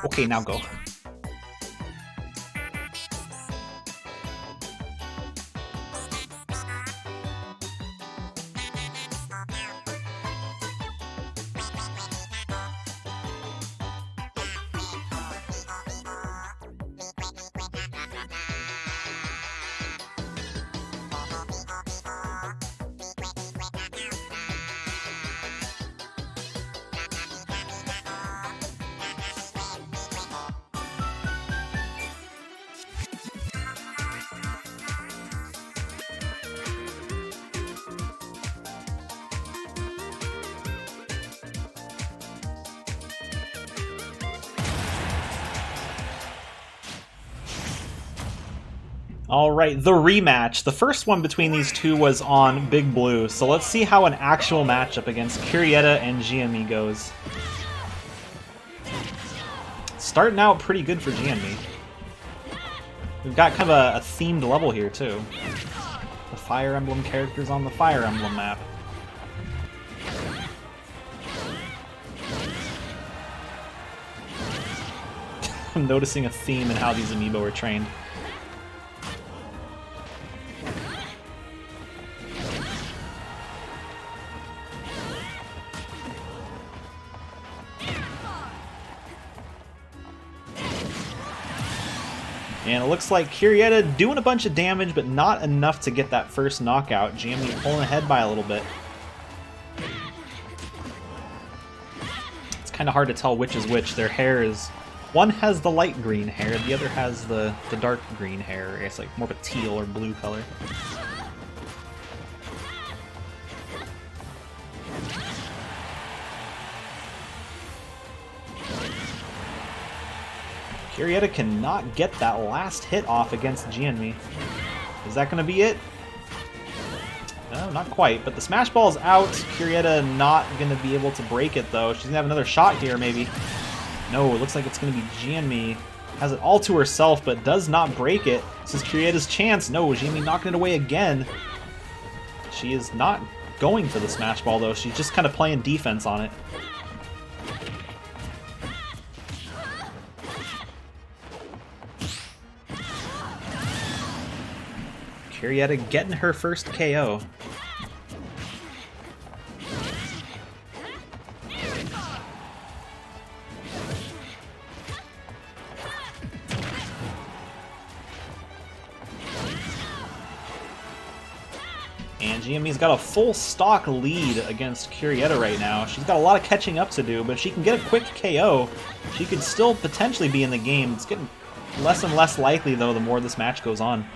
Speaker 1: Okay, now go. Alright, the rematch. The first one between these two was on Big Blue, so let's see how an actual matchup against Kyrietta and GME goes. Starting out pretty good for GME. We've got kind of a themed level here, too. The Fire Emblem characters on the Fire Emblem map. I'm noticing a theme in how these Amiibo are trained. And it looks like Kyrietta doing a bunch of damage, but not enough to get that first knockout. GME pulling ahead by a little bit. It's kind of hard to tell which is which. Their hair is... One has the light green hair, the other has the dark green hair. It's like more of a teal or blue color. Kyrietta cannot get that last hit off against GME. Is that going to be it? No, not quite, but the Smash Ball's out. Kyrietta not going to be able to break it, though. She's going to have another shot here, maybe. No, it looks like it's going to be GME. Has it all to herself, but does not break it. This is Kyrietta's chance. No, GME knocking it away again. She is not going for the Smash Ball, though. She's just kind of playing defense on it. Kyrietta getting her first KO. And GME's got a full stock lead against Kyrietta right now. She's got a lot of catching up to do, but if she can get a quick KO, she could still potentially be in the game. It's getting less and less likely, though, the more this match goes on.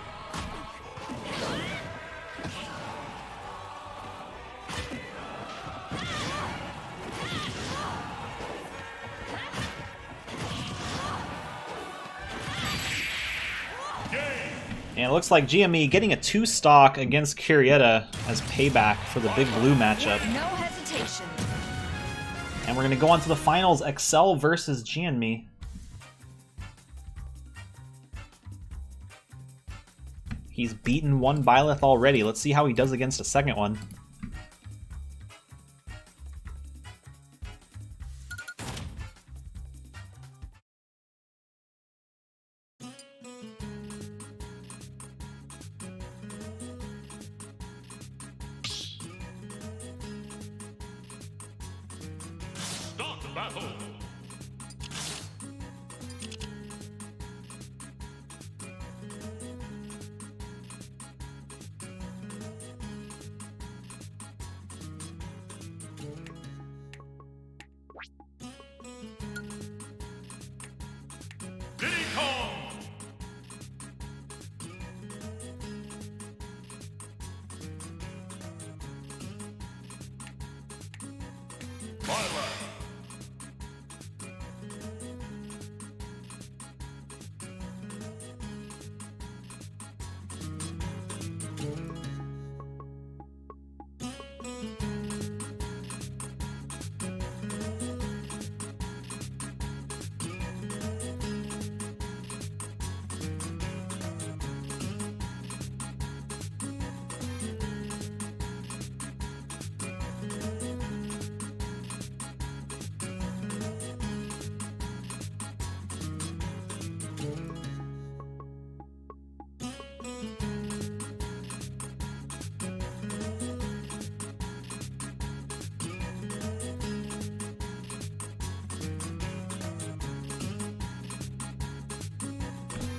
Speaker 1: And it looks like GME getting a 2-stock against Kyrietta as payback for the Big Blue matchup.
Speaker 2: No hesitation.
Speaker 1: And we're going to go on to the finals, Excel versus GME. He's beaten one Byleth already. Let's see how he does against a second one.
Speaker 3: Start the battle. Diddy Kong. Violet.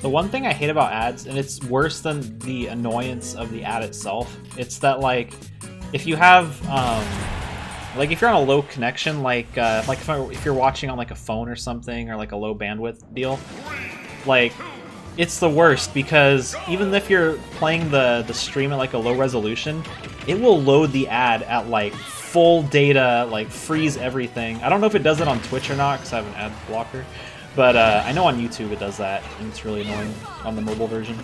Speaker 1: The one thing I hate about ads, and it's worse than the annoyance of the ad itself, it's that like if you have like if you're on a low connection, like if you're watching on like a phone or something, or like a low bandwidth deal, like it's the worst because even if you're playing the stream at like a low resolution, it will load the ad at like full data, like freeze everything. I don't know if it does it on Twitch or not because I have an ad blocker, but I know on YouTube it does that, and it's really annoying on the mobile version.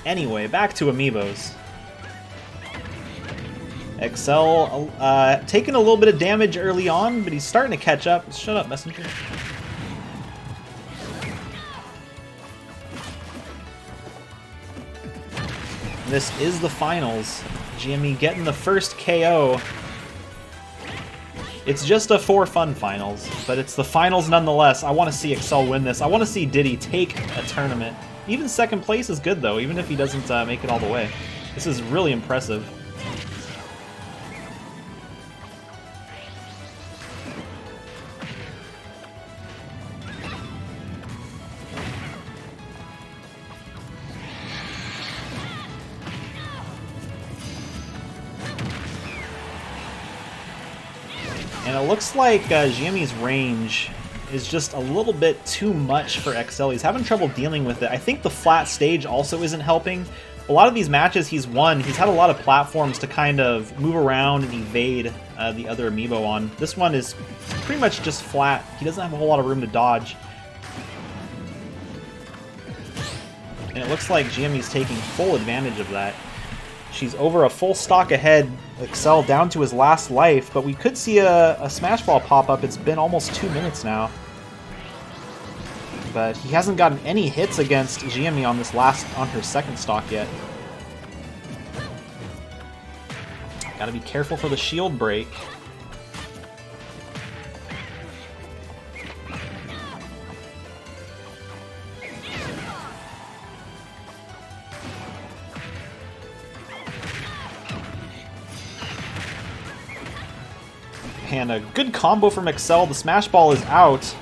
Speaker 1: Anyway, back to Amiibos. Excel taking a little bit of damage early on, but he's starting to catch up. Shut up, Messenger. This is the finals. GME getting the first KO. It's just a for fun finals, but it's the finals nonetheless. I want to see Excel win this. I want to see Diddy take a tournament. Even second place is good though, even if he doesn't make it all the way. This is really impressive. And it looks like GME's range is just a little bit too much for XL. He's having trouble dealing with it. I think the flat stage also isn't helping. A lot of these matches he's won, he's had a lot of platforms to kind of move around and evade the other Amiibo on. This one is pretty much just flat. He doesn't have a whole lot of room to dodge. And it looks like GME's taking full advantage of that. She's over a full stock ahead, Excel down to his last life, but we could see a Smash Ball pop up. It's been almost 2 minutes now. But he hasn't gotten any hits against GME on her second stock yet. Gotta be careful for the shield break. And a good combo from Excel. The Smash Ball is out.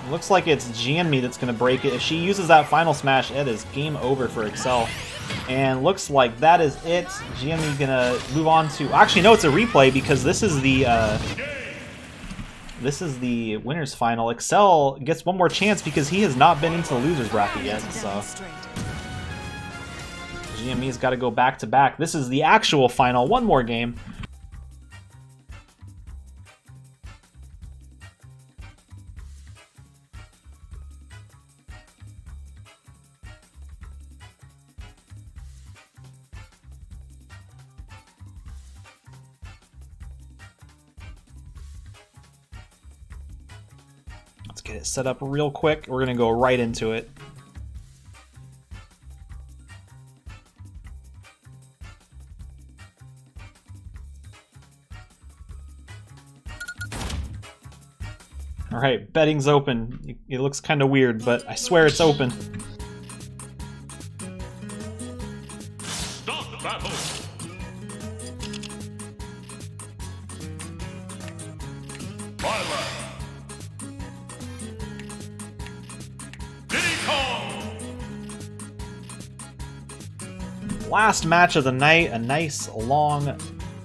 Speaker 1: Looks like it's GME that's going to break it. If she uses that final smash, it is game over for Excel. And looks like that is it. GME going to move on to... Actually, no, it's a replay because this is the winner's final. Excel gets one more chance because he has not been into the loser's bracket yet. So GME's got to go back to back. This is the actual final. One more game. Let's get it set up real quick. We're going to go right into it. Alright, betting's open. It looks kind of weird, but I swear it's open.
Speaker 3: Start the battle. Violet. Diddy Kong.
Speaker 1: Last match of the night, a nice, long,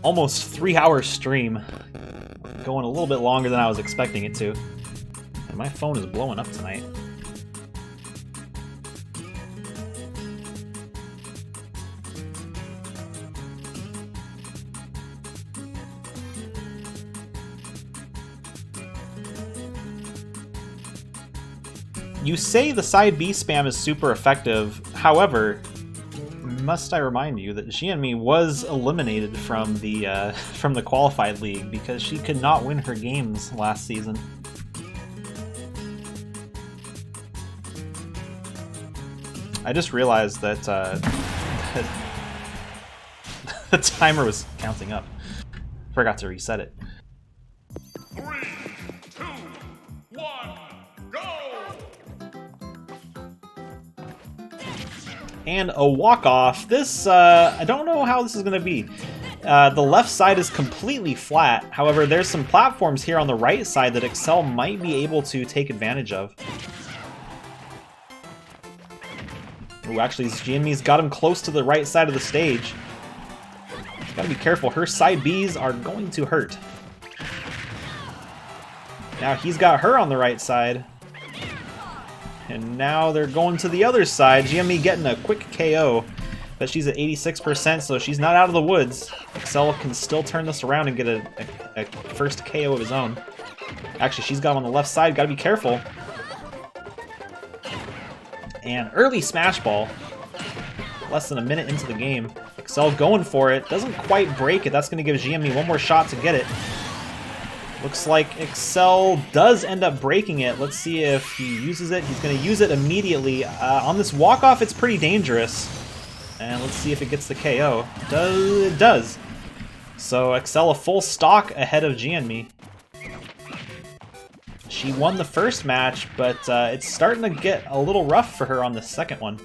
Speaker 1: almost 3-hour stream. Going a little bit longer than I was expecting it to. And my phone is blowing up tonight. You say the side B spam is super effective, however, must I remind you that GME was eliminated from the qualified league because she could not win her games last season. I just realized that the timer was counting up. Forgot to reset it.
Speaker 3: 3, 2, 1, go!
Speaker 1: and a walk-off. This, I don't know how this is going to be. The left side is completely flat. However, there's some platforms here on the right side that Excel might be able to take advantage of. Ooh, actually, Jianmi's got him close to the right side of the stage. Gotta be careful. Her side Bs are going to hurt. Now he's got her on the right side. And now they're going to the other side. Jianmi getting a quick KO. But she's at 86%, so she's not out of the woods. Excel can still turn this around and get a first KO of his own. Actually, she's got him on the left side. Gotta be careful. And early smash ball. Less than a minute into the game. Excel going for it. Doesn't quite break it. That's going to give Jianmi one more shot to get it. Looks like Excel does end up breaking it. Let's see if he uses it. He's going to use it immediately. On this walk-off, it's pretty dangerous. And let's see if it gets the KO. It does. So Excel a full stock ahead of Jianmi. She won the first match, but it's starting to get a little rough for her on the second one.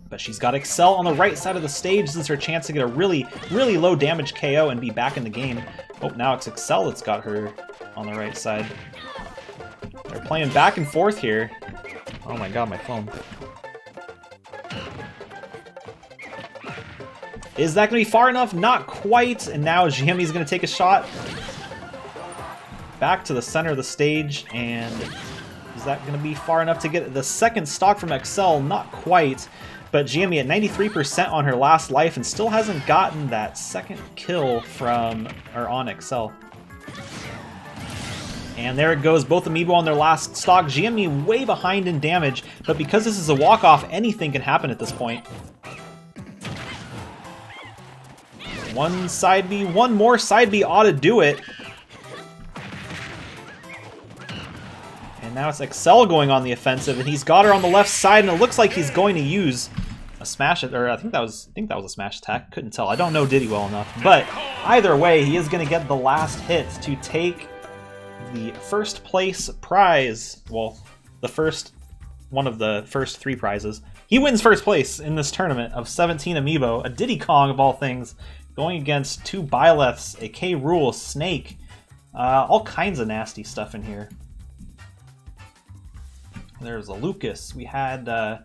Speaker 1: But she's got Excel on the right side of the stage. This is her chance to get a really, really low damage KO and be back in the game. Oh, now it's Excel that's got her on the right side. They're playing back and forth here. Oh my god, my phone. Is that going to be far enough? Not quite. And now Jianmi's going to take a shot. Back to the center of the stage. And is that going to be far enough to get the second stock from Excel? Not quite. But Jianmi at 93% on her last life and still hasn't gotten that second kill on Excel. And there it goes, both Amiibo on their last stock. Jianmi way behind in damage, but because this is a walk-off, anything can happen at this point. One side B, one more side B ought to do it. And now it's Excel going on the offensive, and he's got her on the left side, and it looks like he's going to use a smash, or I think that was a smash attack. Couldn't tell. I don't know Diddy well enough, but either way, he is going to get the last hit to take the first place prize. Well, one of the first 3 prizes. He wins first place in this tournament of 17 Amiibo, a Diddy Kong of all things, going against 2 Byleths, a K. Rool, Snake, all kinds of nasty stuff in here. There's a Lucas. We had, yeah,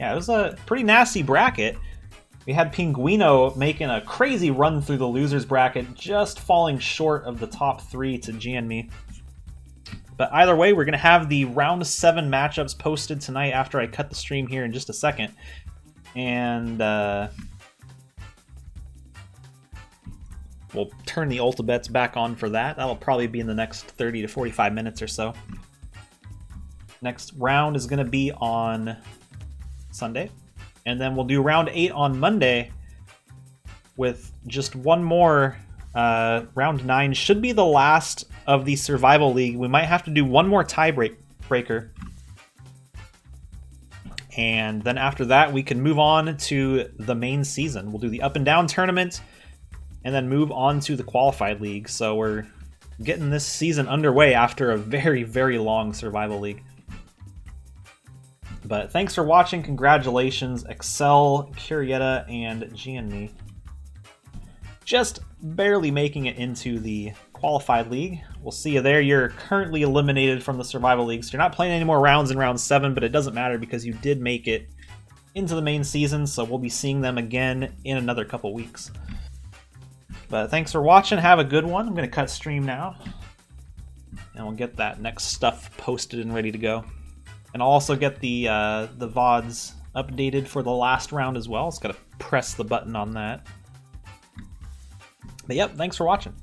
Speaker 1: it was a pretty nasty bracket. We had Pinguino making a crazy run through the losers bracket, just falling short of the top 3 to Jianmi. But either way, we're going to have the round 7 matchups posted tonight after I cut the stream here in just a second. And we'll turn the Ulta Bets back on for that. That'll probably be in the next 30 to 45 minutes or so. Next round is going to be on Sunday. And then we'll do round 8 on Monday with just one more. Round 9 should be the last of the Survival League. We might have to do one more tiebreaker. And then after that, we can move on to the main season. We'll do the up and down tournament and then move on to the qualified league. So we're getting this season underway after a very, very long Survival League. But thanks for watching. Congratulations, Excel, Curietta, and Jianmi. Just barely making it into the qualified league. We'll see you there. You're currently eliminated from the Survival League, so you're not playing any more rounds in round 7, but it doesn't matter because you did make it into the main season, so we'll be seeing them again in another couple weeks. But thanks for watching. Have a good one. I'm going to cut stream now, and we'll get that next stuff posted and ready to go. And I'll also get the VODs updated for the last round as well. Just got to press the button on that. But yep, thanks for watching.